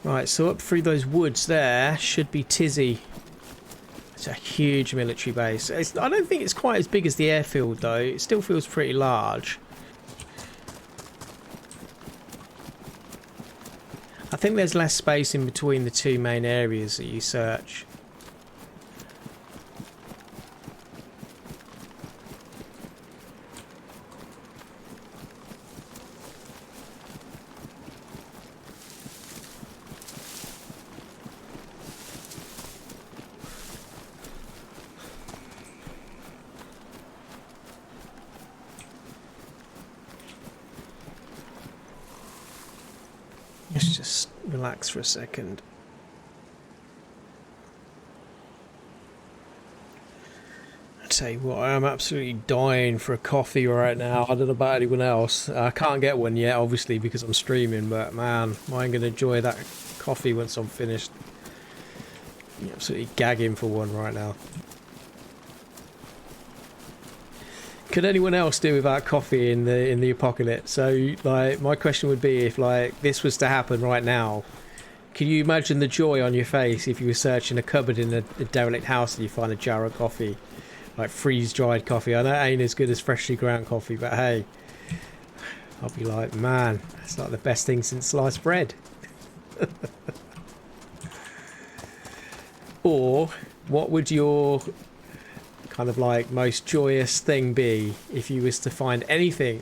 Right, so up through those woods there should be Tizzy. It's a huge military base. I don't think it's quite as big as the airfield though. It still feels pretty large. I think there's less space in between the two main areas that you search. Let's just relax for a second. I tell you what, I am absolutely dying for a coffee right now. I don't know about anyone else. I can't get one yet, obviously, because I'm streaming, but man, I'm going to enjoy that coffee once I'm finished. I'm absolutely gagging for one right now. Could anyone else do without coffee in the apocalypse? So, like, my question would be, if like this was to happen right now, can you imagine the joy on your face if you were searching a cupboard in a derelict house and you find a jar of coffee, like freeze-dried coffee? I know it ain't as good as freshly ground coffee, but hey, I'll be like, man, that's like the best thing since sliced bread. Or what would your kind of like most joyous thing be if you was to find anything?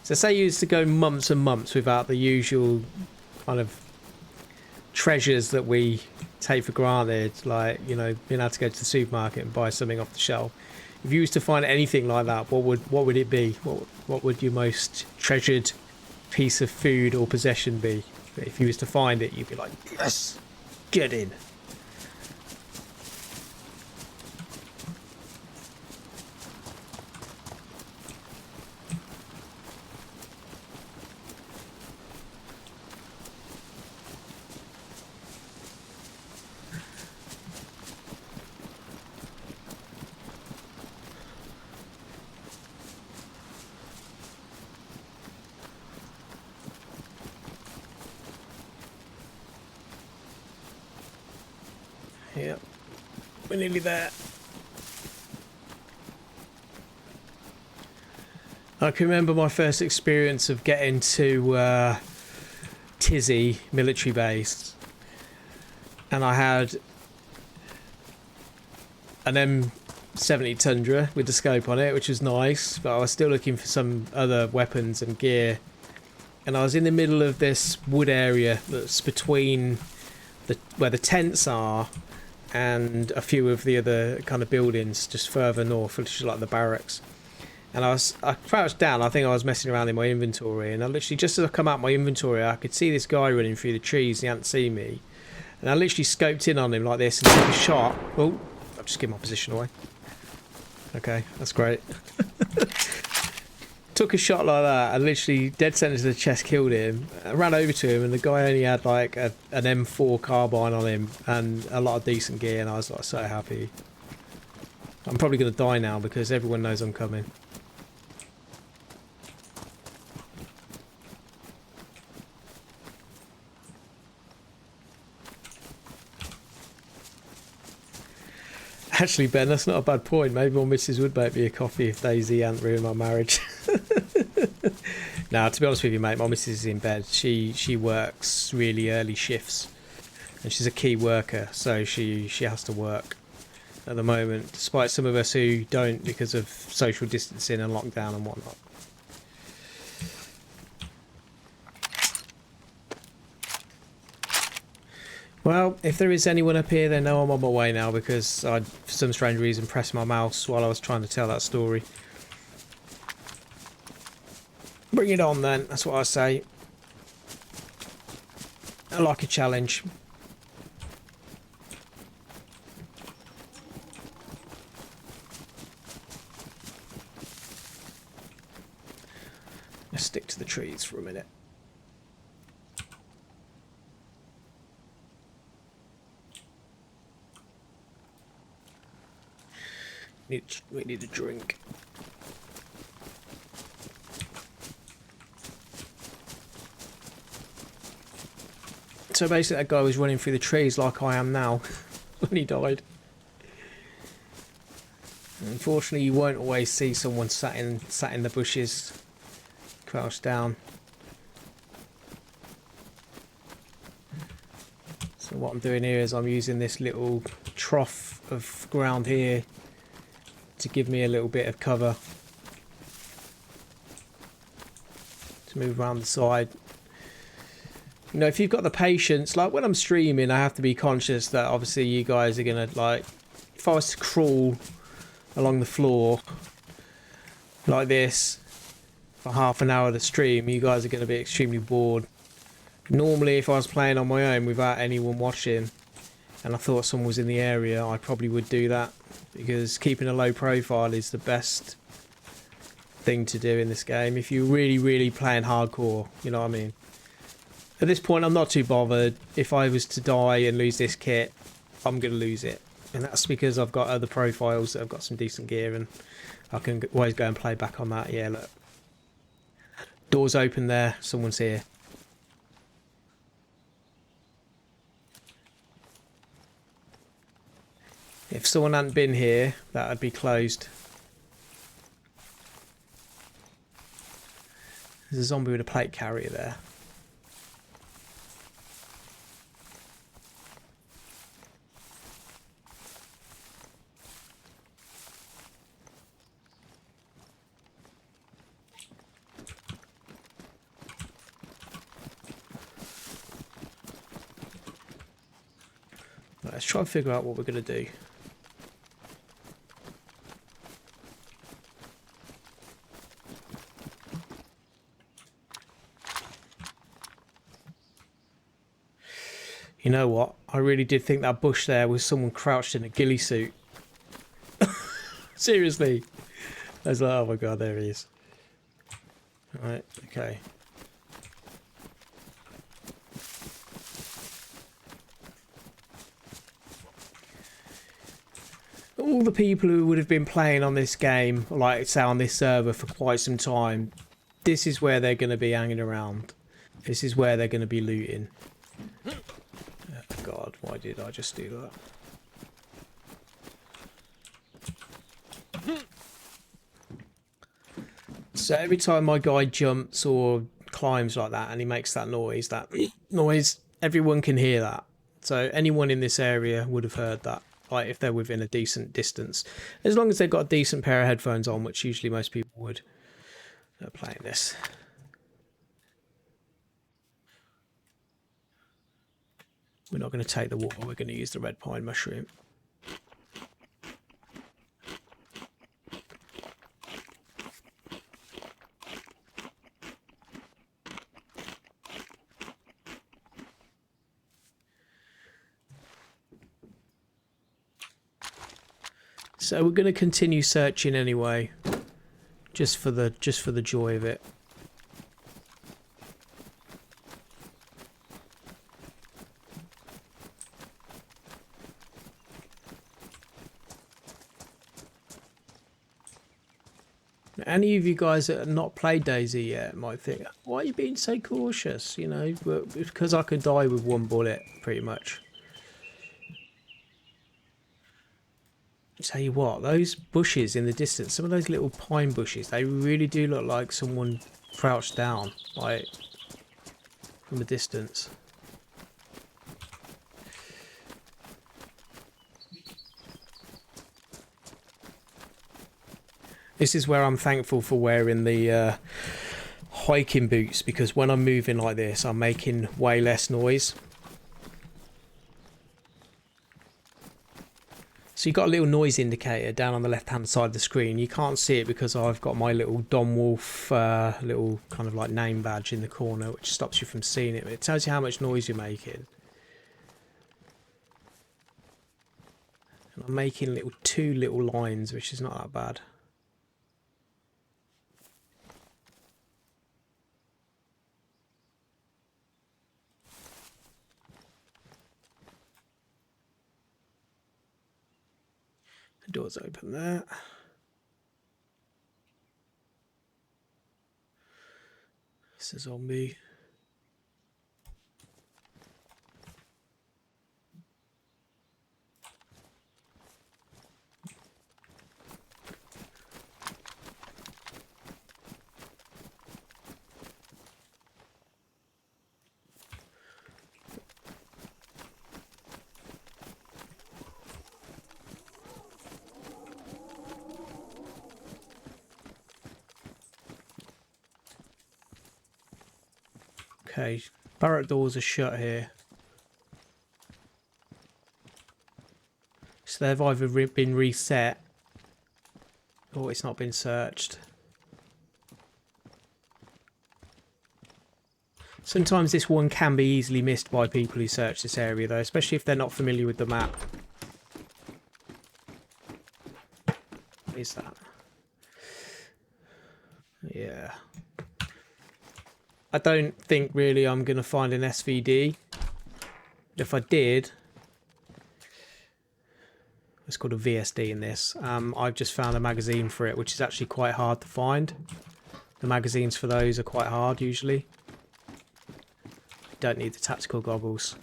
So say you used to go months and months without the usual kind of treasures that we take for granted, like, you know, being able to go to the supermarket and buy something off the shelf. If you was to find anything like that, what would it be? What would your most treasured piece of food or possession be? If you was to find it, you'd be like, yes, get in. Yep, we're nearly there. I can remember my first experience of getting to Tisy Military Base, and I had an M70 Tundra with the scope on it, which was nice, but I was still looking for some other weapons and gear, and I was in the middle of this wood area that's between where the tents are and a few of the other kind of buildings just further north, which is like the barracks. And I crouched down. I think I was messing around in my inventory, and I literally, just as I come out my inventory, I could see this guy running through the trees. He hadn't seen me, and I literally scoped in on him like this and took a shot. Oh, I've just given my position away. Okay, that's great. Took a shot like that, and literally dead centre to the chest, killed him. I ran over to him, and the guy only had like an M4 carbine on him and a lot of decent gear, and I was like so happy. I'm probably going to die now because everyone knows I'm coming. Actually, Ben, that's not a bad point. Maybe my missus would make me a coffee if DayZ hadn't ruined my marriage. Now, to be honest with you, mate, my missus is in bed. She works really early shifts, and she's a key worker, so she has to work at the moment, despite some of us who don't because of social distancing and lockdown and whatnot. Well, if there is anyone up here, they know I'm on my way now because I, for some strange reason, pressed my mouse while I was trying to tell that story. Bring it on then, that's what I say. I like a challenge. Let's stick to the trees for a minute. We need a drink. So basically that guy was running through the trees like I am now when he died. Unfortunately, you won't always see someone sat in the bushes, crouched down. So what I'm doing here is I'm using this little trough of ground here to give me a little bit of cover to move around the side. You know, if you've got the patience, like when I'm streaming, I have to be conscious that obviously you guys are gonna, like, if I was to crawl along the floor like this for half an hour of the stream, you guys are going to be extremely bored. Normally, if I was playing on my own without anyone watching and I thought someone was in the area, I probably would do that, because keeping a low profile is the best thing to do in this game if you're really playing hardcore, you know what I mean. At this point, I'm not too bothered. If I was to die and lose this kit, I'm going to lose it. And that's because I've got other profiles that have got some decent gear, and I can always go and play back on that. Yeah, look. Doors open there. Someone's here. If someone hadn't been here, that would be closed. There's a zombie with a plate carrier there. Let's try and figure out what we're going to do. You know what? I really did think that bush there was someone crouched in a ghillie suit. Seriously. I was like, oh my god, there he is. Alright, okay. All the people who would have been playing on this game, like say on this server for quite some time, this is where they're going to be hanging around. This is where they're going to be looting. Oh god, why did I just do that? So every time my guy jumps or climbs like that and he makes that noise, everyone can hear that. So anyone in this area would have heard that. Like if they're within a decent distance, as long as they've got a decent pair of headphones on, which usually most people would. They're playing this. We're not going to take the water, we're going to use the red pine mushroom. So we're going to continue searching anyway, just for the joy of it. Any of you guys that have not played DayZ yet might think, why are you being so cautious? You know, but it's because I could die with one bullet, pretty much. Tell you what, those bushes in the distance, some of those little pine bushes, they really do look like someone crouched down, like, from a distance. This is where I'm thankful for wearing the hiking boots, because when I'm moving like this, I'm making way less noise. So you've got a little noise indicator down on the left hand side of the screen. You can't see it because I've got my little Don Wolf little kind of like name badge in the corner, which stops you from seeing it. It tells you how much noise you're making. And I'm making two little lines, which is not that bad. The door's open there. It's a zombie. Okay, barrack doors are shut here. So they've either been reset or it's not been searched. Sometimes this one can be easily missed by people who search this area though, especially if they're not familiar with the map. What is that? Yeah. I don't think really I'm going to find an SVD. If I did, it's called a VSD in this. I've just found a magazine for it, which is actually quite hard to find. The magazines for those are quite hard usually. Don't need the tactical goggles.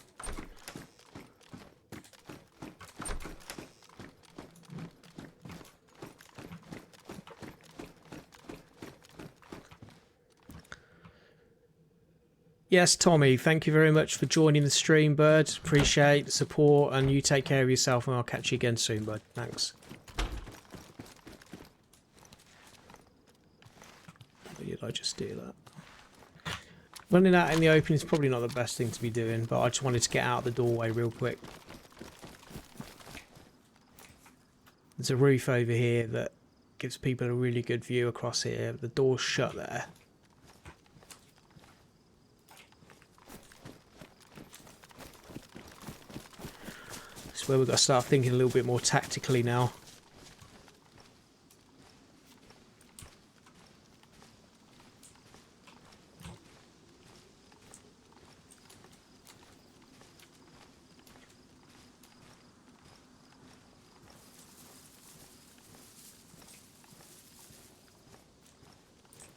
Yes, Tommy, thank you very much for joining the stream, bud. Appreciate the support, and you take care of yourself, and I'll catch you again soon, bud. Thanks. Or did I just do that? Running out in the open is probably not the best thing to be doing, but I just wanted to get out the doorway real quick. There's a roof over here that gives people a really good view across here. The door's shut there. It's where we've got to start thinking a little bit more tactically now.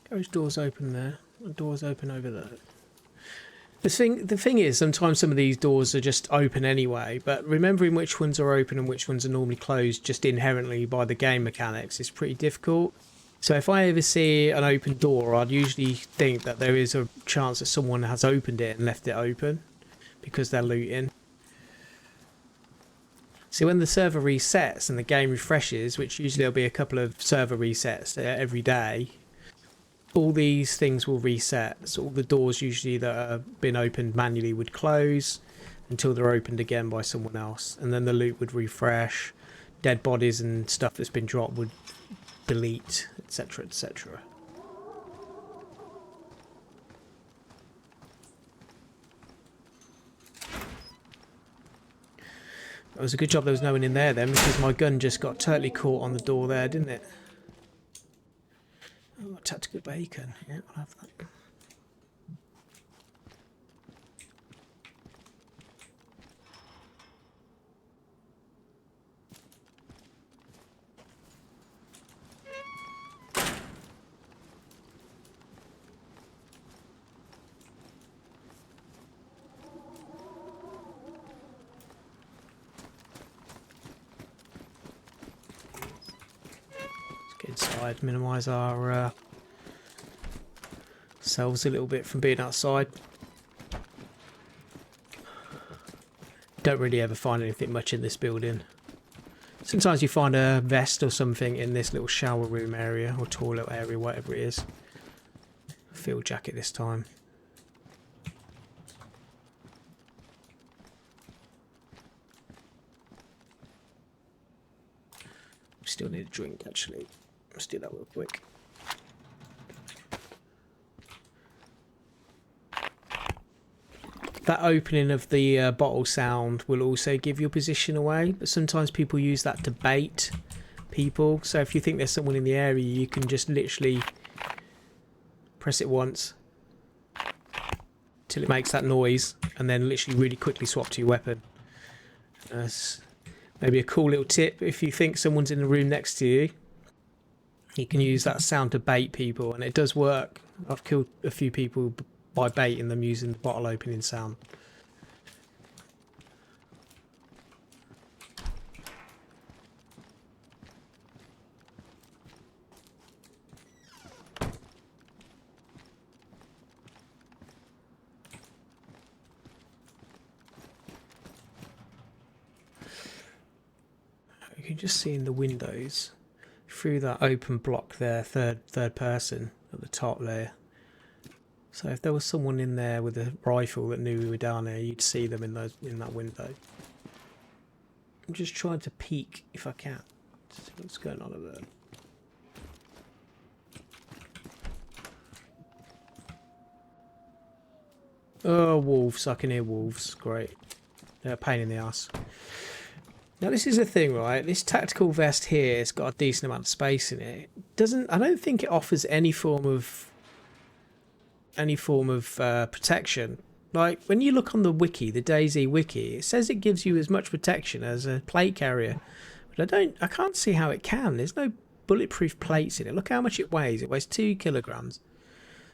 Garage door's open there. The door's open over there. The thing is, sometimes some of these doors are just open anyway, but remembering which ones are open and which ones are normally closed just inherently by the game mechanics is pretty difficult. So if I ever see an open door, I'd usually think that there is a chance that someone has opened it and left it open because they're looting. See, when the server resets and the game refreshes, which usually there'll be a couple of server resets every day, all these things will reset. So all the doors usually that have been opened manually would close until they're opened again by someone else, and then the loot would refresh. Dead bodies and stuff that's been dropped would delete, etc, etc. It was a good job there was no one in there then, because my gun just got totally caught on the door there, didn't it? Oh, tactical bacon. Yeah, I'll have that. Inside, minimise our selves a little bit from being outside. Don't really ever find anything much in this building. Sometimes you find a vest or something in this little shower room area or toilet area, whatever it is. Field jacket this time. Still need a drink actually. Let's do that real quick. That opening of the bottle sound will also give your position away, but sometimes people use that to bait people. So if you think there's someone in the area, you can just literally press it once till it makes that noise, and then literally really quickly swap to your weapon. That's maybe a cool little tip if you think someone's in the room next to you. You can use that sound to bait people, and it does work. I've killed a few people by baiting them using the bottle opening sound. You can just see in the windows through that open block there, third person at the top there. So if there was someone in there with a rifle that knew we were down there, you'd see them in that window. I'm just trying to peek if I can. See what's going on over there. Oh, wolves! I can hear wolves. Great. They're a pain in the ass. Now this is the thing, right? This tactical vest here has got a decent amount of space in it. I don't think it offers any form of protection. Like when you look on the wiki, the DayZ wiki, it says it gives you as much protection as a plate carrier, but I can't see how it can. There's no bulletproof plates in it. Look how much it weighs. It weighs 2 kilograms.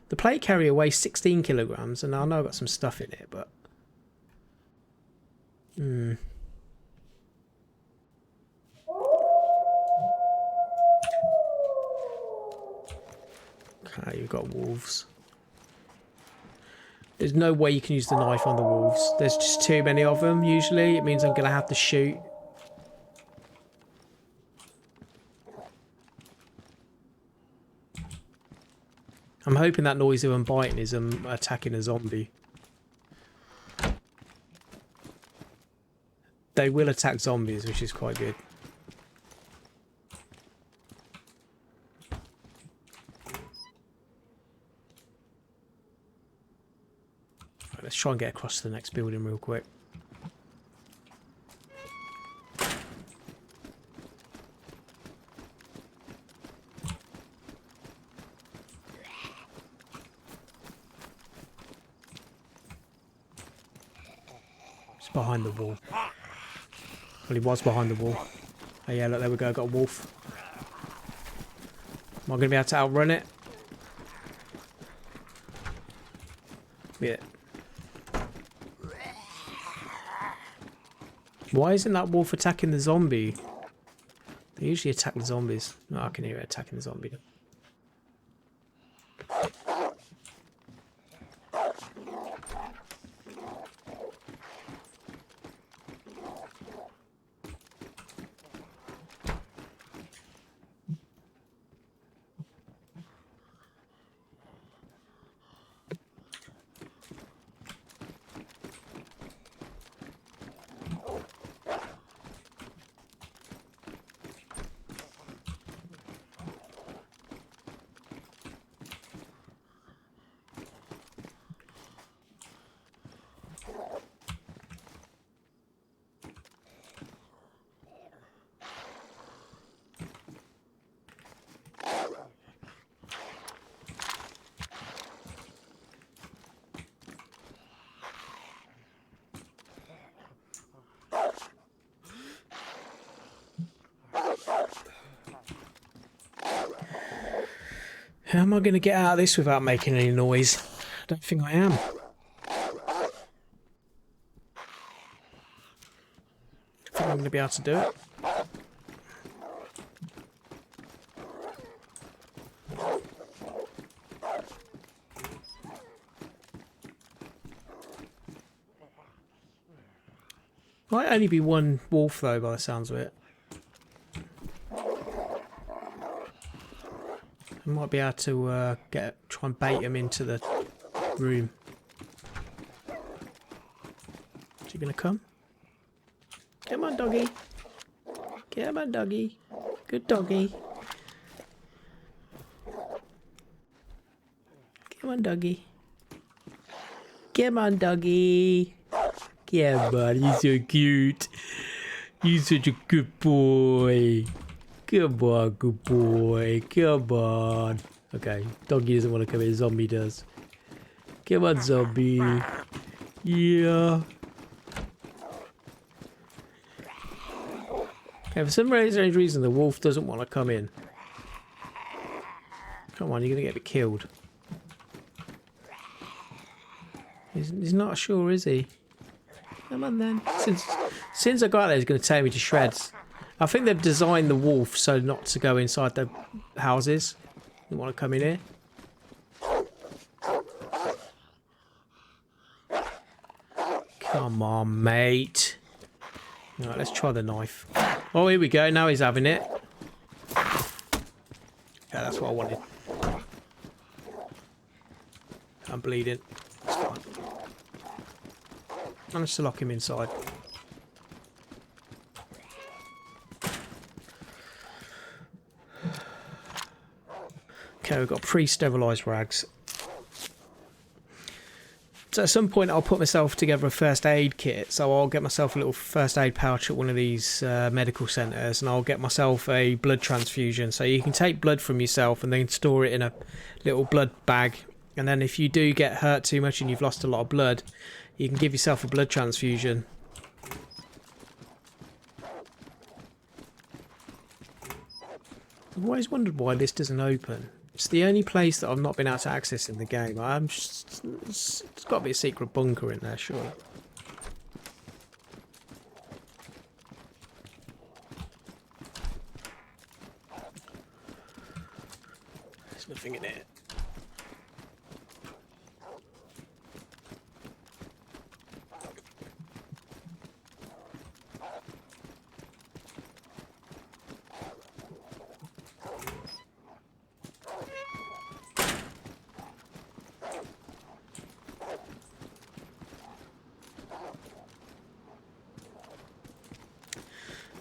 The plate carrier weighs 16 kilograms, and I know I've got some stuff in it, but okay, you've got wolves. There's no way you can use the knife on the wolves. There's just too many of them, usually. It means I'm going to have to shoot. I'm hoping that noise of them biting is attacking a zombie. They will attack zombies, which is quite good. Let's try and get across to the next building real quick. It's behind the wall. Well, he was behind the wall. Oh yeah, look, there we go, got a wolf. Am I going to be able to outrun it? Yeah. Why isn't that wolf attacking the zombie? They usually attack the zombies. Oh, I can hear it attacking the zombie. How am I going to get out of this without making any noise? I don't think I am. I think I'm going to be able to do it. Might only be one wolf though, by the sounds of it. I might be able to try and bait him into the room. Is he gonna come? Come on, doggy. Come on, doggy. Good doggy. Come on, doggy. Come on, doggy. Come on, you're so cute. You're such a good boy. Come on, good boy. Come on. Okay, doggy doesn't want to come in. Zombie does. Come on, zombie. Yeah. Okay, for some strange reason, the wolf doesn't want to come in. Come on, you're going to get killed. He's not sure, is he? Come on then. Since I got there, he's going to tear me to shreds. I think they've designed the wolf so not to go inside the houses. They want to come in here. Come on, mate. Alright, let's try the knife. Oh, here we go. Now he's having it. Yeah, that's what I wanted. I'm bleeding. It's fine. Managed to lock him inside. Okay, we've got pre-sterilised rags. So at some point I'll put myself together a first aid kit. So I'll get myself a little first aid pouch at one of these medical centres, and I'll get myself a blood transfusion. So you can take blood from yourself and then store it in a little blood bag. And then if you do get hurt too much and you've lost a lot of blood, you can give yourself a blood transfusion. I've always wondered why this doesn't open. It's the only place that I've not been able to access in the game. It's got to be a secret bunker in there, surely. There's nothing in it.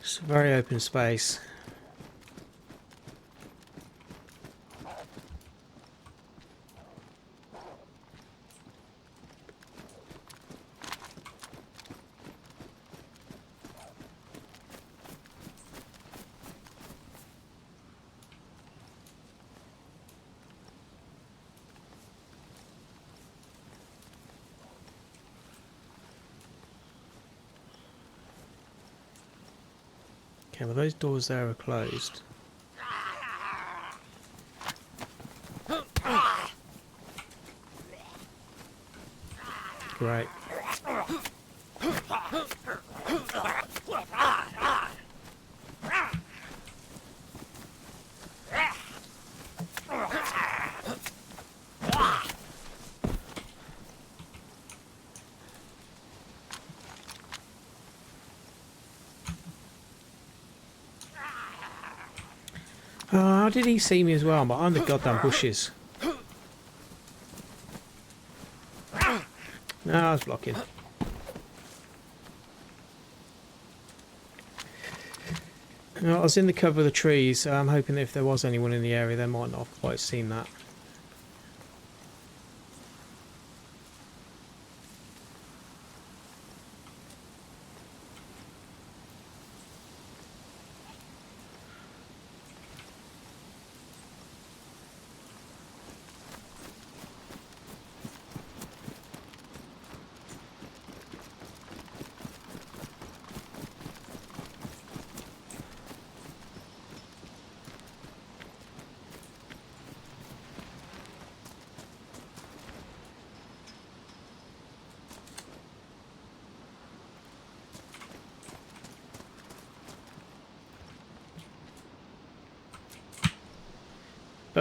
It's a very open space. Okay, well those doors there are closed. Great. Oh, how did he see me as well? I'm behind the goddamn bushes. No, I was blocking. No, I was in the cover of the trees, so I'm hoping that if there was anyone in the area, they might not have quite seen that.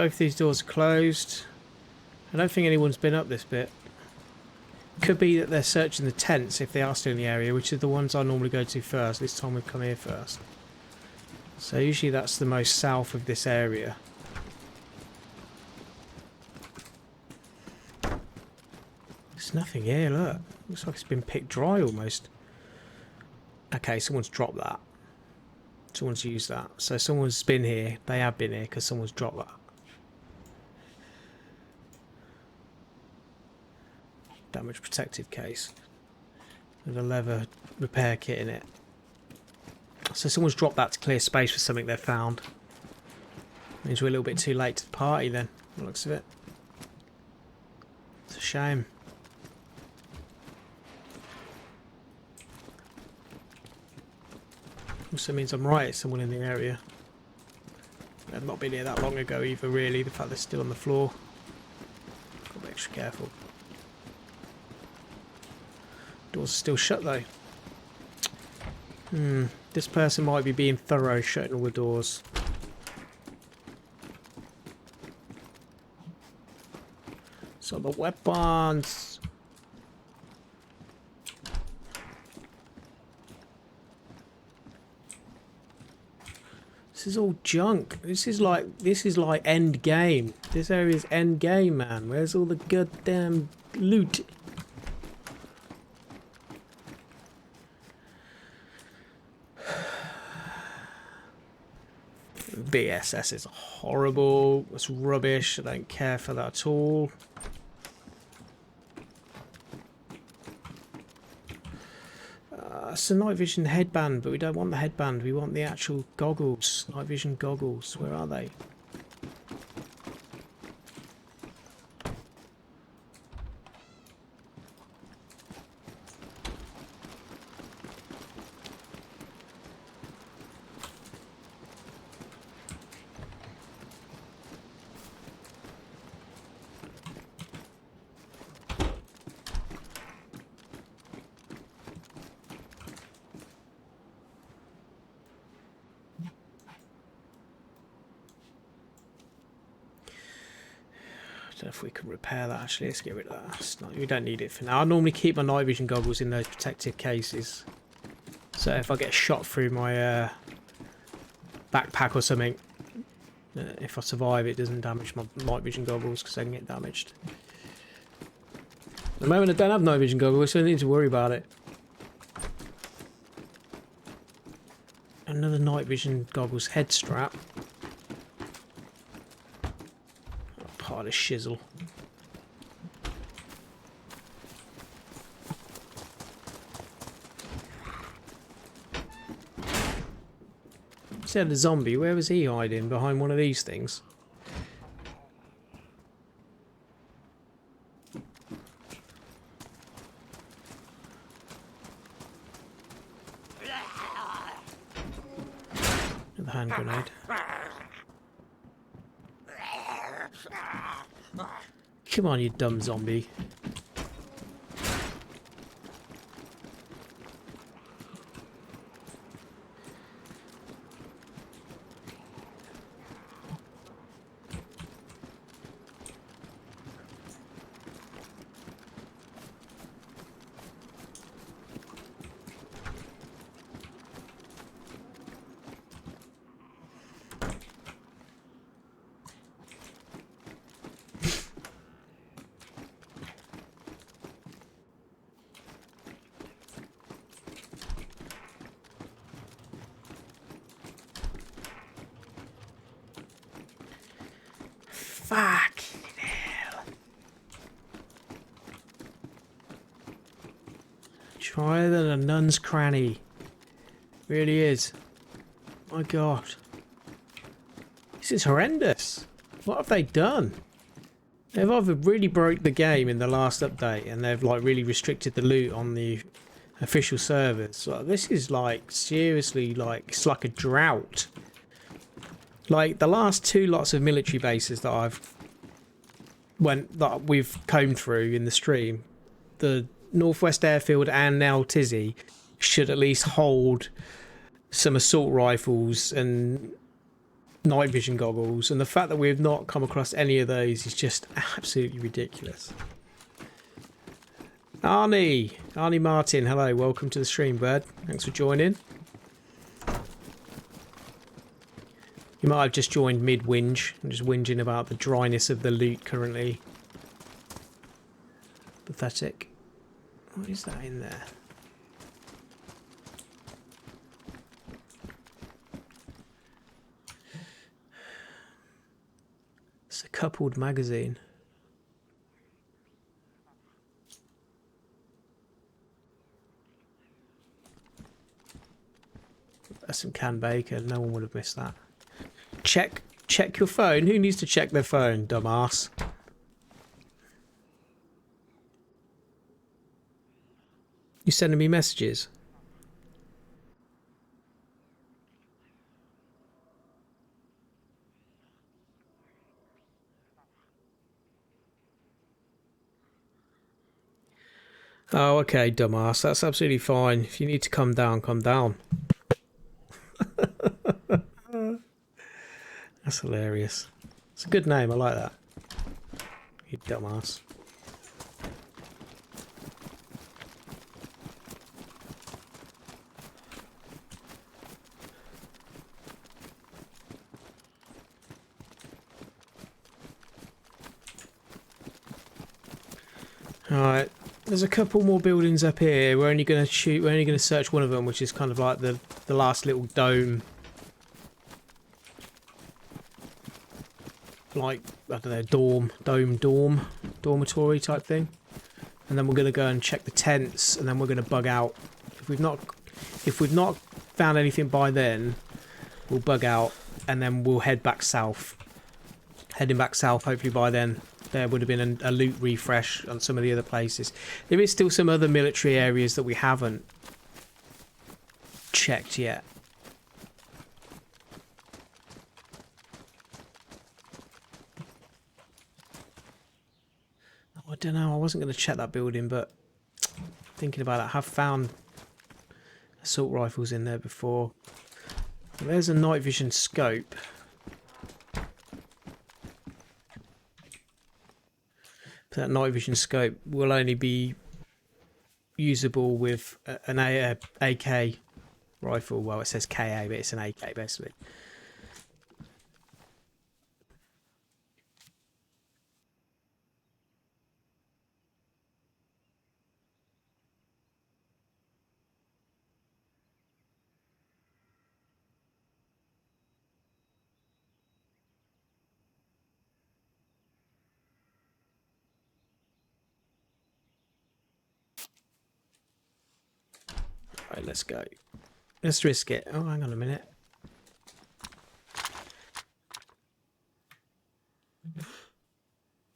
both these doors are closed. I don't think anyone's been up this bit. Could be that they're searching the tents if they are still in the area, which are the ones I normally go to first. This time we've come here first. So usually that's the most south of this area. There's nothing here, look. Looks like it's been picked dry almost. Okay, someone's dropped that. Someone's used that. So someone's been here. They have been here because someone's dropped that. Damage protective case. With a leather repair kit in it. So someone's dropped that to clear space for something they found. Means we're a little bit too late to the party then, by the looks of it. It's a shame. Also means I'm right, someone in the area. I've not been here that long ago either, really. The fact they're still on the floor. Gotta be extra careful. Doors are still shut though. This person might be being thorough, shutting all the doors. So the weapons. This is all junk. This is like end game. This area's end game, man. Where's all the goddamn loot? BSS is horrible. It's rubbish. I don't care for that at all. It's a night vision headband, but we don't want the headband. We want the actual goggles. Night vision goggles. Where are they? I don't know if we can repair that actually. Let's get rid of that. We don't need it for now. I normally keep my night vision goggles in those protective cases. So if I get shot through my backpack or something, if I survive, it doesn't damage my night vision goggles because they can get damaged. At the moment I don't have night vision goggles, so I don't need to worry about it. Another night vision goggles head strap. Part of shizzle. Said the zombie, where was he hiding? Behind one of these things? The hand grenade. Come on, you dumb zombie. Fuck hell. Drier than a nun's cranny. Really is. My God. This is horrendous. What have they done? They've either really broke the game in the last update and they've like really restricted the loot on the official servers. So this is like seriously like it's like a drought. Like the last two lots of military bases that we've combed through in the stream, the Northwest Airfield and now Tizzy should at least hold some assault rifles and night vision goggles, and the fact that we've not come across any of those is just absolutely ridiculous. Arnie Martin, hello, welcome to the stream, bud. Thanks for joining. You might have just joined mid-whinge. I'm just whinging about the dryness of the loot currently. Pathetic. What is that in there? It's a coupled magazine. That's some canned bacon. No one would have missed that. Check your phone. Who needs to check their phone, dumbass? You sending me messages? Oh, okay, dumbass. That's absolutely fine. If you need to come down, come down. That's hilarious. It's a good name. I like that. You dumbass. Alright, there's a couple more buildings up here. We're only going to search one of them, which is kind of like the last little dome. Like, I don't know, dormitory type thing. And then we're going to go and check the tents, and then we're going to bug out. If we've not found anything by then, we'll bug out, and then we'll head back south. Heading back south, hopefully by then there would have been a loot refresh on some of the other places. There is still some other military areas that we haven't checked yet. I don't know, I wasn't going to check that building, but thinking about it, I have found assault rifles in there before. There's a night vision scope. That night vision scope will only be usable with an AK rifle. Well, it says KA, but it's an AK basically. Right, let's go. Let's risk it. Oh, hang on a minute.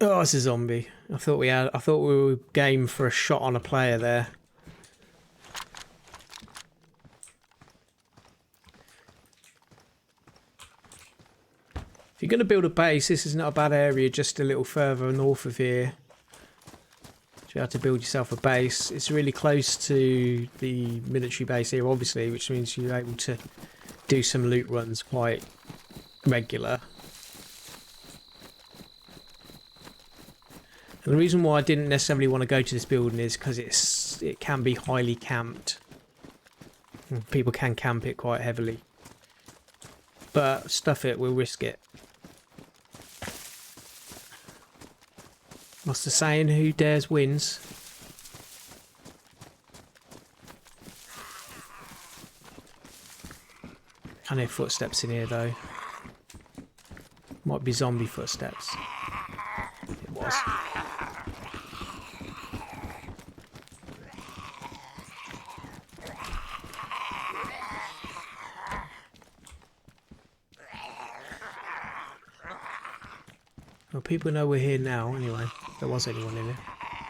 Oh, it's a zombie. I thought we were game for a shot on a player there. If you're going to build a base, this is not a bad area, just a little further north of here. You have to build yourself a base. It's really close to the military base here, obviously, which means you're able to do some loot runs quite regular. And the reason why I didn't necessarily want to go to this building is because it can be highly camped. People can camp it quite heavily. But stuff it, we'll risk it. What's the saying? Who dares wins. I hear footsteps in here though. Might be zombie footsteps. It was. Well, people know we're here now anyway. If there was anyone in here.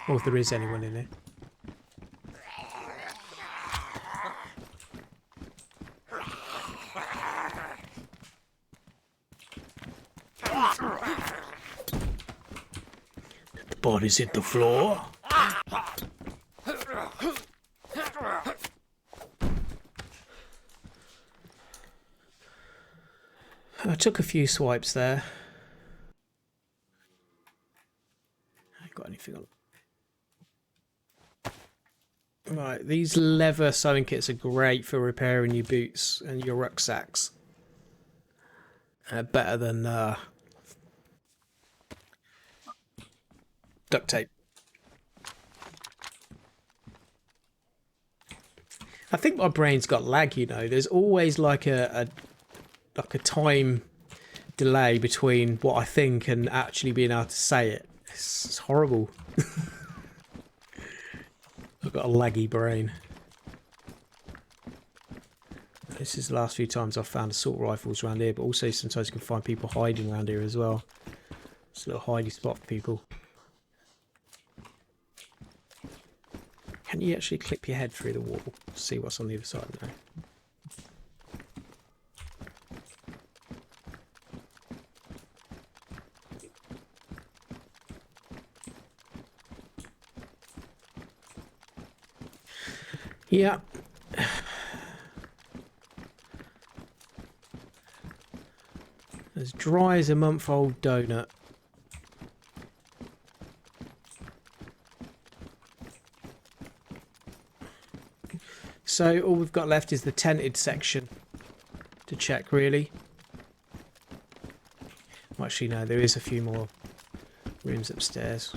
Or if there is anyone in here. The bodies hit the floor. took a few swipes there. I ain't got anything on. Right, these leather sewing kits are great for repairing your boots and your rucksacks. Better than duct tape. I think my brain's got lag, you know. There's always like a time delay between what I think and actually being able to say it. It's horrible. I've got a laggy brain. This is the last few times I've found assault rifles around here, but also sometimes you can find people hiding around here as well. It's a little hidey spot for people. Can you actually clip your head through the wall to see what's on the other side now? Yeah. As dry as a month-old donut. So all we've got left is the tented section to check, really. Actually, no, there is a few more rooms upstairs.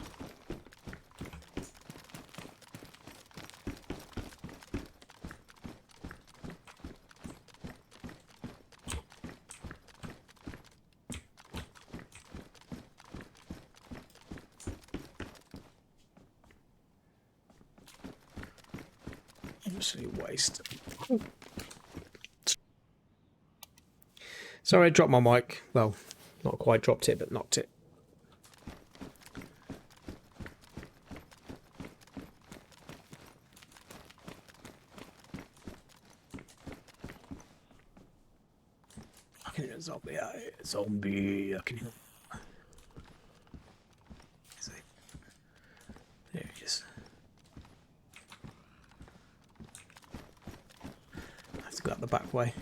Absolute waste. Sorry, I dropped my mic. Well, not quite dropped it, but knocked it. I can hear a zombie out here. Zombie. I can hear. There he is. I have to go out the back way.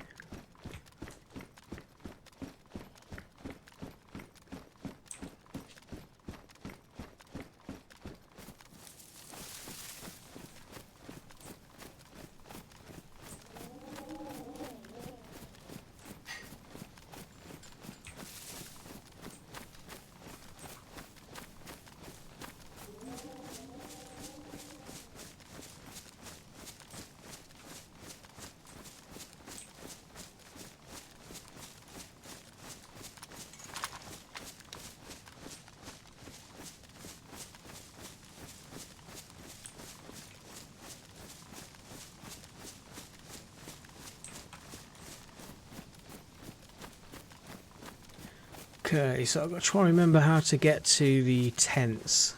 Okay, so I've got to try and remember how to get to the tents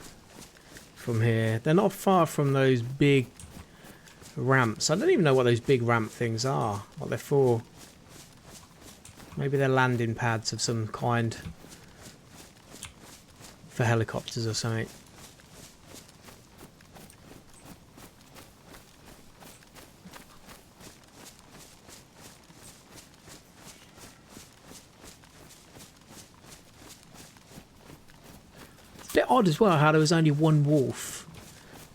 from here. They're not far from those big ramps. I don't even know what those big ramp things are, what they're for. Maybe they're landing pads of some kind for helicopters or something. It's a bit odd as well how there was only one wolf.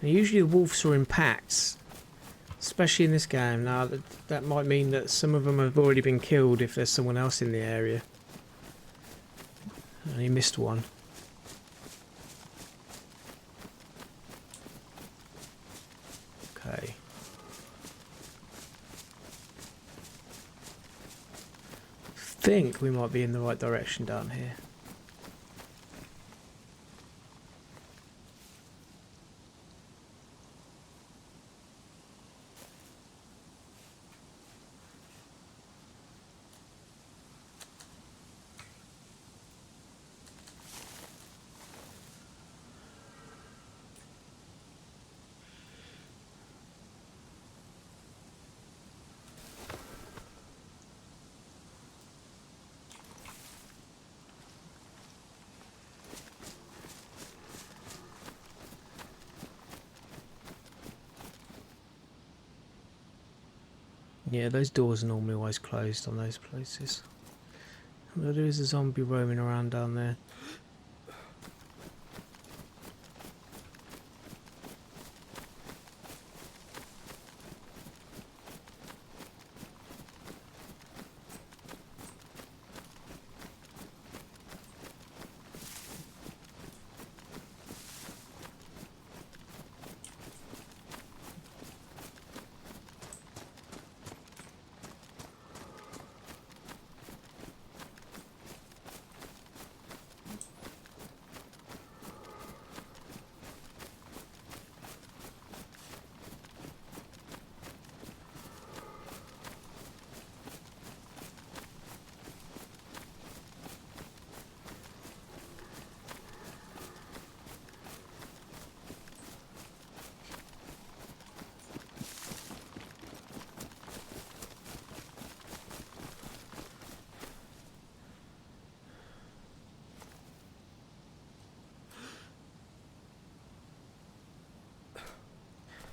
And usually the wolves are in packs, especially in this game. Now that might mean that some of them have already been killed if there's someone else in the area. I only missed one. Okay. I think we might be in the right direction down here. Yeah, those doors are normally always closed on those places. There is a zombie roaming around down there.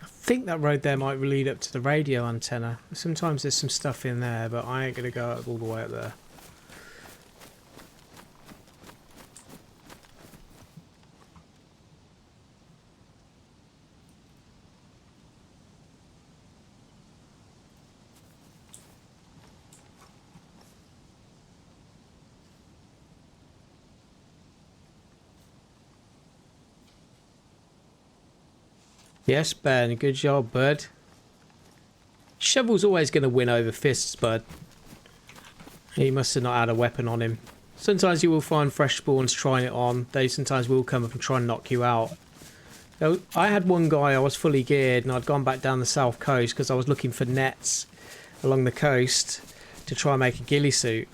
I think that road there might lead up to the radio antenna. Sometimes there's some stuff in there, but I ain't gonna go up all the way up there. Yes, Ben, good job, bud. Shovel's always going to win over fists, bud. He must have not had a weapon on him. Sometimes you will find fresh spawns trying it on. They sometimes will come up and try and knock you out. I had one guy, I was fully geared, and I'd gone back down the south coast because I was looking for nets along the coast to try and make a ghillie suit.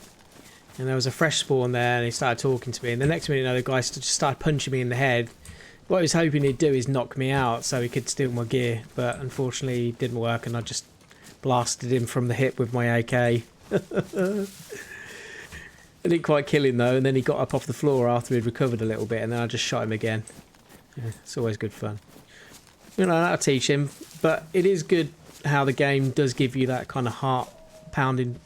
And there was a fresh spawn there, and he started talking to me. And the next minute, the guy just started punching me in the head. What he was hoping he'd do is knock me out so he could steal my gear, but unfortunately it didn't work, and I just blasted him from the hip with my AK. I didn't quite kill him though, and then he got up off the floor after he'd recovered a little bit, and then I just shot him again. Yeah, it's always good fun. You know, that'll teach him, but it is good how the game does give you that kind of heart-pounding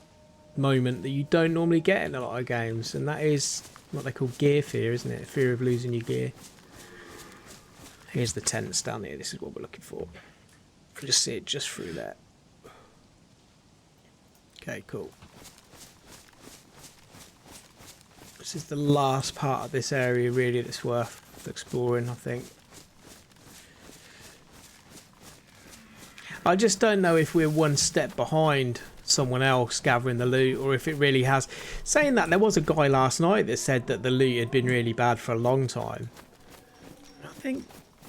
moment that you don't normally get in a lot of games, and that is what they call gear fear, isn't it? Fear of losing your gear. Here's the tents down here. This is what we're looking for. You can just see it just through there. Okay, cool. This is the last part of this area really that's worth exploring, I think. I just don't know if we're one step behind someone else gathering the loot, or if it really has. Saying that, there was a guy last night that said that the loot had been really bad for a long time. I think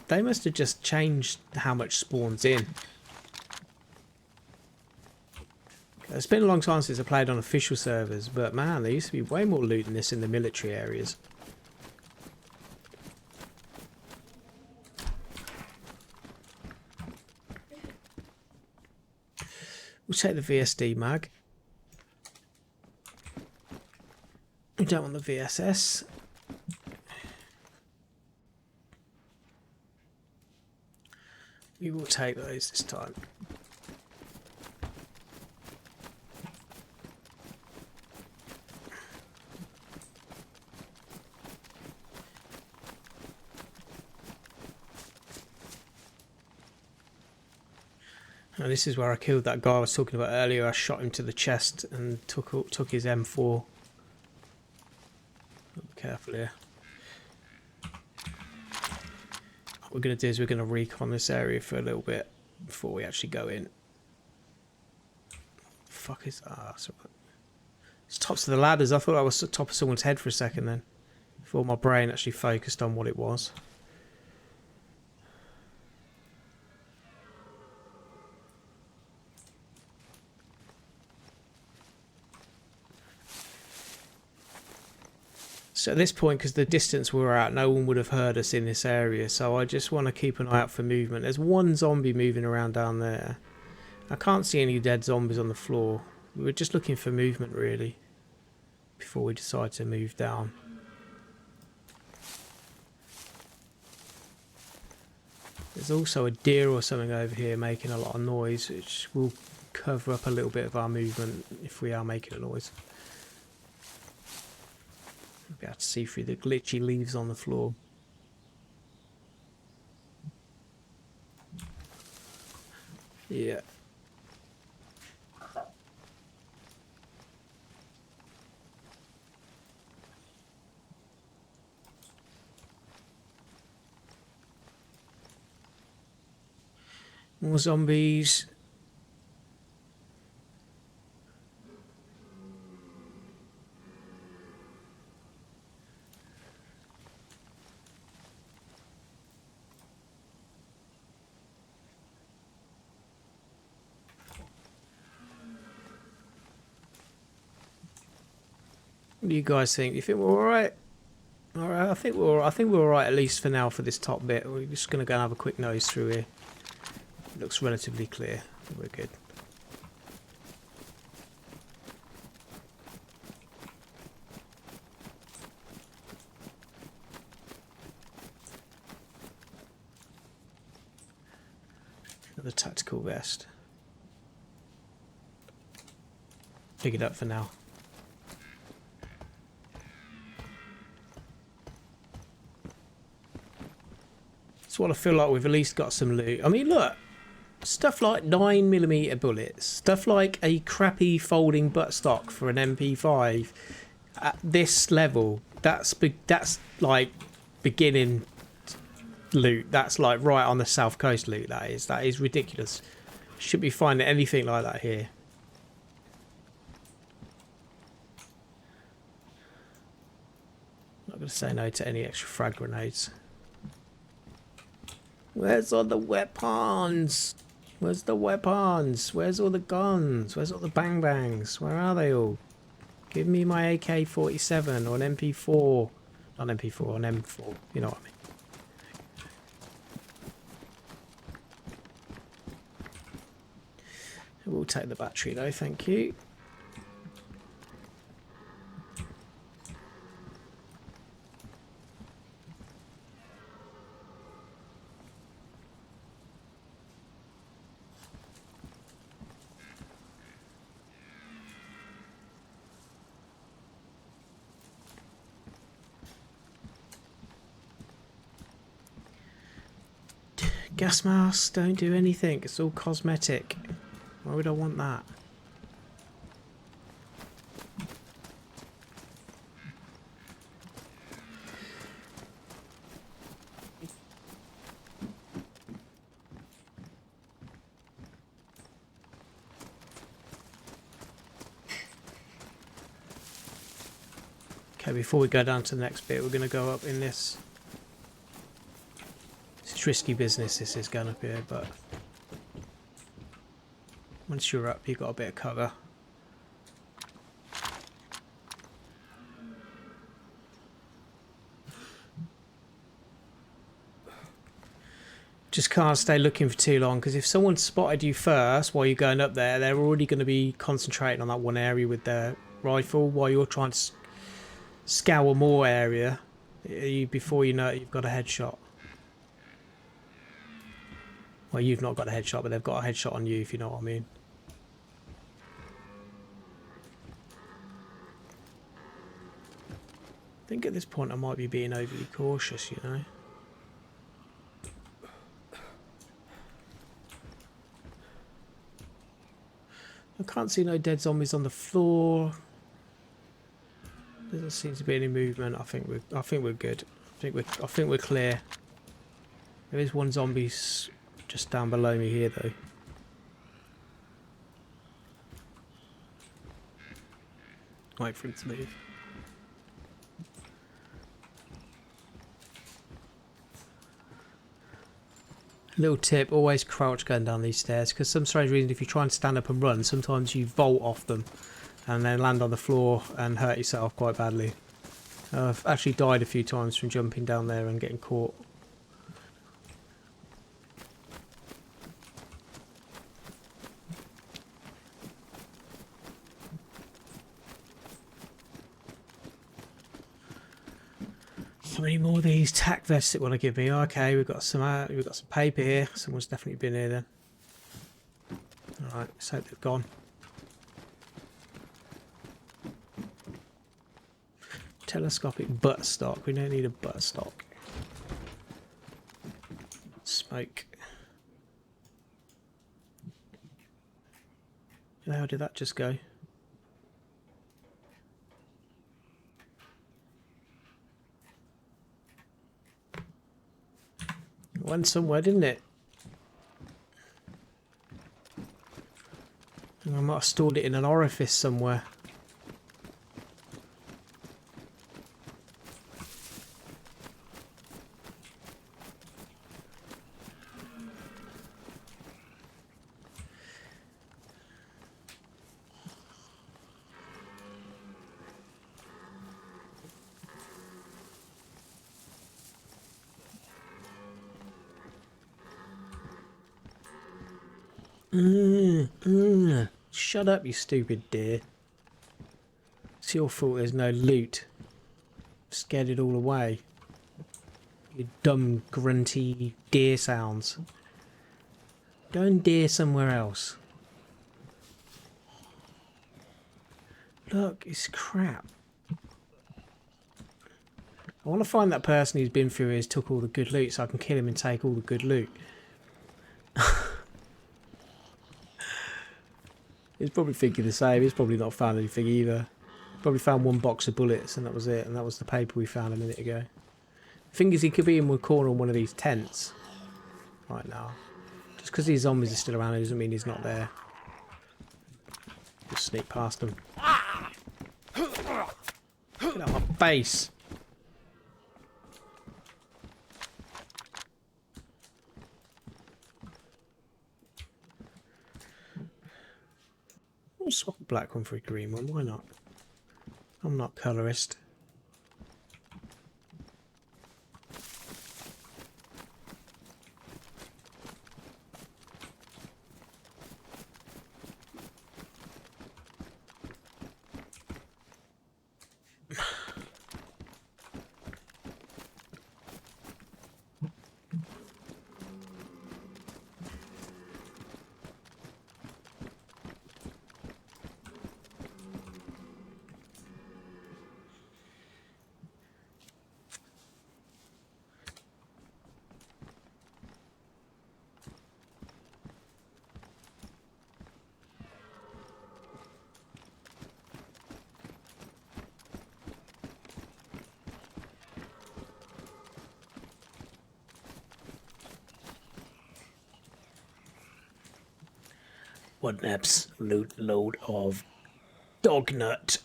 they must have just changed how much spawns in. It's been a long time since I played on official servers, but man, there used to be way more loot than this in the military areas. We'll take the VSD mag. We don't want the VSS. We will take those this time. And this is where I killed that guy I was talking about earlier. I shot him to the chest and took his M4. Be careful here. What we're going to do is we're going to recon this area for a little bit before we actually go in. The fuck is that? Ah, sorry. It's tops of the ladders. I thought I was at the top of someone's head for a second then. Before my brain actually focused on what it was. So at this point, because the distance we were at, no one would have heard us in this area. So I just want to keep an eye out for movement. There's one zombie moving around down there. I can't see any dead zombies on the floor. We were just looking for movement, really, before we decide to move down. There's also a deer or something over here making a lot of noise, which will cover up a little bit of our movement if we are making a noise. Be able to see through the glitchy leaves on the floor. Yeah. More zombies. What do you guys think? You think we're all right? All right, I think we're all right at least for now for this top bit. We're just gonna go and have a quick nose through here. It looks relatively clear. We're good. Another tactical vest. Pick it up for now. That's what I feel like we've at least got some loot. I mean, look. Stuff like 9mm bullets. Stuff like a crappy folding buttstock for an MP5. At this level, that's like beginning loot. That's like right on the south coast loot. That is ridiculous. Should be finding anything like that here. Not gonna say no to any extra frag grenades. Where's all the weapons? Where's the weapons? Where's all the guns? Where's all the bang bangs? Where are they all? Give me my AK-47 or an MP4. Not an MP4, an M4. You know what I mean. We'll take the battery though, thank you. Gas masks don't do anything. It's all cosmetic. Why would I want that? Okay, before we go down to the next bit, we're going to go up in this. It's risky business, this is going up here, but once you're up, you've got a bit of cover. Just can't stay looking for too long, because if someone spotted you first while you're going up there, they're already going to be concentrating on that one area with their rifle while you're trying to scour more area. Before you know it, you've got a headshot. Well, you've not got a headshot, but they've got a headshot on you, if you know what I mean. I think at this point I might be being overly cautious, you know. I can't see no dead zombies on the floor. Doesn't seem to be any movement. I think we're good. I think we're clear. There is one zombie just down below me here though. Wait for him to move. Little tip, always crouch going down these stairs, because some strange reason if you try and stand up and run, sometimes you vault off them and then land on the floor and hurt yourself quite badly. I've actually died a few times from jumping down there and getting caught. How many more of these tack vests that want to give me? Okay, we've got some paper here. Someone's definitely been here then. All right, let's hope they've gone. Telescopic buttstock. We don't need a buttstock. Smoke. Where the hell did that just go? It went somewhere, didn't it? I might have stored it in an orifice somewhere. Shut up, you stupid deer. It's your fault there's no loot. Scared it all away. You dumb, grunty deer sounds. Go and deer somewhere else. Look, it's crap. I want to find that person who's been through here, took all the good loot, so I can kill him and take all the good loot. He's probably thinking the same. He's probably not found anything either. Probably found one box of bullets and that was it. And that was the paper we found a minute ago. The thing is, he could be in one corner on one of these tents right now. Just because these zombies are still around doesn't mean he's not there. Just sneak past them. Get out of my face! I'll swap a black one for a green one, why not? I'm not colorist. What an absolute load of dog nut.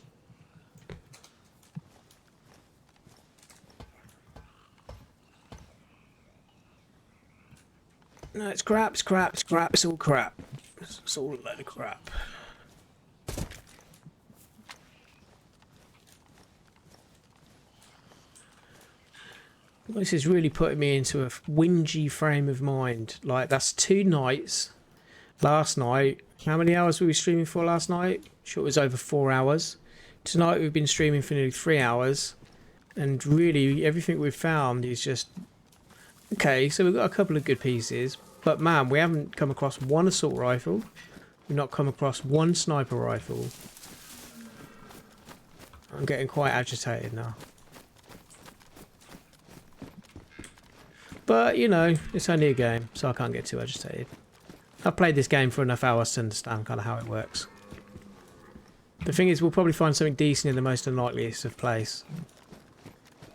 No, it's crap, it's crap, it's crap, it's all crap. It's all a load of crap. This is really putting me into a whingy frame of mind. Like, that's 2 nights. Last night, how many hours were we streaming for last night? Sure, it was over 4 hours. Tonight we've been streaming for nearly 3 hours. And really, everything we've found is just... Okay, so we've got a couple of good pieces. But man, we haven't come across one assault rifle. We've not come across one sniper rifle. I'm getting quite agitated now. But, you know, it's only a game, so I can't get too agitated. I've played this game for enough hours to understand kind of how it works. The thing is, we'll probably find something decent in the most unlikeliest of place.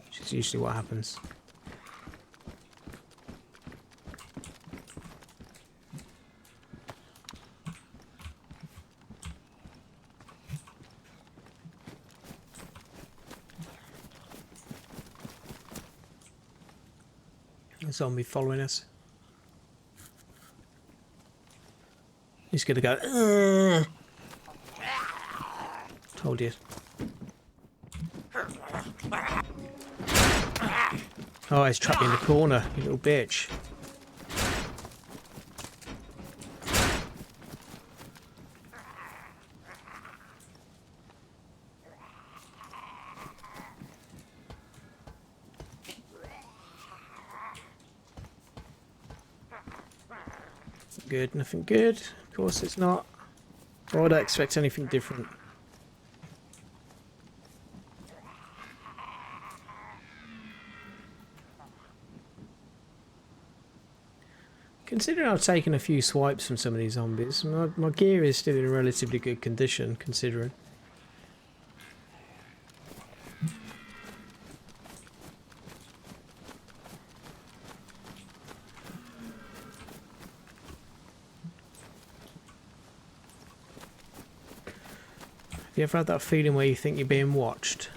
Which is usually what happens. A zombie following us. He's gonna go. Ugh. Told you. Oh, he's trapped me in the corner, you little bitch. Good, nothing good. Of course it's not. Or would I expect anything different? Considering I've taken a few swipes from some of these zombies, my gear is still in relatively good condition, considering. Have you ever had that feeling where you think you're being watched?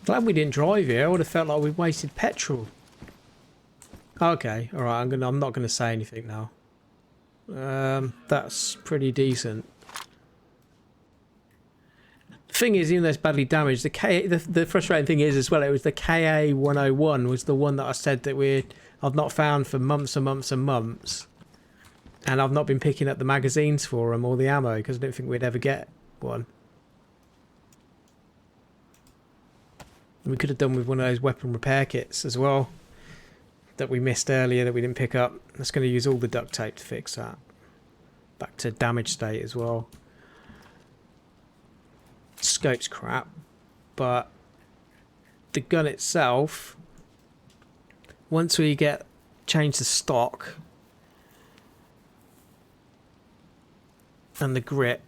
Glad we didn't drive here. I would have felt like we'd wasted petrol. Okay, all right. I'm not gonna say anything now. That's pretty decent. The thing is, even though it's badly damaged, the frustrating thing is as well. It was the KA 101 was the one that I said that I've not found for months and months and months, and I've not been picking up the magazines for them or the ammo because I didn't think we'd ever get one. We could have done with one of those weapon repair kits as well that we missed earlier that we didn't pick up. That's going to use all the duct tape to fix that. Back to damaged state as well. Scope's crap, but the gun itself, once we change the stock and the grip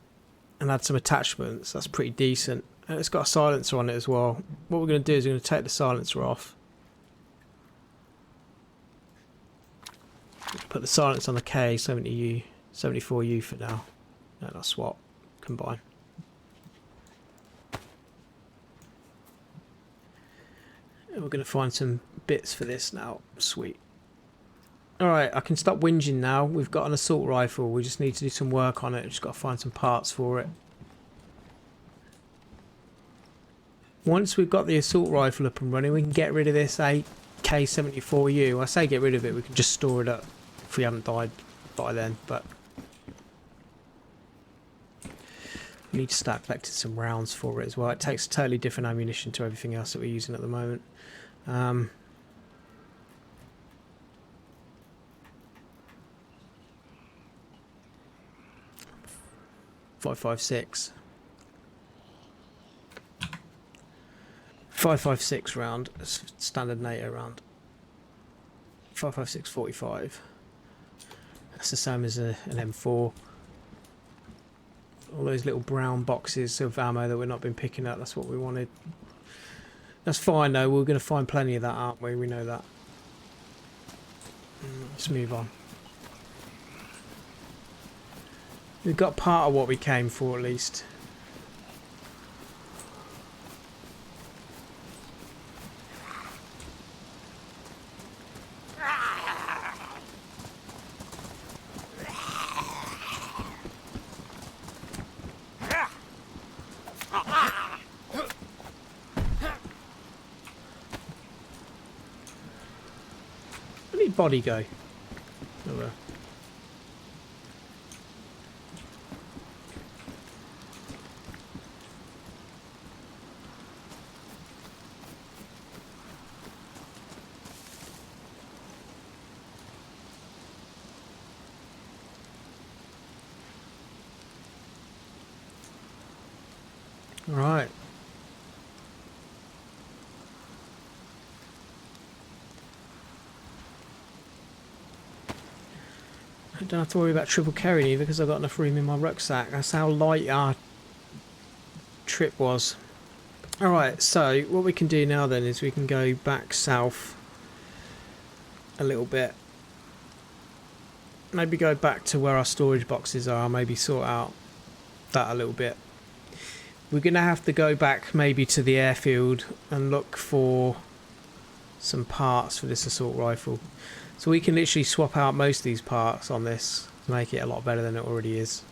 and add some attachments, that's pretty decent. And it's got a silencer on it as well. What we're going to do is we're going to take the silencer off. Put the silencer on the K70U, 74U for now. And I'll swap, combine. And we're going to find some bits for this now. Sweet. Alright, I can stop whinging now. We've got an assault rifle. We just need to do some work on it. Just got to find some parts for it. Once we've got the assault rifle up and running, we can get rid of this AK-74U. I say get rid of it, we can just store it up if we haven't died by then, but we need to start collecting some rounds for it as well. It takes totally different ammunition to everything else that we're using at the moment. 5.56. 5.56 round, standard NATO round. 5.56 45. That's the same as an M4. All those little brown boxes of ammo that we've not been picking up, that's what we wanted. That's fine though, we're going to find plenty of that, aren't we? We know that. Let's move on. We've got part of what we came for at least. Where did body go? Oh, well. Right. I don't have to worry about triple carrying either because I've got enough room in my rucksack. That's how light our trip was. Alright, so what we can do now then is we can go back south a little bit. Maybe go back to where our storage boxes are, maybe sort out that a little bit. We're going to have to go back maybe to the airfield and look for some parts for this assault rifle. So we can literally swap out most of these parts on this to make it a lot better than it already is.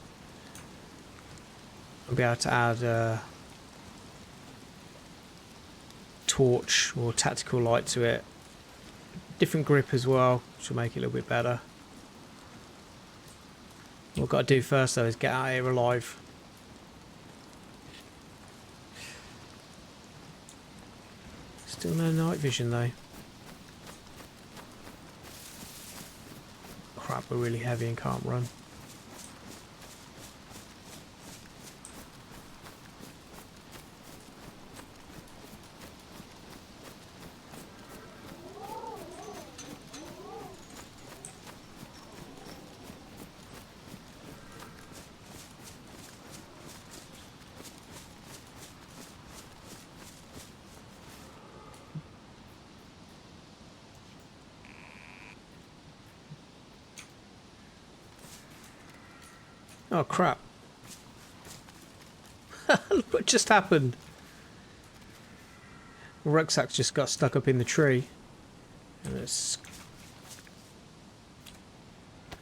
I'll be able to add a torch or tactical light to it. Different grip as well, which will make it a little bit better. What we've got to do first though is get out of here alive. Still no night vision though. crap, we're really heavy and can't run. Oh crap. Look what just happened. The rucksack just got stuck up in the tree. And it's...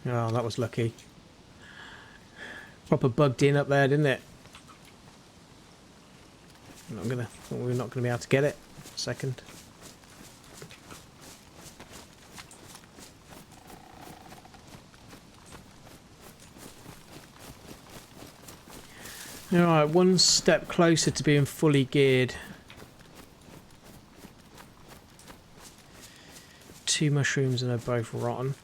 Oh, that was lucky. Proper bugged in up there, didn't it? We're not gonna be able to get it. Second. Alright, one step closer to being fully geared. 2 mushrooms and they're both rotten.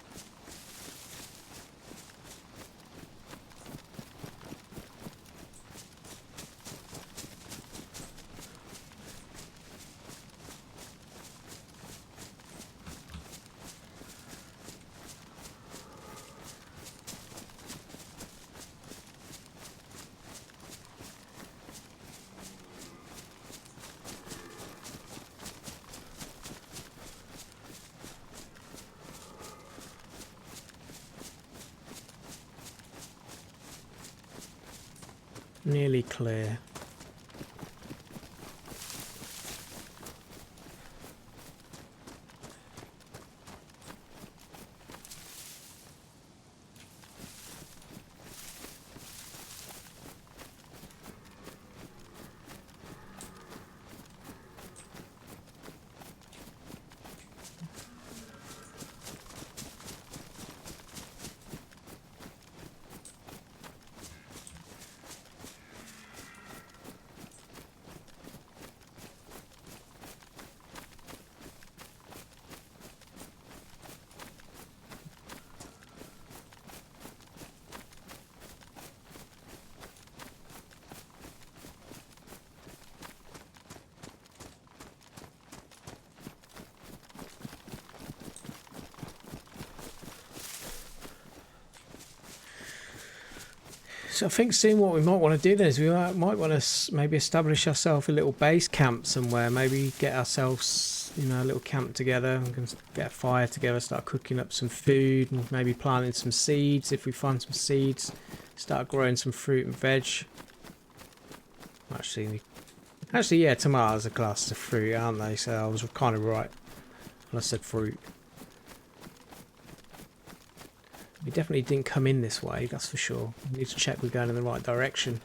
Nearly clear. So I think soon what we might want to do then is we might want to maybe establish ourselves a little base camp somewhere. Maybe get ourselves, you know, a little camp together. We can get a fire together, start cooking up some food, and maybe planting some seeds if we find some seeds. Start growing some fruit and veg. Actually, yeah, tomatoes are classed as fruit, aren't they? So I was kind of right when I said fruit. We definitely didn't come in this way, that's for sure. We need to check we're going in the right direction.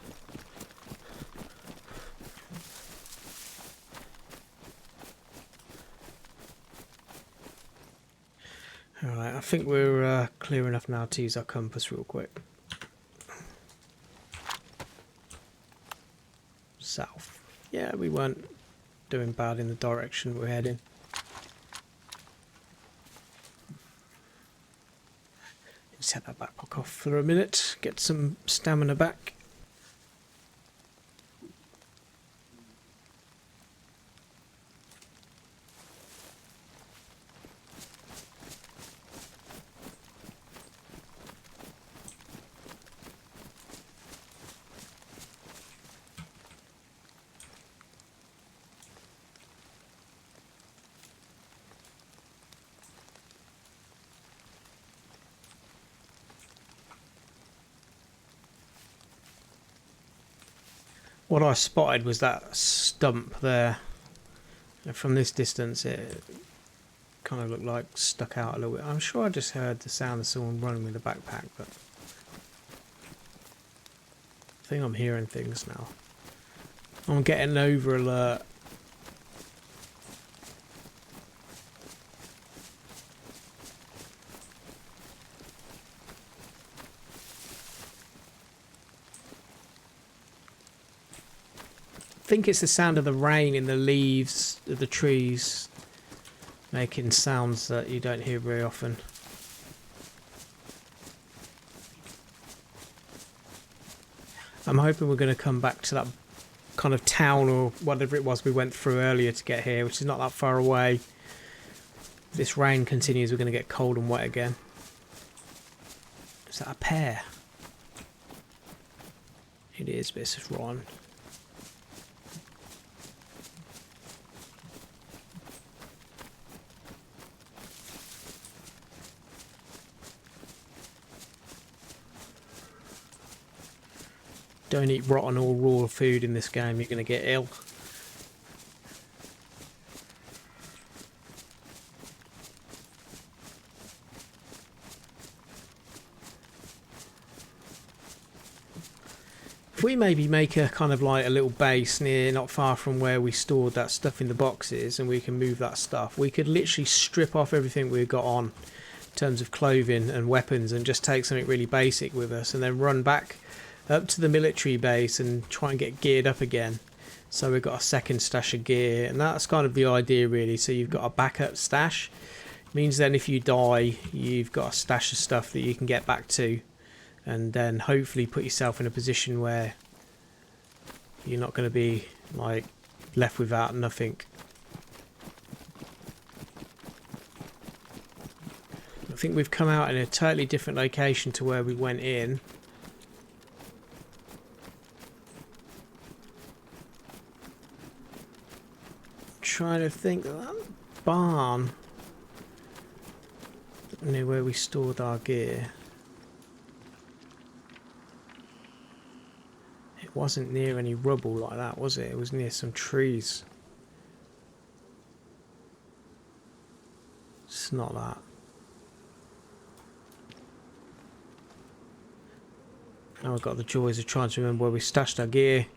Alright, I think we're clear enough now to use our compass real quick. South. Yeah, we weren't doing bad in the direction we're heading. Set that backpack off for a minute, get some stamina back. What I spotted was that stump there. And from this distance it kind of looked like stuck out a little bit. I'm sure I just heard the sound of someone running with a backpack, but I think I'm hearing things now. I'm getting an over alert. I think it's the sound of the rain in the leaves of the trees making sounds that you don't hear very often. I'm hoping we're going to come back to that kind of town or whatever it was we went through earlier to get here, which is not that far away. If this rain continues, we're going to get cold and wet again. Is that a pear? It is, but it's rotten. Don't eat rotten or raw food in this game, you're going to get ill. If we maybe make a kind of like a little base near, not far from where we stored that stuff in the boxes, and we can move that stuff, we could literally strip off everything we've got on in terms of clothing and weapons and just take something really basic with us and then run back up to the military base and try and get geared up again. So we've got a second stash of gear, and that's kind of the idea really. So you've got a backup stash. It means then if you die, you've got a stash of stuff that you can get back to, and then hopefully put yourself in a position where you're not going to be like left without nothing. I think we've come out in a totally different location to where we went in. Trying to think of that barn near where we stored our gear. It wasn't near any rubble like that, was it? It was near some trees. It's not that. Now we've got the joys of trying to remember where we stashed our gear.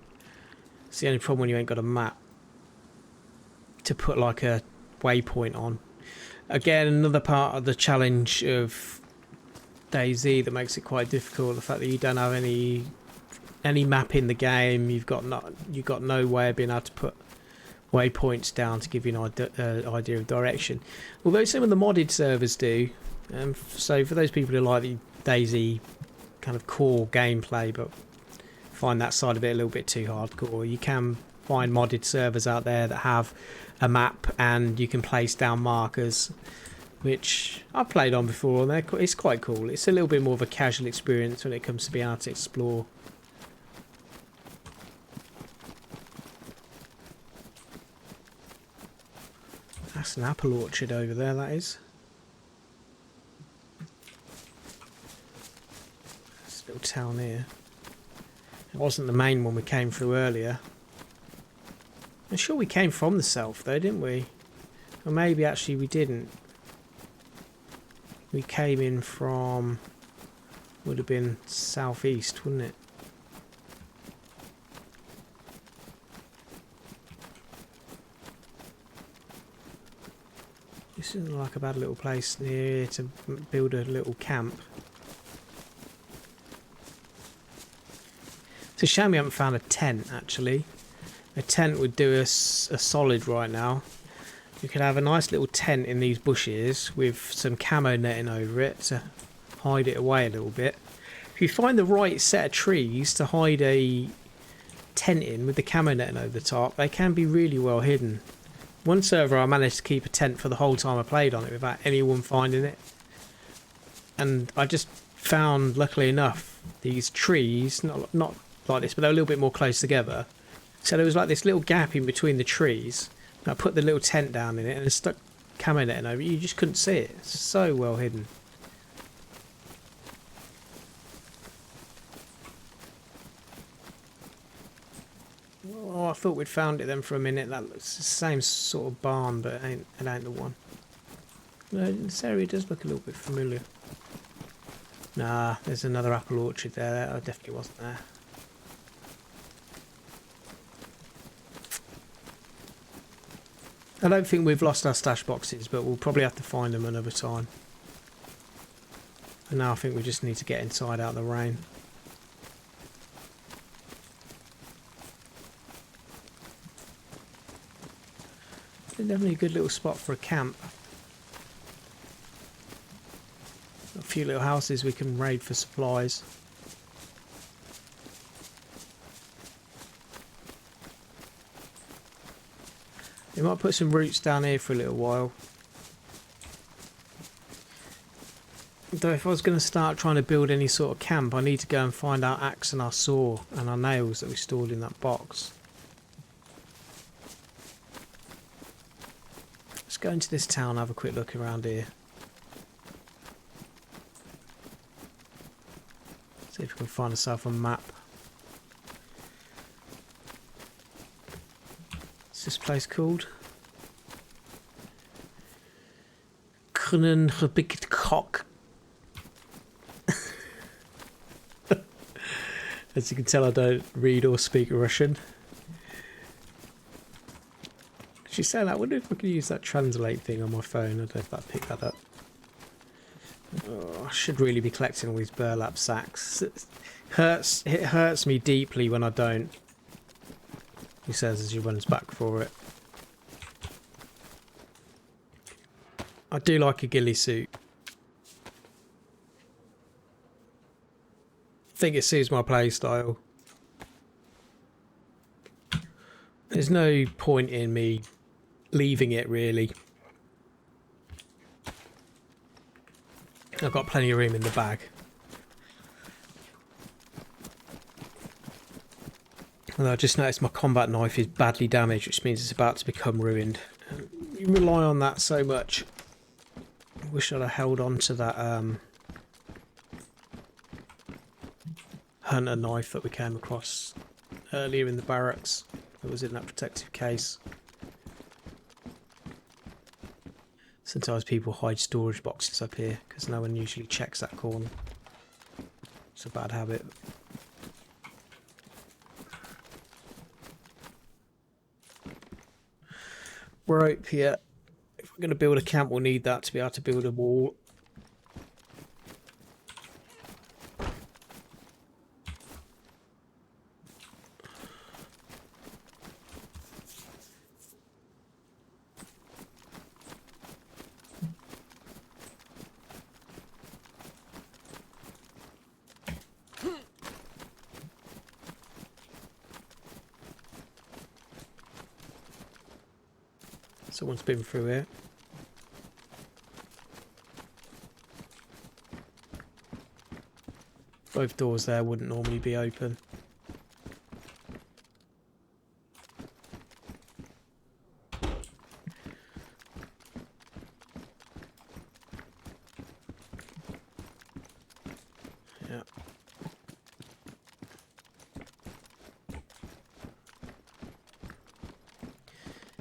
It's the only problem when you ain't got a map to put like a waypoint on. Again, another part of the challenge of DayZ that makes it quite difficult, the fact that you don't have any map in the game. You've got no way of being able to put waypoints down to give you an idea of direction, although some of the modded servers do. So for those people who like the DayZ kind of core gameplay but find that side of it a little bit too hardcore, you can find modded servers out there that have a map and you can place down markers, which I've played on before, and it's quite cool. It's a little bit more of a casual experience when it comes to being able to explore. That's an apple orchard over there, that is. This little town here. It wasn't the main one we came through earlier. I'm sure we came from the south though, didn't we? Or maybe actually we didn't. We came in from, would have been southeast, wouldn't it? This isn't like a bad little place near to build a little camp. It's a shame we haven't found a tent actually. A tent would do us a solid right now. You could have a nice little tent in these bushes with some camo netting over it to hide it away a little bit. If you find the right set of trees to hide a tent in with the camo netting over the top, they can be really well hidden. One server I managed to keep a tent for the whole time I played on it without anyone finding it. And I just found, luckily enough, these trees, not like this, but they're a little bit more close together. So there was like this little gap in between the trees. I put the little tent down in it and it stuck camo netting over it. You just couldn't see it. It's so well hidden. Oh, I thought we'd found it then for a minute. That looks the same sort of barn, but it ain't the one. No, this area does look a little bit familiar. Nah, there's another apple orchard there. That definitely wasn't there. I don't think we've lost our stash boxes, but we'll probably have to find them another time. And now I think we just need to get inside out of the rain. It's definitely a good little spot for a camp. A few little houses we can raid for supplies. We might put some roots down here for a little while. Though if I was going to start trying to build any sort of camp, I need to go and find our axe and our saw and our nails that we stored in that box. Let's go into this town and have a quick look around here. See if we can find ourselves a map. What's this place called? Cock. As you can tell, I don't read or speak Russian. She's saying that. I wonder if I can use that translate thing on my phone. I don't know if that picked that up. Oh, I should really be collecting all these burlap sacks. It hurts me deeply when I don't. He says as he runs back for it. I do like a ghillie suit. I think it suits my playstyle. There's no point in me leaving it, really. I've got plenty of room in the bag. Although I just noticed my combat knife is badly damaged, which means it's about to become ruined. You rely on that so much. I wish I'd have held on to that hunter knife that we came across earlier in the barracks. It was in that protective case. Sometimes people hide storage boxes up here because no one usually checks that corner. It's a bad habit. Rope here. If we're going to build a camp, we'll need that to be able to build a wall. Someone's been through here. Both doors there wouldn't normally be open. Yeah.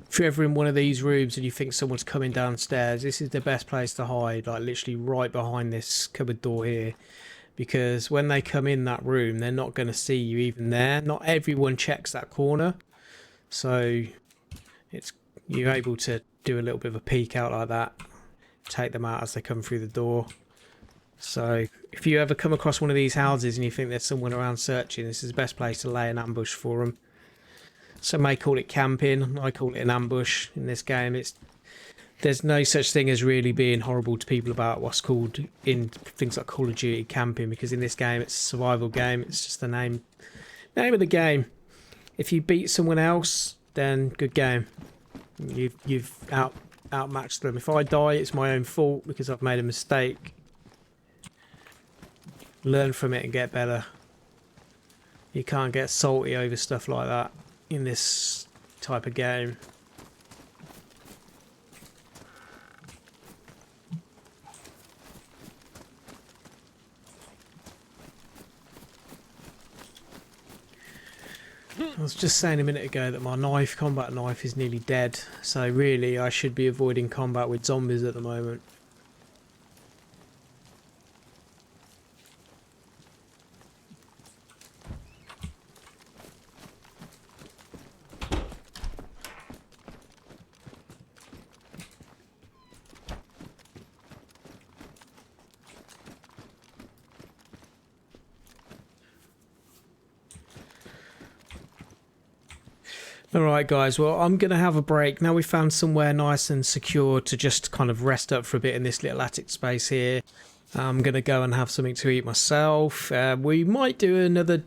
If you're ever in one of these rooms and you think someone's coming downstairs, this is the best place to hide, like literally right behind this cupboard door here. Because when they come in that room, they're not going to see you even there. Not everyone checks that corner. So you're able to do a little bit of a peek out like that. Take them out as they come through the door. So if you ever come across one of these houses and you think there's someone around searching, this is the best place to lay an ambush for them. Some may call it camping. I call it an ambush in this game. There's no such thing as really being horrible to people about what's called in things like Call of Duty camping, because in this game it's a survival game. It's just the name of the game. If you beat someone else, then good game. You've outmatched them. If I die, it's my own fault because I've made a mistake. Learn from it and get better. You can't get salty over stuff like that in this type of game. I was just saying a minute ago that my combat knife is nearly dead, so really I should be avoiding combat with zombies at the moment. Alright guys, well I'm going to have a break. Now we've found somewhere nice and secure to just kind of rest up for a bit in this little attic space here. I'm going to go and have something to eat myself. We might do another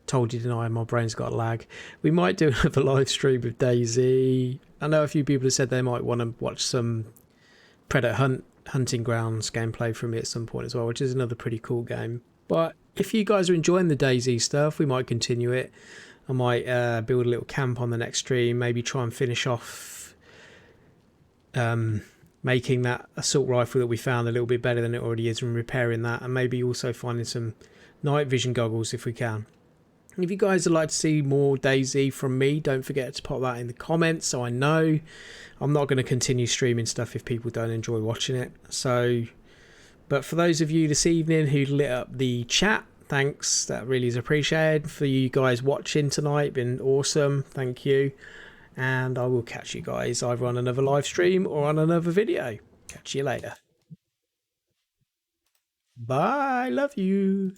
told you tonight, my brain's got lag. We might do another live stream with DayZ. I know a few people have said they might want to watch some Hunting Grounds gameplay from me at some point as well, which is another pretty cool game. But if you guys are enjoying the DayZ stuff, we might continue it. I might build a little camp on the next stream, maybe try and finish off making that assault rifle that we found a little bit better than it already is, and repairing that, and maybe also finding some night vision goggles if we can. And if you guys would like to see more DayZ from me, don't forget to pop that in the comments so I know. I'm not going to continue streaming stuff if people don't enjoy watching it. So, but for those of you this evening who lit up the chat, thanks, that really is appreciated. For you guys watching tonight, been awesome, thank you. And I will catch you guys either on another live stream or on another video. Catch you later. Bye, love you.